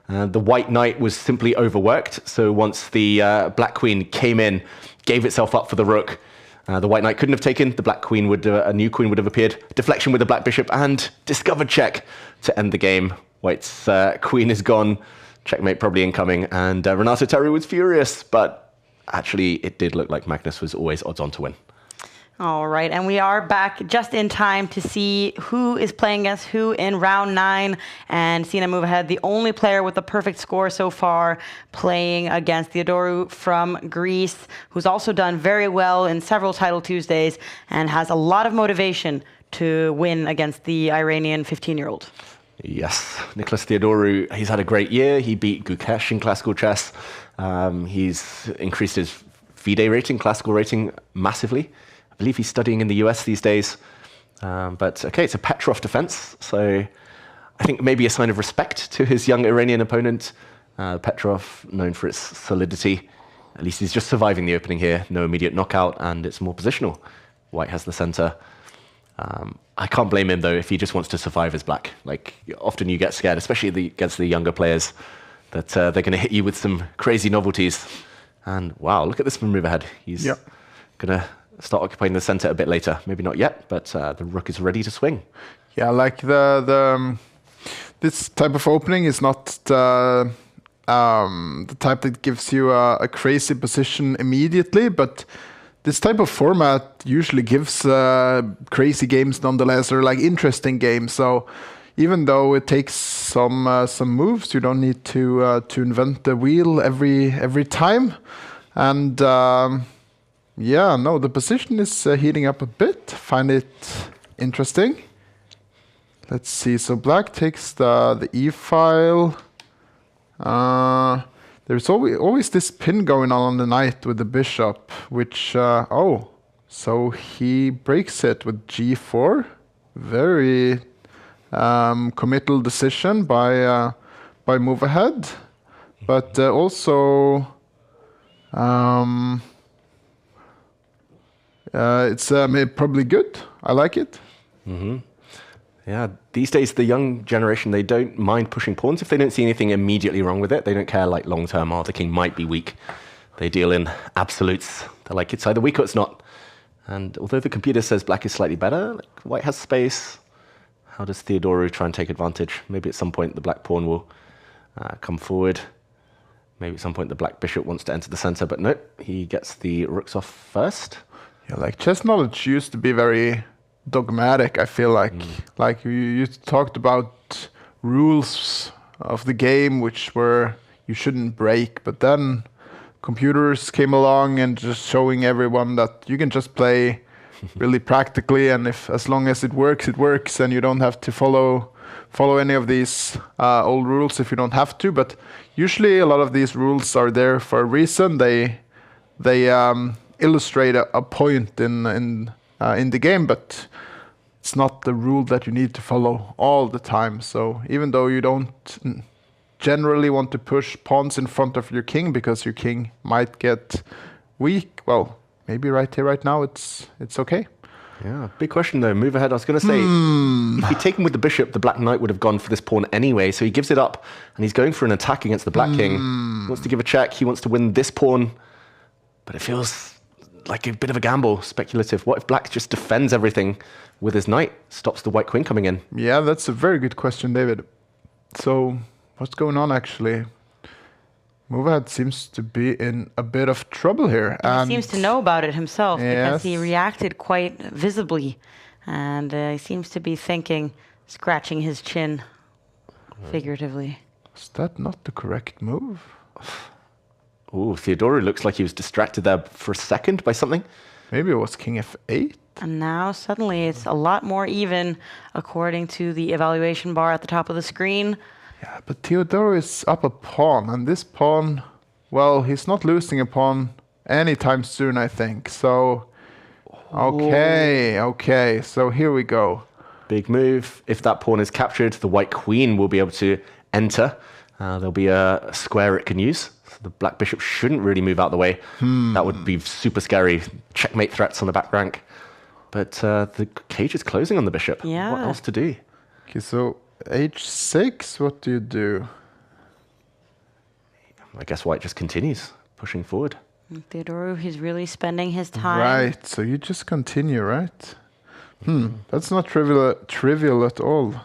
The white knight was simply overworked, so once the black queen came in, gave itself up for the rook, the white knight couldn't have taken, the black queen a new queen would have appeared, deflection with the black bishop, and discovered check to end the game. White's queen is gone, checkmate probably incoming, and Renato Terry was furious, but actually it did look like Magnus was always odds on to win. All right, and we are back just in time to see who is playing against who in round 9. And Sina move ahead, the only player with the perfect score so far, playing against Theodoru from Greece, who's also done very well in several Title Tuesdays and has a lot of motivation to win against the Iranian 15-year-old. Yes, Nicholas Theodoru, he's had a great year. He beat Gukesh in classical chess. He's increased his FIDE rating, classical rating, massively. I believe he's studying in the US these days. But okay, it's a Petrov defense. So I think maybe a sign of respect to his young Iranian opponent. Petrov, known for its solidity. At least he's just surviving the opening here. No immediate knockout, and it's more positional. White has the center. I can't blame him, though, if he just wants to survive as black. Like, often you get scared, especially against the younger players, that they're going to hit you with some crazy novelties. And wow, look at this move ahead. He's going to start occupying the center a bit later. Maybe not yet, but the rook is ready to swing. Yeah, like this type of opening is not the type that gives you a crazy position immediately, but this type of format usually gives crazy games nonetheless, or like interesting games. So even though it takes some moves, you don't need to invent the wheel every time. And yeah, no, the position is heating up a bit. Find it interesting. Let's see. So black takes the e file. There's always this pin going on the knight with the bishop, which so he breaks it with g4. Very committal decision by move ahead, but also it's probably good. I like it. Mm-hmm. Yeah, these days the young generation, they don't mind pushing pawns if they don't see anything immediately wrong with it. They don't care like long term, the king might be weak. They deal in absolutes. They're like, it's either weak or it's not. And although the computer says black is slightly better, like, white has space. How does Theodoru try and take advantage? Maybe at some point the black pawn will come forward. Maybe at some point the black bishop wants to enter the center, but no, he gets the rooks off first. Yeah, like chess knowledge used to be very dogmatic, I feel like. Like you talked about rules of the game which were you shouldn't break, but then computers came along and just showing everyone that you can just play really practically, and as long as it works, and you don't have to follow any of these old rules if you don't have to. But usually a lot of these rules are there for a reason. They illustrate a point in the game, but it's not the rule that you need to follow all the time. So even though you don't generally want to push pawns in front of your king because your king might get weak, well, maybe right here, right now, it's okay. Yeah, big question though. Move ahead. I was going to say, if he'd taken with the bishop, the black knight would have gone for this pawn anyway. So he gives it up, and he's going for an attack against the black king. He wants to give a check. He wants to win this pawn, but it feels like a bit of a gamble, speculative. What if black just defends everything with his knight, stops the white queen coming in? Yeah, that's a very good question, David. So what's going on actually? Move ahead seems to be in a bit of trouble here. And he seems to know about it himself, because he reacted quite visibly. And he seems to be thinking, scratching his chin, figuratively. Is that not the correct move? Ooh, Theodoru looks like he was distracted there for a second by something. Maybe it was king f8. And now suddenly it's a lot more even, according to the evaluation bar at the top of the screen. Yeah, but Theodoru is up a pawn, and this pawn, well, he's not losing a pawn anytime soon, I think. So, okay, so here we go. Big move. If that pawn is captured, the white queen will be able to enter. There'll be a square it can use. So the black bishop shouldn't really move out the way. That would be super scary. Checkmate threats on the back rank. But the cage is closing on the bishop. Yeah. What else to do? Okay, so h6, what do you do? I guess white just continues, pushing forward. Theodoru, he's really spending his time. Right, so you just continue, right? That's not trivial at all.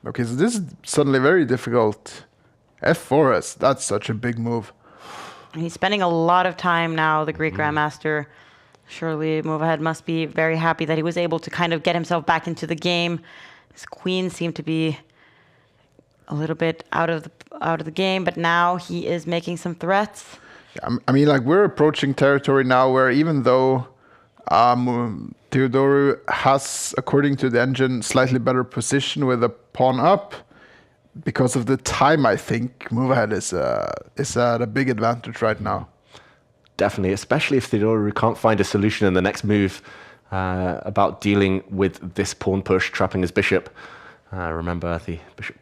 Okay, so this is suddenly very difficult. f4, that's such a big move. And he's spending a lot of time now, the Greek Grandmaster. Surely move ahead must be very happy that he was able to kind of get himself back into the game. His queen seemed to be a little bit out of the game, but now he is making some threats. I mean, like, we're approaching territory now where even though Theodoru has, according to the engine, slightly better position with a pawn up, because of the time, I think move ahead is at a big advantage right now. Definitely, especially if Theodoru can't find a solution in the next move about dealing with this pawn push, trapping his bishop. Remember, the bishop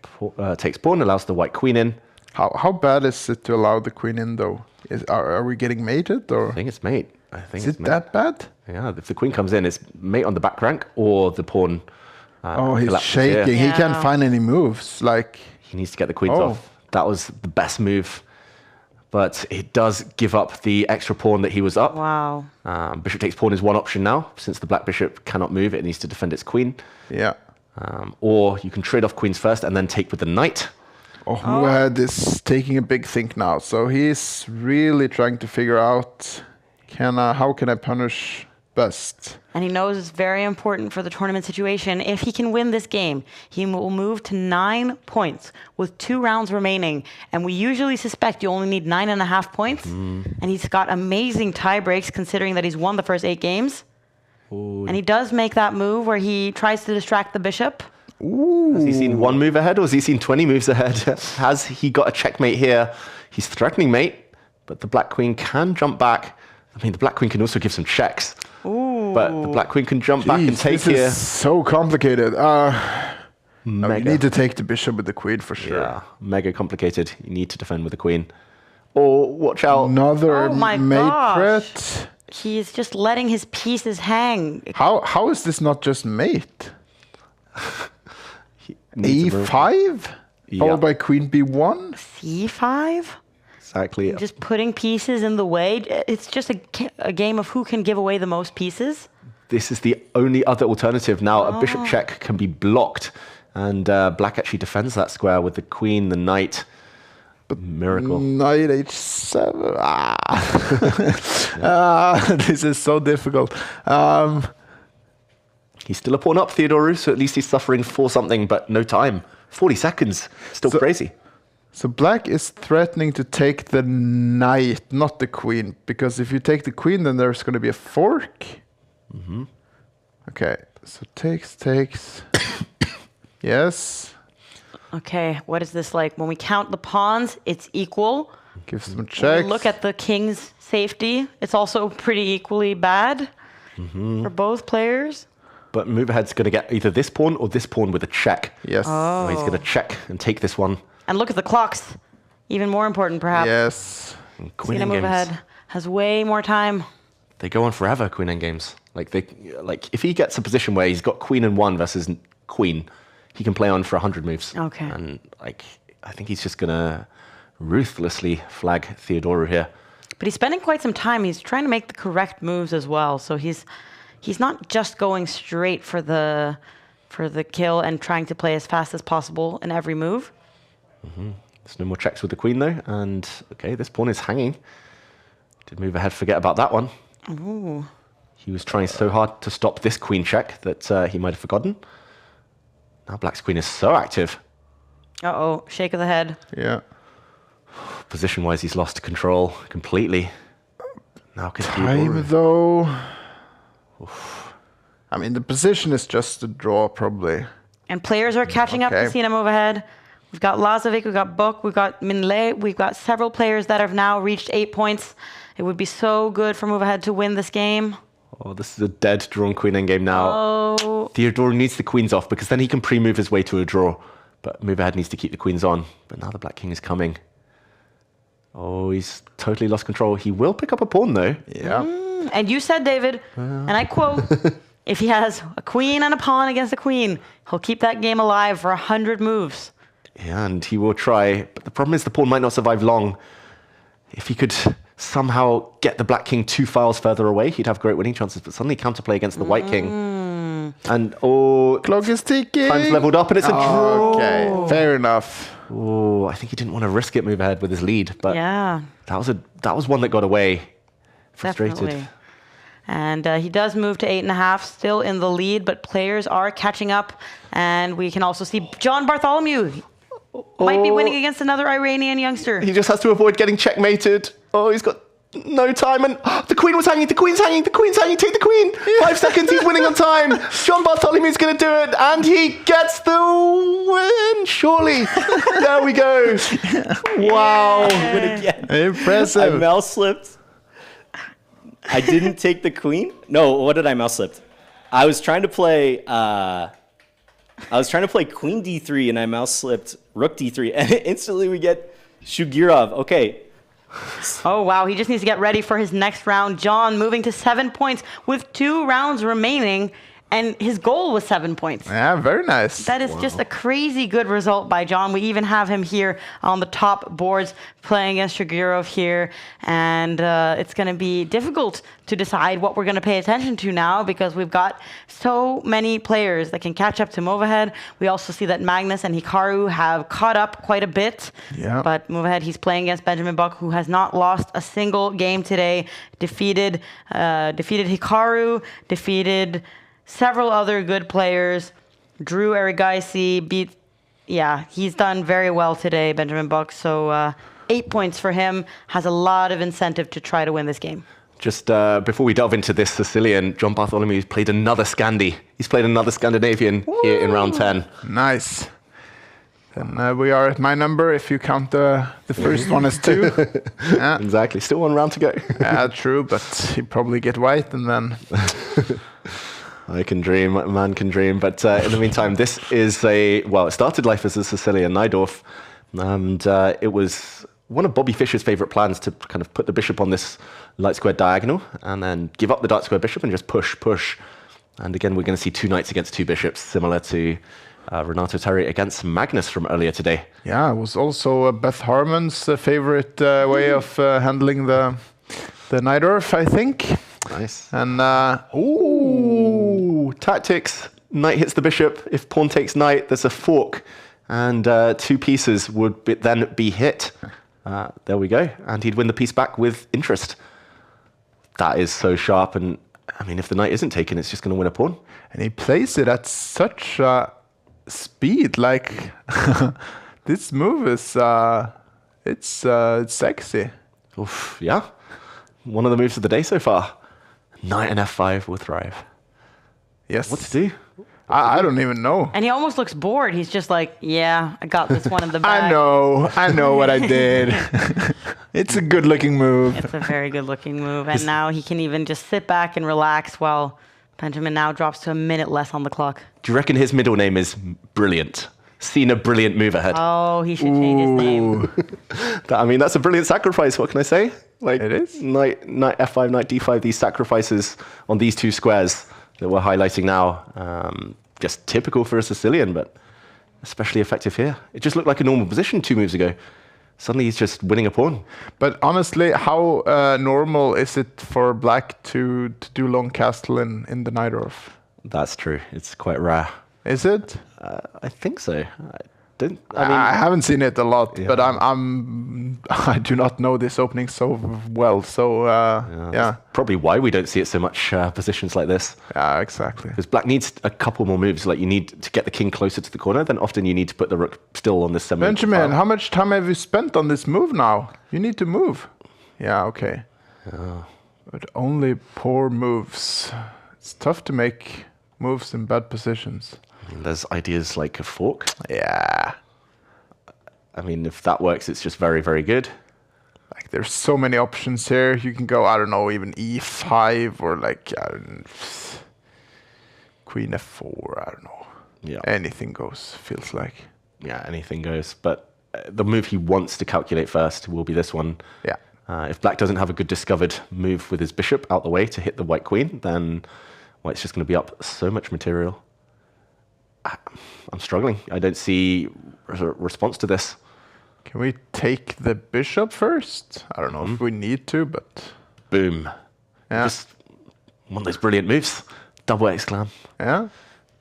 takes pawn, allows the white queen in. How bad is it to allow the queen in, though? Are we getting mated, or? I think it's mate. Is it that bad? Yeah, if the queen comes in, it's mate on the back rank, or the pawn. He's shaking. He can't find any moves. Like, he needs to get the queens off. That was the best move. But it does give up the extra pawn that he was up. Wow. Bishop takes pawn is one option now. Since the black bishop cannot move, it needs to defend its queen. Yeah. Or you can trade off queens first and then take with the knight. Move ahead is taking a big think now. So he's really trying to figure out, how can I punish best? And he knows it's very important for the tournament situation. If he can win this game, he will move to 9 points with 2 rounds remaining. And we usually suspect you only need 9.5 points. And he's got amazing tie breaks considering that he's won the first 8 games. And he does make that move where he tries to distract the bishop. Has he seen 1 move ahead, or has he seen 20 moves ahead? Has he got a checkmate here? He's threatening mate, but the black queen can jump back. I mean, the black queen can also give some checks. But the black queen can jump back and take here. This is so complicated. No, you need to take the bishop with the queen for sure. Yeah, mega complicated. You need to defend with the queen. Or watch out. Another mate threat. He's just letting his pieces hang. How is this not just mate? A5? Followed by queen b1? C5? Exactly. Just putting pieces in the way. It's just a game of who can give away the most pieces. This is the only other alternative. Now, a bishop check can be blocked. And black actually defends that square with the queen, the knight. But miracle. Knight h7. This is so difficult. He's still a pawn up, Theodoru, so at least he's suffering for something, but no time. 40 seconds. Still crazy. So black is threatening to take the knight, not the queen. Because if you take the queen, then there's going to be a fork. Okay, so takes. Yes. Okay, what is this like? When we count the pawns, it's equal. Give some checks. Look at the king's safety. It's also pretty equally bad for both players. But move ahead's going to get either this pawn or this pawn with a check. Yes. So he's going to check and take this one. And look at the clocks. Even more important, perhaps. Yes. Queen move ahead has way more time. They go on forever, queen endgames. Like if he gets a position where he's got queen and 1 versus queen, he can play on for 100 moves. Okay. And I think he's just going to ruthlessly flag Theodoru here. But he's spending quite some time. He's trying to make the correct moves as well. So he's not just going straight for the kill and trying to play as fast as possible in every move. There's no more checks with the queen though. And okay, this pawn is hanging. Did move ahead forget about that one? Ooh. He was trying so hard to stop this queen check that he might have forgotten. Now black's queen is so active. Uh-oh, shake of the head. Yeah. Position-wise, he's lost control completely. Now time though. I mean, the position is just a draw, probably. And players are catching up to Sina move ahead. We've got Lazovic, we've got Book, we've got Minle, we've got several players that have now reached 8 points. It would be so good for move ahead to win this game. Oh, this is a dead drawn queen endgame now. Oh. Theodoru needs the queens off because then he can pre-move his way to a draw. But move ahead needs to keep the queens on. But now the black king is coming. Oh, he's totally lost control. He will pick up a pawn though. Yeah. And you said, David, and I quote, if he has a queen and a pawn against a queen, he'll keep that game alive for 100 moves. Yeah, and he will try. But the problem is the pawn might not survive long. If he could somehow get the black king 2 files further away, he'd have great winning chances. But suddenly counterplay against the white king. And clock is ticking. Time's leveled up and it's a draw. Okay, fair enough. Oh, I think he didn't want to risk it, move ahead with his lead, but Yeah. that was one that got away. Frustrated. Definitely. And he does move to 8.5, still in the lead, but players are catching up. And we can also see John Bartholomew might be winning against another Iranian youngster. He just has to avoid getting checkmated. Oh, he's got no time. And the queen was hanging. The queen's hanging. The queen's hanging. Take the queen. 5 seconds. He's winning on time. John Bartholomew's going to do it. And he gets the win. Surely. There we go. Wow. Impressive. I mouse slipped. I didn't take the queen. No, what did I mouse slipped? I was trying to play queen d3 and I mouse slipped rook d3 and instantly we get Shugirov. Okay. Oh, wow. He just needs to get ready for his next round. John moving to 7 points with 2 rounds remaining. And his goal was 7 points. Yeah, very nice. That is just a crazy good result by John. We even have him here on the top boards playing against Shugirov here. And it's going to be difficult to decide what we're going to pay attention to now because we've got so many players that can catch up to move ahead. We also see that Magnus and Hikaru have caught up quite a bit. Yeah. But move ahead, he's playing against Benjamin Buck, who has not lost a single game today. Defeated Hikaru, defeated several other good players. Drew Erigaisi beat... Yeah, he's done very well today, Benjamin Buck. So 8 points for him. Has a lot of incentive to try to win this game. Just before we delve into this Sicilian, John Bartholomew played another Scandi. He's played another Scandinavian here in round 10. Nice. Then we are at my number if you count the first one as 2. Yeah. Exactly. Still 1 round to go. Yeah, true, but he probably get white and then... I can dream, a man can dream. But in the meantime, this is it started life as a Sicilian Najdorf. And it was one of Bobby Fischer's favorite plans to kind of put the bishop on this light square diagonal and then give up the dark square bishop and just push. And again, we're going to see 2 knights against 2 bishops, similar to Renato Terry against Magnus from earlier today. Yeah, it was also Beth Harmon's favorite way of handling the Najdorf, I think. Nice. And, tactics. Knight hits the bishop. If pawn takes knight, there's a fork. And 2 pieces would then be hit. There we go. And he'd win the piece back with interest. That is so sharp. And, I mean, if the knight isn't taken, it's just going to win a pawn. And he plays it at such speed. Like, this move is... it's sexy. Oof, yeah. One of the moves of the day so far. Knight and f5 will thrive. Yes. What to do? I don't even know. And he almost looks bored. He's just like, yeah, I got this one in the back. I know what I did. It's a good-looking move. It's a very good-looking move. And now he can even just sit back and relax while Benjamin now drops to a minute less on the clock. Do you reckon his middle name is Brilliant? Seen a brilliant move ahead. Oh, he should change his name. That's a brilliant sacrifice. What can I say? Like, it is. Knight f5, knight d5, these sacrifices on these 2 squares that we're highlighting now. Just typical for a Sicilian, but especially effective here. It just looked like a normal position 2 moves ago. Suddenly he's just winning a pawn. But honestly, how normal is it for black to do long castle in the Najdorf? That's true. It's quite rare. Is it? I think so. I haven't seen it a lot, but I do not know this opening so well. So yeah, probably why we don't see it so much positions like this. Yeah, exactly. Because black needs a couple more moves. Like you need to get the king closer to the corner. Then often you need to put the rook still on this semi. Benjamin, how much time have you spent on this move now? You need to move. Yeah, okay. But only poor moves. It's tough to make moves in bad positions. There's ideas like a fork. Yeah. I mean, if that works, it's just very, very good. Like, there's so many options here. You can go, I don't know, even e5 or like, queen f4, I don't know. Yeah. Anything goes, feels like. Yeah, anything goes. But the move he wants to calculate first will be this one. Yeah. If black doesn't have a good discovered move with his bishop out the way to hit the white queen, then white's just going to be up so much material. I'm struggling. I don't see a response to this. Can we take the bishop first? I don't know if we need to, but... Boom. Yeah. Just one of those brilliant moves. Double exclam. Yeah.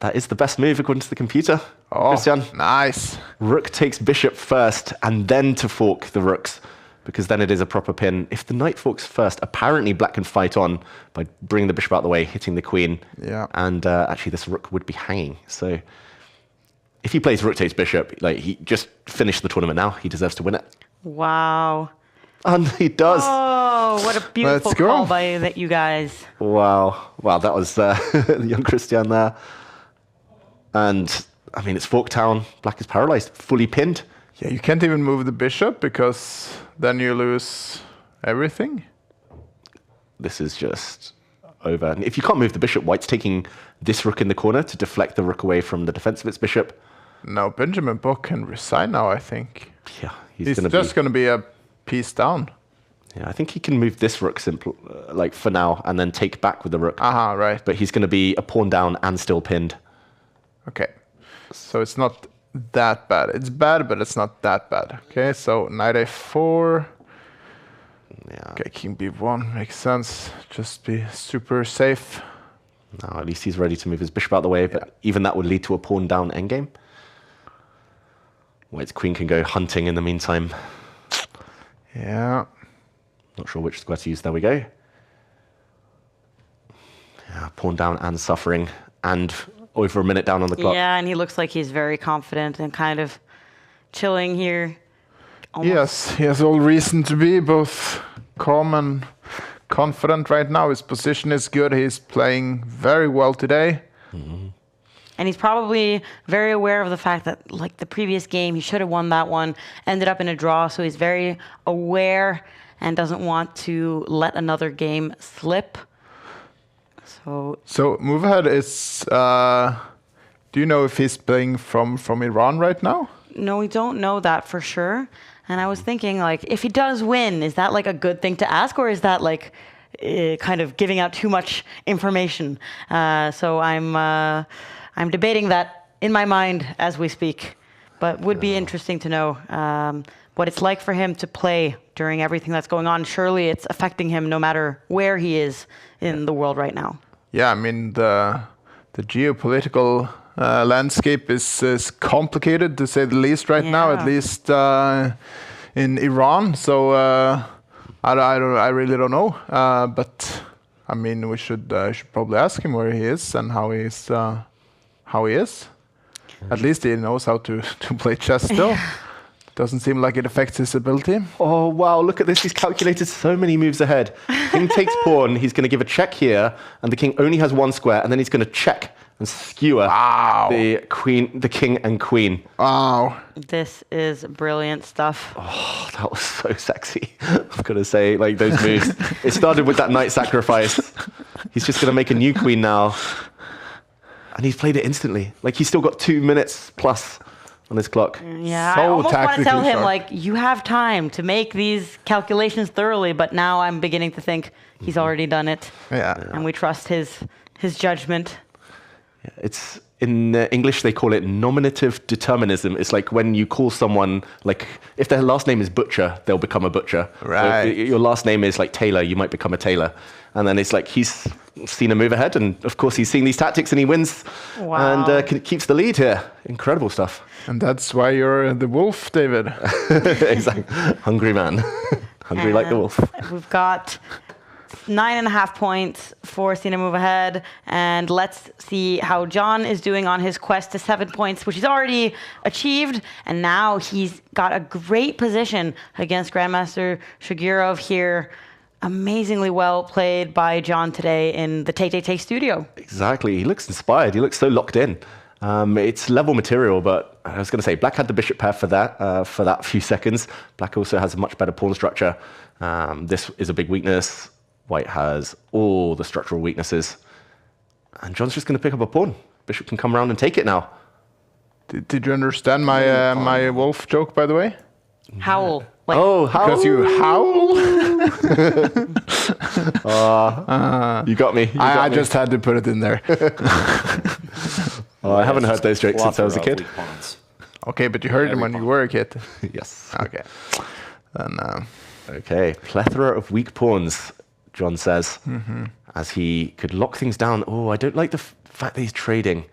That is the best move according to the computer. Oh, Christian. nice. Rook takes bishop first, and then to fork the rooks, because then it is a proper pin. If the knight forks first, apparently black can fight on by bringing the bishop out of the way, hitting the queen. Yeah. And actually, this rook would be hanging. So if he plays rook takes bishop, like he just finished the tournament now. He deserves to win it. Wow. And he does. Oh, what a beautiful Let's go. call by you guys. Wow. Wow, that was young Christian there. And, I mean, it's Fork Town. Black is paralyzed, fully pinned. Yeah, you can't even move the bishop because then you lose everything. This is just over. And if you can't move the bishop, white's taking this rook in the corner to deflect the rook away from the defense of its bishop. No, Benjamin Bock can resign now, I think. Yeah, He's just going to be a piece down. Yeah, I think he can move this rook like for now, and then take back with the rook. Aha, right. But he's going to be a pawn down and still pinned. Okay, so it's not that bad. It's bad, but it's not that bad. Okay, so knight a4. Yeah. Okay, king b1 makes sense. Just be super safe. No, at least he's ready to move his bishop out of the way, but even that would lead to a pawn down endgame. White's queen can go hunting in the meantime. Yeah. Not sure which square to use. There we go. Yeah, pawn down and suffering, and over a minute down on the clock. Yeah, and he looks like he's very confident and kind of chilling here. Almost. Yes, he has all reason to be both calm and confident right now. His position is good. He's playing very well today. Mm-hmm. And he's probably very aware of the fact that, like the previous game, he should have won that one, ended up in a draw. So he's very aware and doesn't want to let another game slip. So move ahead is. Do you know if he's playing from Iran right now? No, we don't know that for sure. And I was thinking, like, if he does win, is that like a good thing to ask, or is that like kind of giving out too much information? So I'm debating that in my mind as we speak. But would be interesting to know what it's like for him to play during everything that's going on. Surely it's affecting him no matter where he is in the world right now. Yeah, I mean the geopolitical landscape is complicated to say the least right now. At least in Iran. So I really don't know. But I mean, we should probably ask him where he is and how he is. At least he knows how to play chess still. Doesn't seem like it affects his ability. Oh, wow, look at this. He's calculated so many moves ahead. King takes pawn. He's going to give a check here, and the king only has one square, and then he's going to check and skewer the king and queen. Wow. This is brilliant stuff. Oh, that was so sexy. I've got to say, like, those moves. It started with that knight sacrifice. He's just going to make a new queen now. And he's played it instantly. Like, he's still got 2 minutes plus on his clock. Yeah, I almost want to tell him, like, you have time to make these calculations thoroughly, but now I'm beginning to think he's already done it. Yeah. And we trust his judgment. Yeah, it's in English they call it nominative determinism. It's like when you call someone, like if their last name is Butcher, they'll become a butcher. Right. So if your last name is like Taylor, you might become a tailor. And then it's like he's seen a move ahead, and of course he's seen these tactics, and he wins. Wow. And keeps the lead here. Incredible stuff. And that's why you're the wolf, David. Exactly. Hungry man. Hungry like the wolf. We've got 9.5 points for Sina move ahead, and let's see how John is doing on his quest to 7 points, which he's already achieved, and now he's got a great position against Grandmaster Shugirov here. Amazingly well played by John today in the Tay studio. Exactly. He looks inspired. He looks so locked in. It's level material, but I was going to say Black had the bishop pair for that few seconds. Black also has a much better pawn structure. This is a big weakness. White has all the structural weaknesses. And John's just going to pick up a pawn. Bishop can come around and take it now. Did you understand my wolf joke, by the way? Howl. Like, howl? Because you howl? You got me. I just had to put it in there. I haven't heard those jokes since I was a kid. Okay, but you heard them when you were a kid. Yes. Okay. Then, okay, plethora of weak pawns, John says, as he could lock things down. Oh, I don't like the fact that he's trading.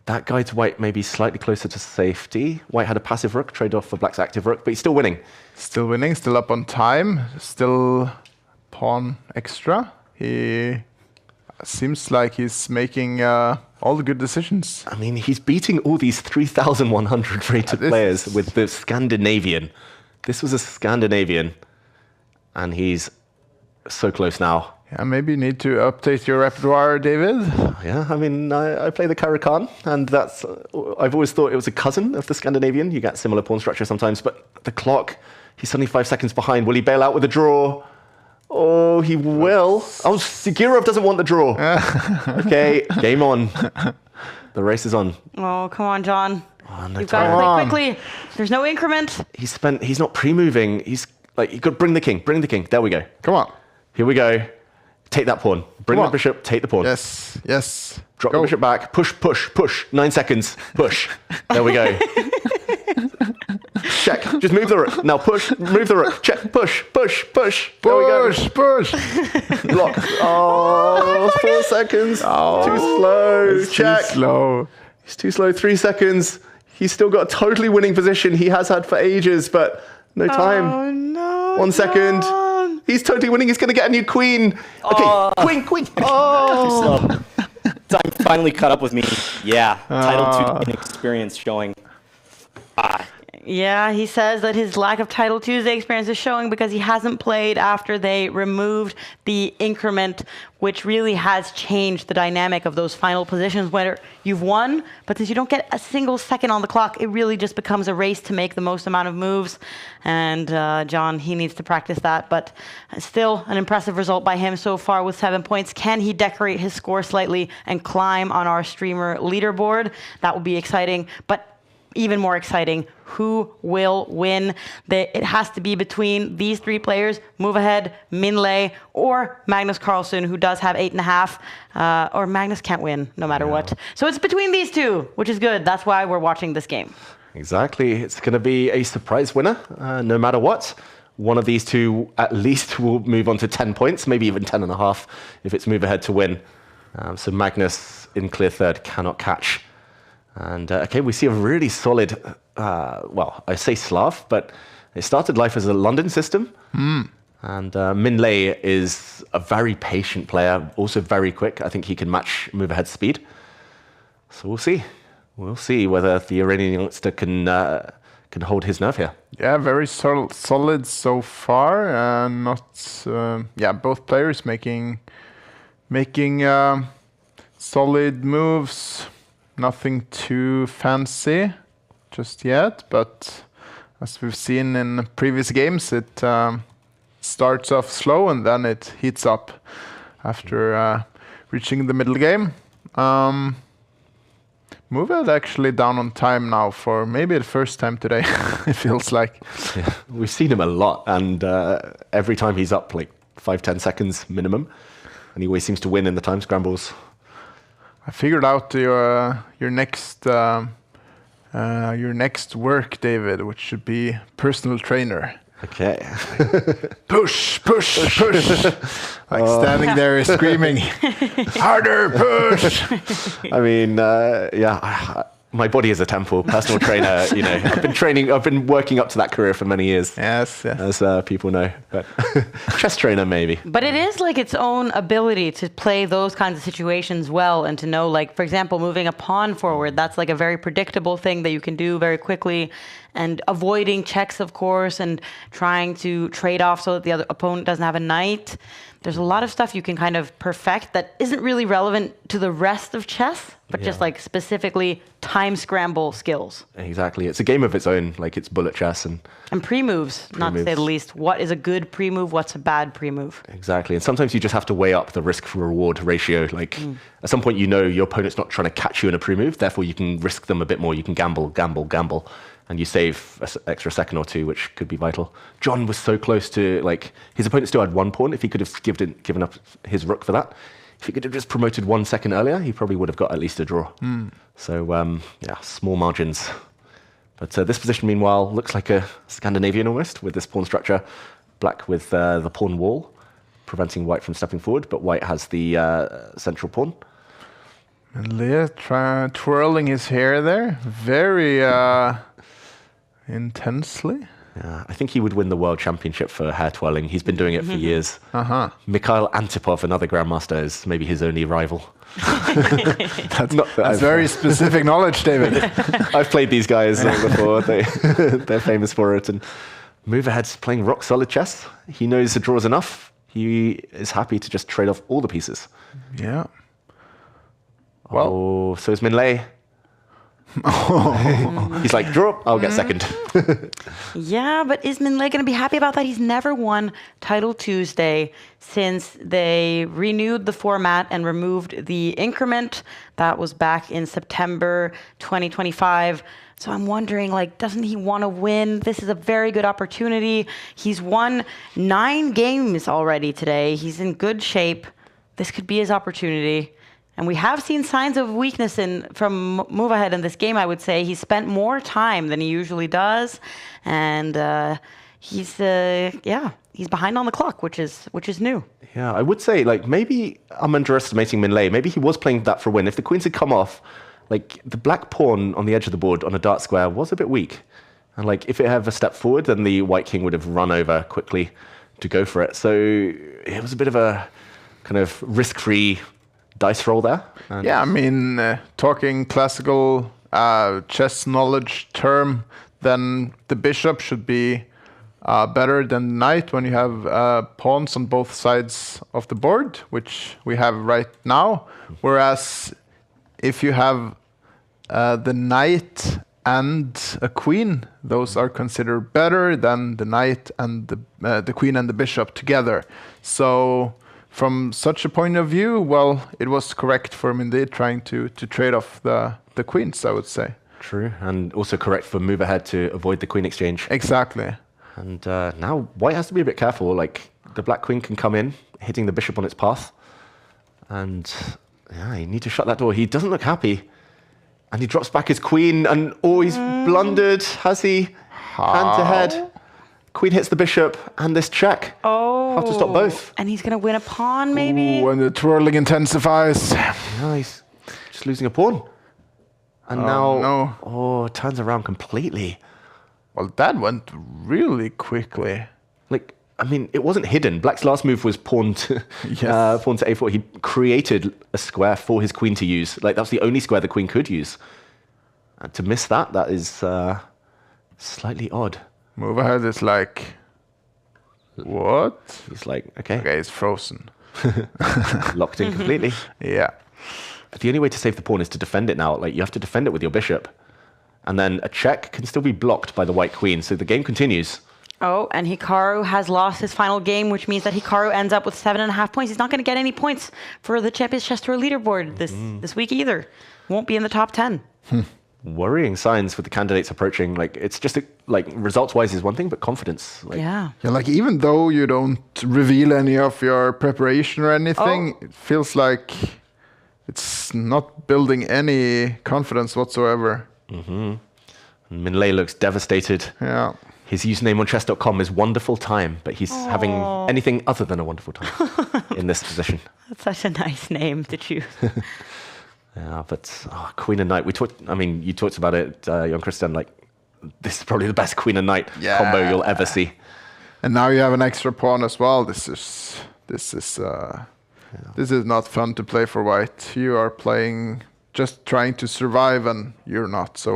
That guides white maybe slightly closer to safety. White had a passive rook, trade off for black's active rook, but he's still winning. Still winning, still up on time, still pawn extra. He seems like he's making all the good decisions. I mean, he's beating all these 3,100 rated players with the Scandinavian. This was a Scandinavian, and he's so close now. Yeah, maybe you need to update your repertoire, David. Yeah, I mean, I play the Karakan, and that's... I've always thought it was a cousin of the Scandinavian. You get similar pawn structure sometimes, but the clock, he's suddenly 5 seconds behind. Will he bail out with a draw? Oh, he will. Oh, Sigurov doesn't want the draw. Okay, game on. The race is on. Oh, come on, John. Oh, no You've got to play quickly. There's no increment. He's not pre-moving. He's like, you got to bring the king. Bring the king. There we go. Come on. Here we go. Take that pawn. Bring the bishop. Take the pawn. Yes, yes. Drop the bishop back. Push, push, push. 9 seconds. Push. There we go. Check. Just move the rook. Now push. Move the rook. Check. Push. Push. Push. There we go. Push. Block. Oh, 4 seconds. Oh, too slow. it's Check. Too slow. He's too slow. 3 seconds. He's still got a totally winning position. He has had for ages, but no time. Oh, no. 1 second. John. He's totally winning. He's going to get a new queen. Okay. Queen. Oh. Time finally caught up with me. Yeah. Title 2 experience showing. Yeah, he says that his lack of Title Tuesday experience is showing because he hasn't played after they removed the increment, which really has changed the dynamic of those final positions where you've won, but since you don't get a single second on the clock, it really just becomes a race to make the most amount of moves. And John, he needs to practice that, but still an impressive result by him so far with 7 points. Can he decorate his score slightly and climb on our streamer leaderboard? That would be exciting, but even more exciting, who will win? It has to be between these 3 players, Move Ahead, Minlay, or Magnus Carlsen, who does have 8.5, or Magnus can't win no matter what. So it's between these 2, which is good. That's why we're watching this game. Exactly. It's going to be a surprise winner, no matter what. One of these 2 at least will move on to 10 points, maybe even 10.5 if it's Move Ahead to win. So Magnus in clear third cannot catch. And okay, we see a really solid, well, I say Slav, but it started life as a London system. And Minlay is a very patient player, also very quick. I think he can match Move Ahead's speed. So we'll see. We'll see whether the Iranian youngster can hold his nerve here. Yeah, very solid so far. Both players making solid moves. Nothing too fancy just yet, but as we've seen in previous games, it starts off slow and then it heats up after reaching the middle game. Move Ahead actually down on time now for maybe the first time today, it feels like. Yeah, we've seen him a lot, and every time he's up like 5-10 seconds minimum, and he always seems to win in the time scrambles. I figured out your next work, David, which should be personal trainer. Okay. Push. Like standing there screaming, harder, push. I mean, my body is a temple. Personal trainer, I've been working up to that career for many years. Yes. As people know. But chess trainer, maybe. But it is like its own ability to play those kinds of situations well and to know, like, for example, moving a pawn forward, that's like a very predictable thing that you can do very quickly, and avoiding checks, of course, and trying to trade off so that the other opponent doesn't have a knight. There's a lot of stuff you can kind of perfect that isn't really relevant to the rest of chess, but just like specifically time scramble skills. It's a game of its own, like it's bullet chess and pre-moves, not to say the least. What is a good pre-move? What's a bad pre-move? Exactly. And sometimes you just have to weigh up the risk for reward ratio. Like at some point, your opponent's not trying to catch you in a pre-move, therefore you can risk them a bit more. You can gamble, and you save an extra second or 2, which could be vital. John was so close to, like, his opponent still had 1 pawn. If he could have given up his rook for that, if he could have just promoted 1 second earlier, he probably would have got at least a draw. So, small margins. But this position, meanwhile, looks like a Scandinavian almost, with this pawn structure. Black with the pawn wall, preventing white from stepping forward, but white has the central pawn. And Leah twirling his hair there, very intensely. Yeah, I think he would win the world championship for hair twirling. He's been doing it for years. Mikhail Antipov, another grandmaster, is maybe his only rival. That's very specific knowledge, David. I've played these guys before. They're famous for it. And Move Ahead's playing rock solid chess. He knows the draw is enough. He is happy to just trade off all the pieces. Yeah. Well, so is Min Lei. He's like, draw, I'll get second. Yeah, but is Min Lei going to be happy about that? He's never won Title Tuesday since they renewed the format and removed the increment. That was back in September 2025. So I'm wondering, like, doesn't he want to win? This is a very good opportunity. He's won 9 games already today. He's in good shape. This could be his opportunity. And we have seen signs of weakness from Move Ahead in this game, I would say. He spent more time than he usually does. And he's behind on the clock, which is new. Yeah, I would say, like, maybe I'm underestimating Min Lei. Maybe he was playing that for a win. If the queens had come off, like, the black pawn on the edge of the board on a dart square was a bit weak. And, like, if it had a step forward, then the white king would have run over quickly to go for it. So it was a bit of a kind of risk-free dice roll there. Yeah, I mean, talking classical chess knowledge term, then the bishop should be better than the knight when you have pawns on both sides of the board, which we have right now. Whereas if you have the knight and a queen, those are considered better than the knight and the queen and the bishop together. So from such a point of view, well, it was correct for him indeed trying to trade off the queens, I would say. True, and also correct for Move Ahead to avoid the queen exchange. Exactly. And now white has to be a bit careful. Like, the black queen can come in, hitting the bishop on its path. And yeah, you need to shut that door. He doesn't look happy. And he drops back his queen, and he's blundered, has he? Hand to head. Queen hits the bishop, and this check. Oh. Have to stop both. And he's going to win a pawn, maybe? Ooh, and the twirling intensifies. Yeah, he's just losing a pawn. And turns around completely. Well, that went really quickly. Like, I mean, it wasn't hidden. Black's last move was pawn to a4. He created a square for his queen to use. Like, that was the only square the queen could use. And to miss that is slightly odd. Move Ahead is like, what? He's like, okay. Okay, it's frozen. Locked in completely. Yeah. The only way to save the pawn is to defend it now. Like, you have to defend it with your bishop. And then a check can still be blocked by the white queen. So the game continues. Oh, and Hikaru has lost his final game, which means that Hikaru ends up with 7.5 points. He's not going to get any points for the Champions Chess Tour leaderboard this week either. Won't be in the top 10. Worrying signs with the candidates approaching. Like, it's just results-wise is one thing, but confidence. Like, yeah, like, even though you don't reveal any of your preparation or anything, it feels like it's not building any confidence whatsoever. Min Lei looks devastated. Yeah. His username on Chess.com is Wonderful Time, but he's having anything other than a wonderful time in this position. That's such a nice name to choose. Yeah, but Queen and Knight. You talked about it, Jon Christian. Like, this is probably the best Queen and Knight combo you'll ever see. And now you have an extra pawn as well. This is not fun to play for white. You are playing just trying to survive, and you're not. So.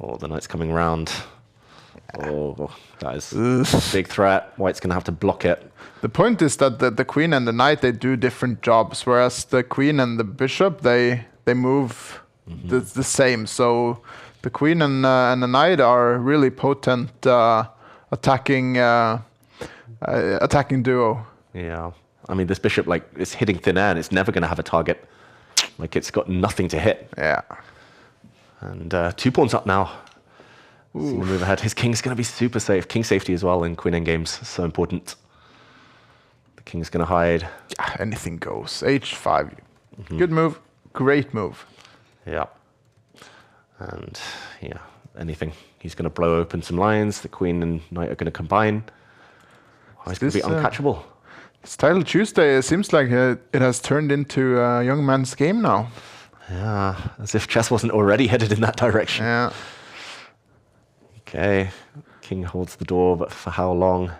Oh, the knight's coming round. Oh, that is a big threat. White's going to have to block it. The point is that the queen and the knight, they do different jobs, whereas the queen and the bishop, they move the same. So the queen and the knight are really potent attacking duo. Yeah. I mean, this bishop, like, is hitting thin air, and it's never going to have a target. Like, it's got nothing to hit. Yeah. And 2 pawns up now. Move ahead. His king's going to be super safe. King safety as well in queen endgames. So important. The king's going to hide. Yeah, anything goes. H5. Good move. Great move. Yeah. And, yeah, anything. He's going to blow open some lines. The queen and knight are going to combine. He's going to be uncatchable. It's Title Tuesday. It seems like it has turned into a young man's game now. Yeah, as if chess wasn't already headed in that direction. Yeah. Okay, king holds the door, but for how long?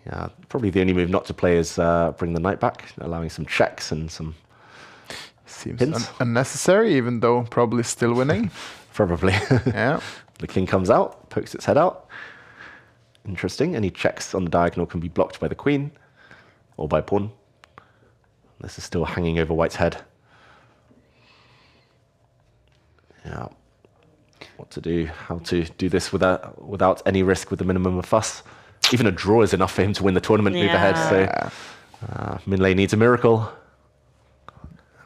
Yeah, probably the only move not to play is bring the knight back, allowing some checks and some Seems unnecessary, even though probably still winning. Probably. Yeah. The king comes out, pokes its head out. Interesting. Any checks on the diagonal can be blocked by the queen or by pawn. This is still hanging over white's head. Yeah. What to do? How to do this without any risk with the minimum of fuss? Even a draw is enough for him to win the tournament move ahead. So Min Lei needs a miracle.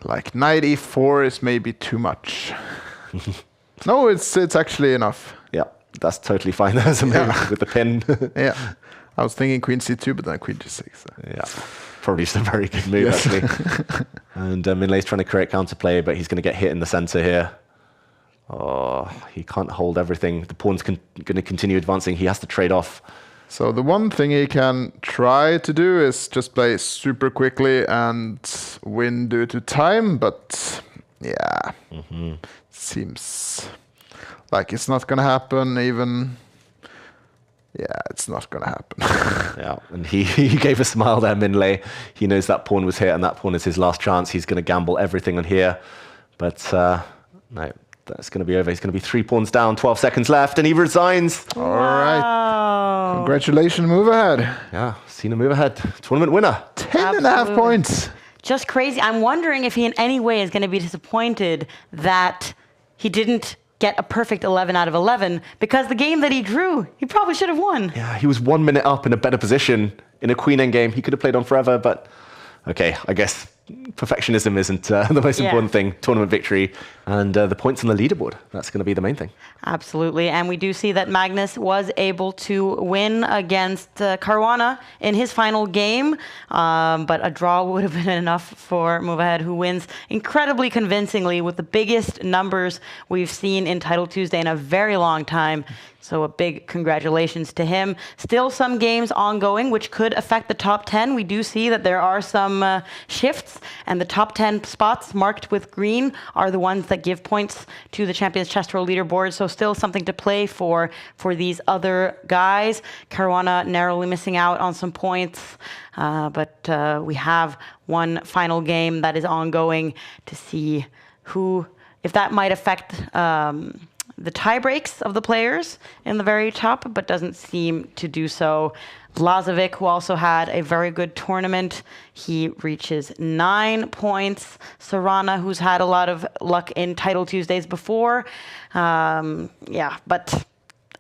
Like knight e4 is maybe too much. No, it's actually enough. Yeah, that's totally fine. There's a move with the pin. Yeah. I was thinking queen c2, but then queen g6. So. Yeah, probably just a very good move, actually. And Min Lei's trying to create counterplay, but he's going to get hit in the center here. Oh, he can't hold everything. The pawn's going to continue advancing. He has to trade off. So the one thing he can try to do is just play super quickly and win due to time, but yeah, seems like it's not going to happen even. Yeah, it's not going to happen. Yeah, and he gave a smile there, Min Lei. He knows that pawn was hit and that pawn is his last chance. He's going to gamble everything on here, but no. That's going to be over. He's going to be 3 pawns down, 12 seconds left, and he resigns. All right. Congratulations, move ahead. Yeah, Cena move ahead. Tournament winner. 10.5 points. Just crazy. I'm wondering if he in any way is going to be disappointed that he didn't get a perfect 11 out of 11, because the game that he drew, he probably should have won. Yeah, he was 1 minute up in a better position in a queen endgame. He could have played on forever, but okay, I guess perfectionism isn't the most important thing. Tournament victory and the points on the leaderboard. That's going to be the main thing. Absolutely. And we do see that Magnus was able to win against Caruana in his final game. But a draw would have been enough for Move Ahead, who wins incredibly convincingly with the biggest numbers we've seen in Title Tuesday in a very long time. So a big congratulations to him. Still some games ongoing, which could affect the top 10. We do see that there are some shifts, and the top 10 spots marked with green are the ones that give points to the Champions Chess Tour leaderboard. So still something to play for these other guys. Caruana narrowly missing out on some points, but we have one final game that is ongoing to see if that might affect the tie breaks of the players in the very top, but doesn't seem to do so. Lazovic, who also had a very good tournament, he reaches 9 points. Sorana, who's had a lot of luck in Title Tuesdays before, but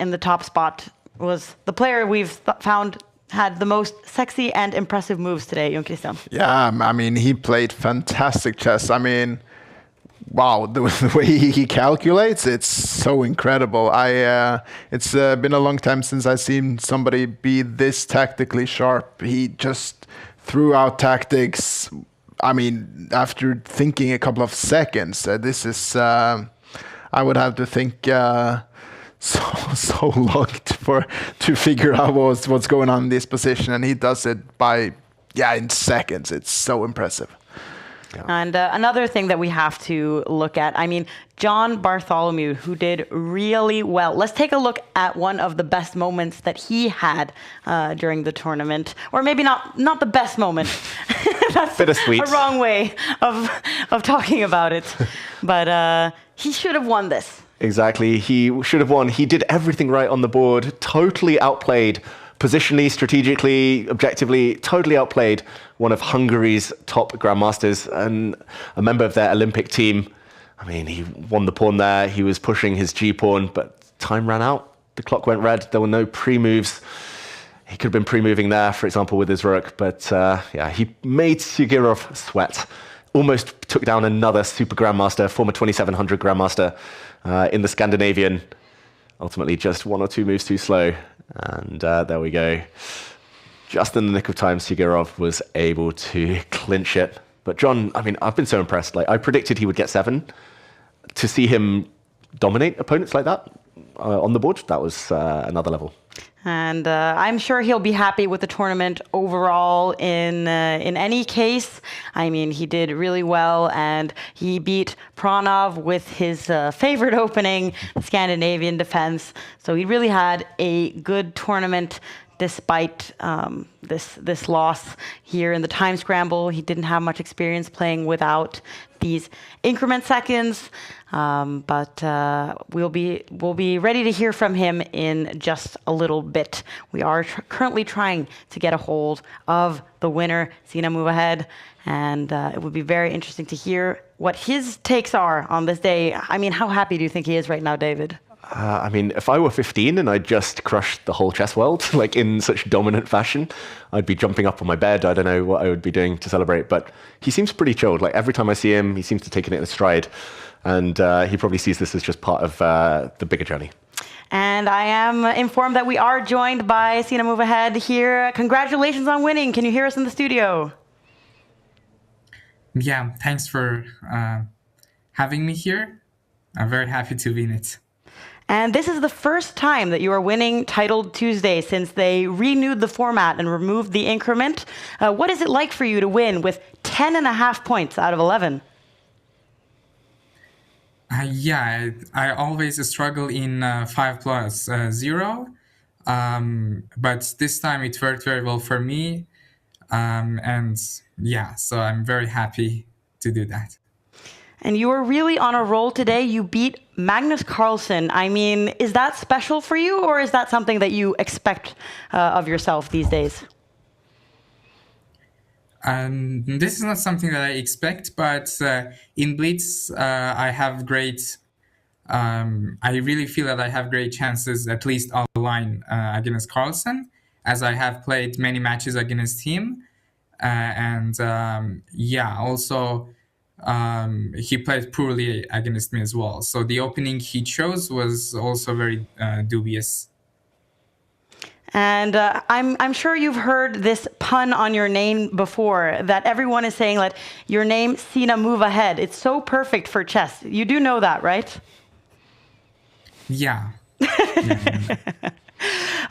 in the top spot was the player we've found had the most sexy and impressive moves today, Jon Christian. Yeah, I mean, he played fantastic chess. I mean, wow, the way he calculates, it's so incredible. It's been a long time since I've seen somebody be this tactically sharp. He just threw out tactics. I mean, after thinking a couple of seconds, this is, I would have to think so long to figure out what's going on in this position. And he does it in seconds. It's so impressive. Yeah. And another thing that we have to look at, I mean, John Bartholomew, who did really well. Let's take a look at one of the best moments that he had during the tournament. Or maybe not the best moment. That's bittersweet. A wrong way of talking about it. But he should have won this. Exactly. He should have won. He did everything right on the board. Totally outplayed. Positionally, strategically, objectively, totally outplayed one of Hungary's top grandmasters and a member of their Olympic team. I mean, he won the pawn there. He was pushing his G-pawn, but time ran out. The clock went red. There were no pre-moves. He could have been pre-moving there, for example, with his rook. But he made Sugirov sweat. Almost took down another super grandmaster, former 2700 grandmaster in the Scandinavian. Ultimately, just 1 or 2 moves too slow. And there we go. Just in the nick of time, Sugirov was able to clinch it. But John, I mean, I've been so impressed. Like, I predicted he would get 7. To see him dominate opponents like that on the board, that was another level. And I'm sure he'll be happy with the tournament overall. In any case, I mean, he did really well, and he beat Pranav with his favorite opening, Scandinavian defense. So he really had a good tournament despite this loss here in the time scramble. He didn't have much experience playing without these increment seconds. But we'll be ready to hear from him in just a little bit. We are currently trying to get a hold of the winner, Sina Move Ahead, and it would be very interesting to hear what his takes are on this day. I mean, how happy do you think he is right now, David? I mean, if I were 15 and I just crushed the whole chess world, like in such dominant fashion, I'd be jumping up on my bed. I don't know what I would be doing to celebrate, but he seems pretty chilled. Like every time I see him, he seems to take it in a stride. And he probably sees this as just part of the bigger journey. And I am informed that we are joined by Sina Move Ahead here. Congratulations on winning. Can you hear us in the studio? Yeah, thanks for having me here. I'm very happy to win it. And this is the first time that you are winning Titled Tuesday since they renewed the format and removed the increment. What is it like for you to win with 10.5 points out of 11? Yeah, I always struggle in 5+0, but this time it worked very well for me. And yeah, so I'm very happy to do that. And you were really on a roll today. You beat Magnus Carlsen. I mean, is that special for you, or is that something that you expect of yourself these days? This is not something that I expect, but in Blitz, I have great. I really feel that I have great chances, at least online against Carlsen, as I have played many matches against him, and yeah, also. He played poorly against me as well. So the opening he chose was also very dubious. And I'm sure you've heard this pun on your name before, that everyone is saying that your name, Sina Move Ahead. It's so perfect for chess. You do know that, right? Yeah.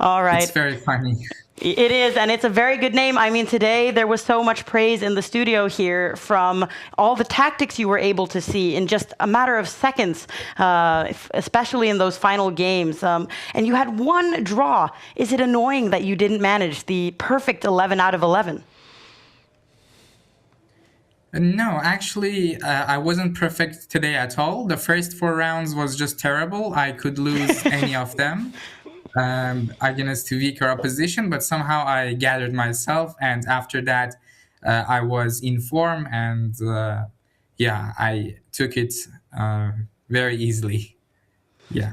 All right. It's very funny. It is, and it's a very good name. I mean, today there was so much praise in the studio here from all the tactics you were able to see in just a matter of seconds, especially in those final games. And you had one draw. Is it annoying that you didn't manage the perfect 11 out of 11? No, actually, I wasn't perfect today at all. The first 4 rounds was just terrible. I could lose any of them. Against weaker opposition, but somehow I gathered myself, and after that I was in form, and yeah, I took it very easily. Yeah.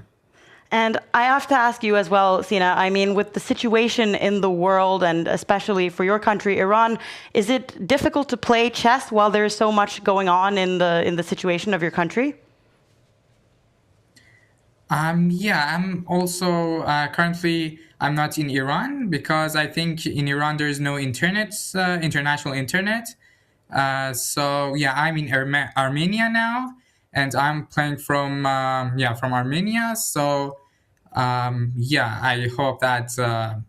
And I have to ask you as well, Sina, I mean, with the situation in the world, and especially for your country, Iran, is it difficult to play chess while there's so much going on in the situation of your country? Yeah, I'm also currently I'm not in Iran because I think in Iran there is no internet, international internet. So yeah, I'm in Armenia now, and I'm playing from Armenia. So yeah, I hope that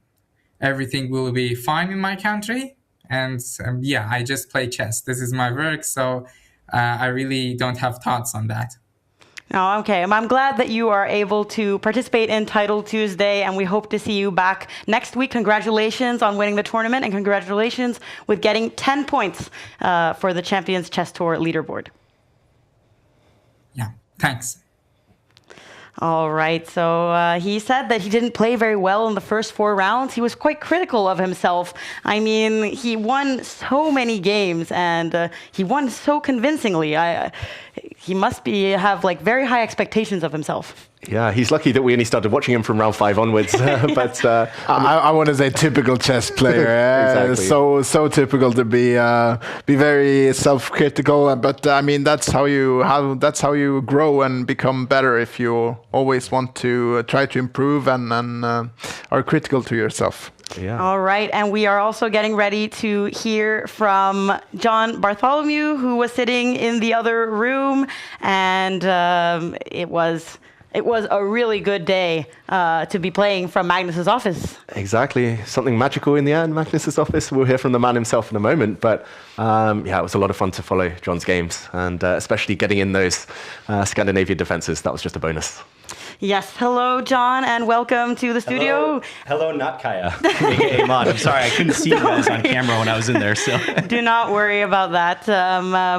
everything will be fine in my country. And yeah, I just play chess. This is my work, so I really don't have thoughts on that. Oh, okay. I'm glad that you are able to participate in Title Tuesday, and we hope to see you back next week. Congratulations on winning the tournament, and congratulations with getting 10 points for the Champions Chess Tour leaderboard. Yeah, thanks. All right, so he said that he didn't play very well in the first 4 rounds. He was quite critical of himself. I mean, he won so many games, and he won so convincingly. He must have like very high expectations of himself. Yeah, he's lucky that we only started watching him from round 5 onwards. But I want to say typical chess player. Exactly. So typical to be very self-critical. But I mean, that's how you grow and become better. If you always want to try to improve and are critical to yourself. Yeah. All right, and we are also getting ready to hear from John Bartholomew, who was sitting in the other room, and it was it was a really good day to be playing from Magnus's office. Exactly. Something magical in the end, Magnus's office. We'll hear from the man himself in a moment. But yeah, it was a lot of fun to follow John's games, and especially getting in those Scandinavian defenses. That was just a bonus. Yes. Hello, John, and welcome to the studio. Hello, not Kaya, aka Mod. I'm sorry, I couldn't see you guys on camera when I was in there. So do not worry about that.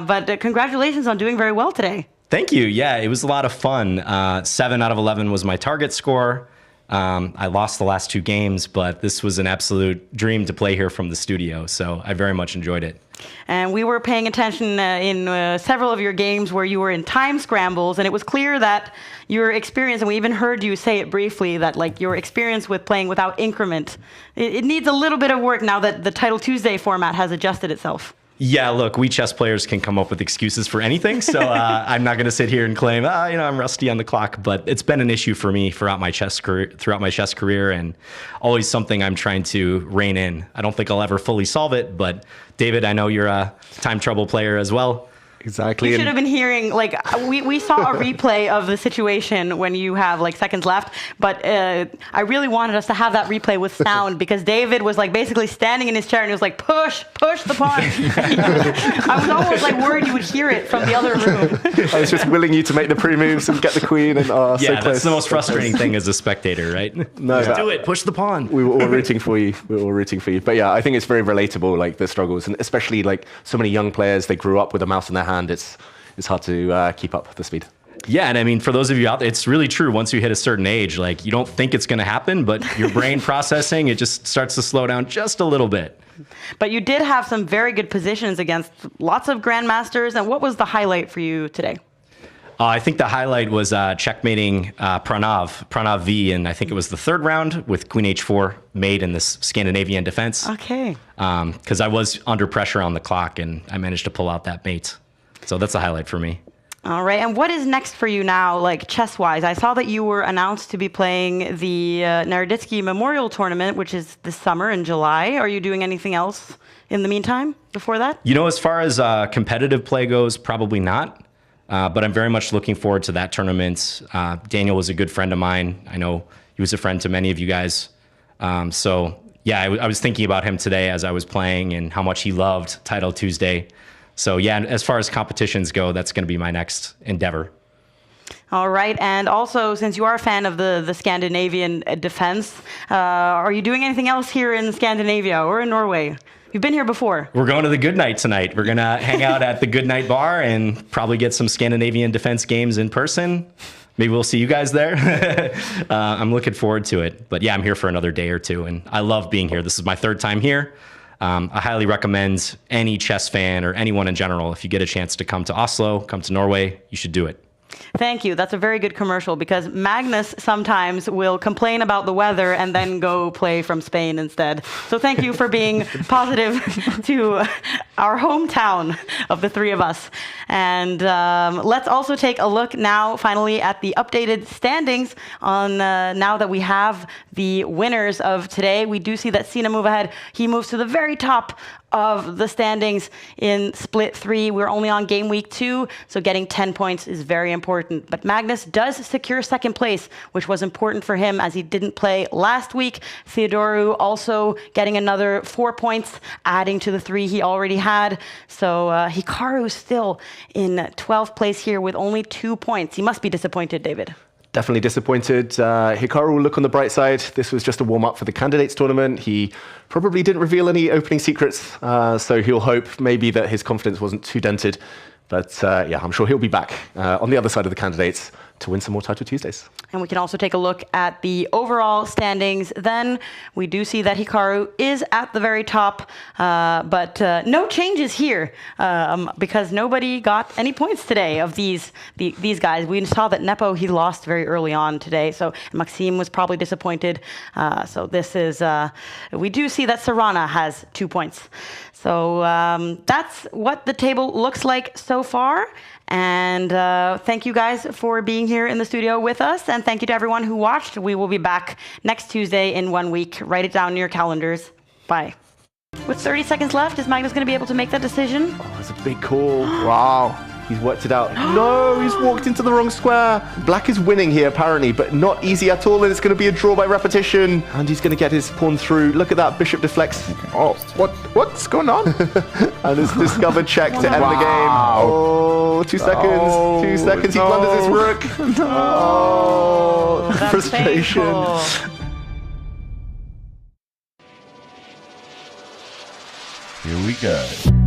But congratulations on doing very well today. Thank you. Yeah, it was a lot of fun. 7 out of 11 was my target score. I lost the last 2 games, but this was an absolute dream to play here from the studio. So I very much enjoyed it. And we were paying attention in several of your games where you were in time scrambles, and it was clear that your experience, and we even heard you say it briefly, that like your experience with playing without increment, it needs a little bit of work now that the Title Tuesday format has adjusted itself. Yeah, look, we chess players can come up with excuses for anything, so I'm not going to sit here and claim, I'm rusty on the clock. But it's been an issue for me throughout my chess career, and always something I'm trying to rein in. I don't think I'll ever fully solve it, but David, I know you're a time trouble player as well. Exactly. You should have been hearing, like, we saw a replay of the situation when you have like seconds left, but I really wanted us to have that replay with sound because David was like basically standing in his chair and he was like, push the pawn. I was almost like worried you would hear it from the other room. I was just willing you to make the pre-moves and get the queen, and yeah, so close. That's the most frustrating thing as a spectator, right? No, just do it, push the pawn. We were all rooting for you. But yeah, I think it's very relatable, like the struggles, and especially like so many young players, they grew up with a mouse in their hand. It's hard to keep up the speed. Yeah, and I mean, for those of you out there, it's really true. Once you hit a certain age, like you don't think it's going to happen, but your brain processing, it just starts to slow down just a little bit. But you did have some very good positions against lots of grandmasters. And what was the highlight for you today? I think the highlight was checkmating Pranav V, and I think it was the 3rd round with Queen H4 mate in this Scandinavian defense. Okay. Because I was under pressure on the clock, and I managed to pull out that mate. So that's a highlight for me. All right. And what is next for you now, like chess-wise? I saw that you were announced to be playing the Naroditsky Memorial Tournament, which is this summer in July. Are you doing anything else in the meantime before that? You know, as far as competitive play goes, probably not. But I'm very much looking forward to that tournament. Daniel was a good friend of mine. I know he was a friend to many of you guys. So yeah, I was thinking about him today as I was playing and how much he loved Title Tuesday. So yeah, as far as competitions go, that's going to be my next endeavor. All right. And also, since you are a fan of the Scandinavian defense, are you doing anything else here in Scandinavia or in Norway? You've been here before. We're going to the Good Night tonight. We're going to hang out at the Good Night bar and probably get some Scandinavian defense games in person. Maybe we'll see you guys there. I'm looking forward to it. But yeah, I'm here for another day or two, and I love being here. This is my 3rd time here. I highly recommend any chess fan or anyone in general, if you get a chance to come to Oslo, come to Norway, you should do it. Thank you. That's a very good commercial because Magnus sometimes will complain about the weather and then go play from Spain instead. So thank you for being positive to our hometown of the 3 of us. And let's also take a look now, finally, at the updated standings on now that we have the winners of today. We do see that Sina move ahead. He moves to the very top of the standings in split 3. We're only on game week 2, so getting 10 points is very important. But Magnus does secure 2nd place, which was important for him as he didn't play last week. Theodoru also getting another 4 points, adding to the 3 he already had. So Hikaru still in 12th place here with only 2 points. He must be disappointed, David. Definitely disappointed. Hikaru will look on the bright side. This was just a warm-up for the candidates tournament. He probably didn't reveal any opening secrets, so he'll hope maybe that his confidence wasn't too dented. But yeah, I'm sure he'll be back on the other side of the candidates to win some more Title Tuesdays. And we can also take a look at the overall standings. Then we do see that Hikaru is at the very top, but no changes here because nobody got any points today of these guys. We saw that Nepo, he lost very early on today, so Maxime was probably disappointed. So this is, we do see that Serrana has 2 points. So that's what the table looks like so far. And thank you guys for being here in the studio with us. And thank you to everyone who watched. We will be back next Tuesday in 1 week. Write it down in your calendars. Bye. With 30 seconds left, is Magnus going to be able to make that decision? Oh, it's a big call. Wow. He's worked it out. No, he's walked into the wrong square. Black is winning here, apparently, but not easy at all, and it's going to be a draw by repetition. And he's going to get his pawn through. Look at that, bishop deflects. Oh, what's going on? And it's discovered check to end the game. Oh, 2 seconds. Oh, 2 seconds. He blunders his rook. Oh, frustration. Painful. Here we go.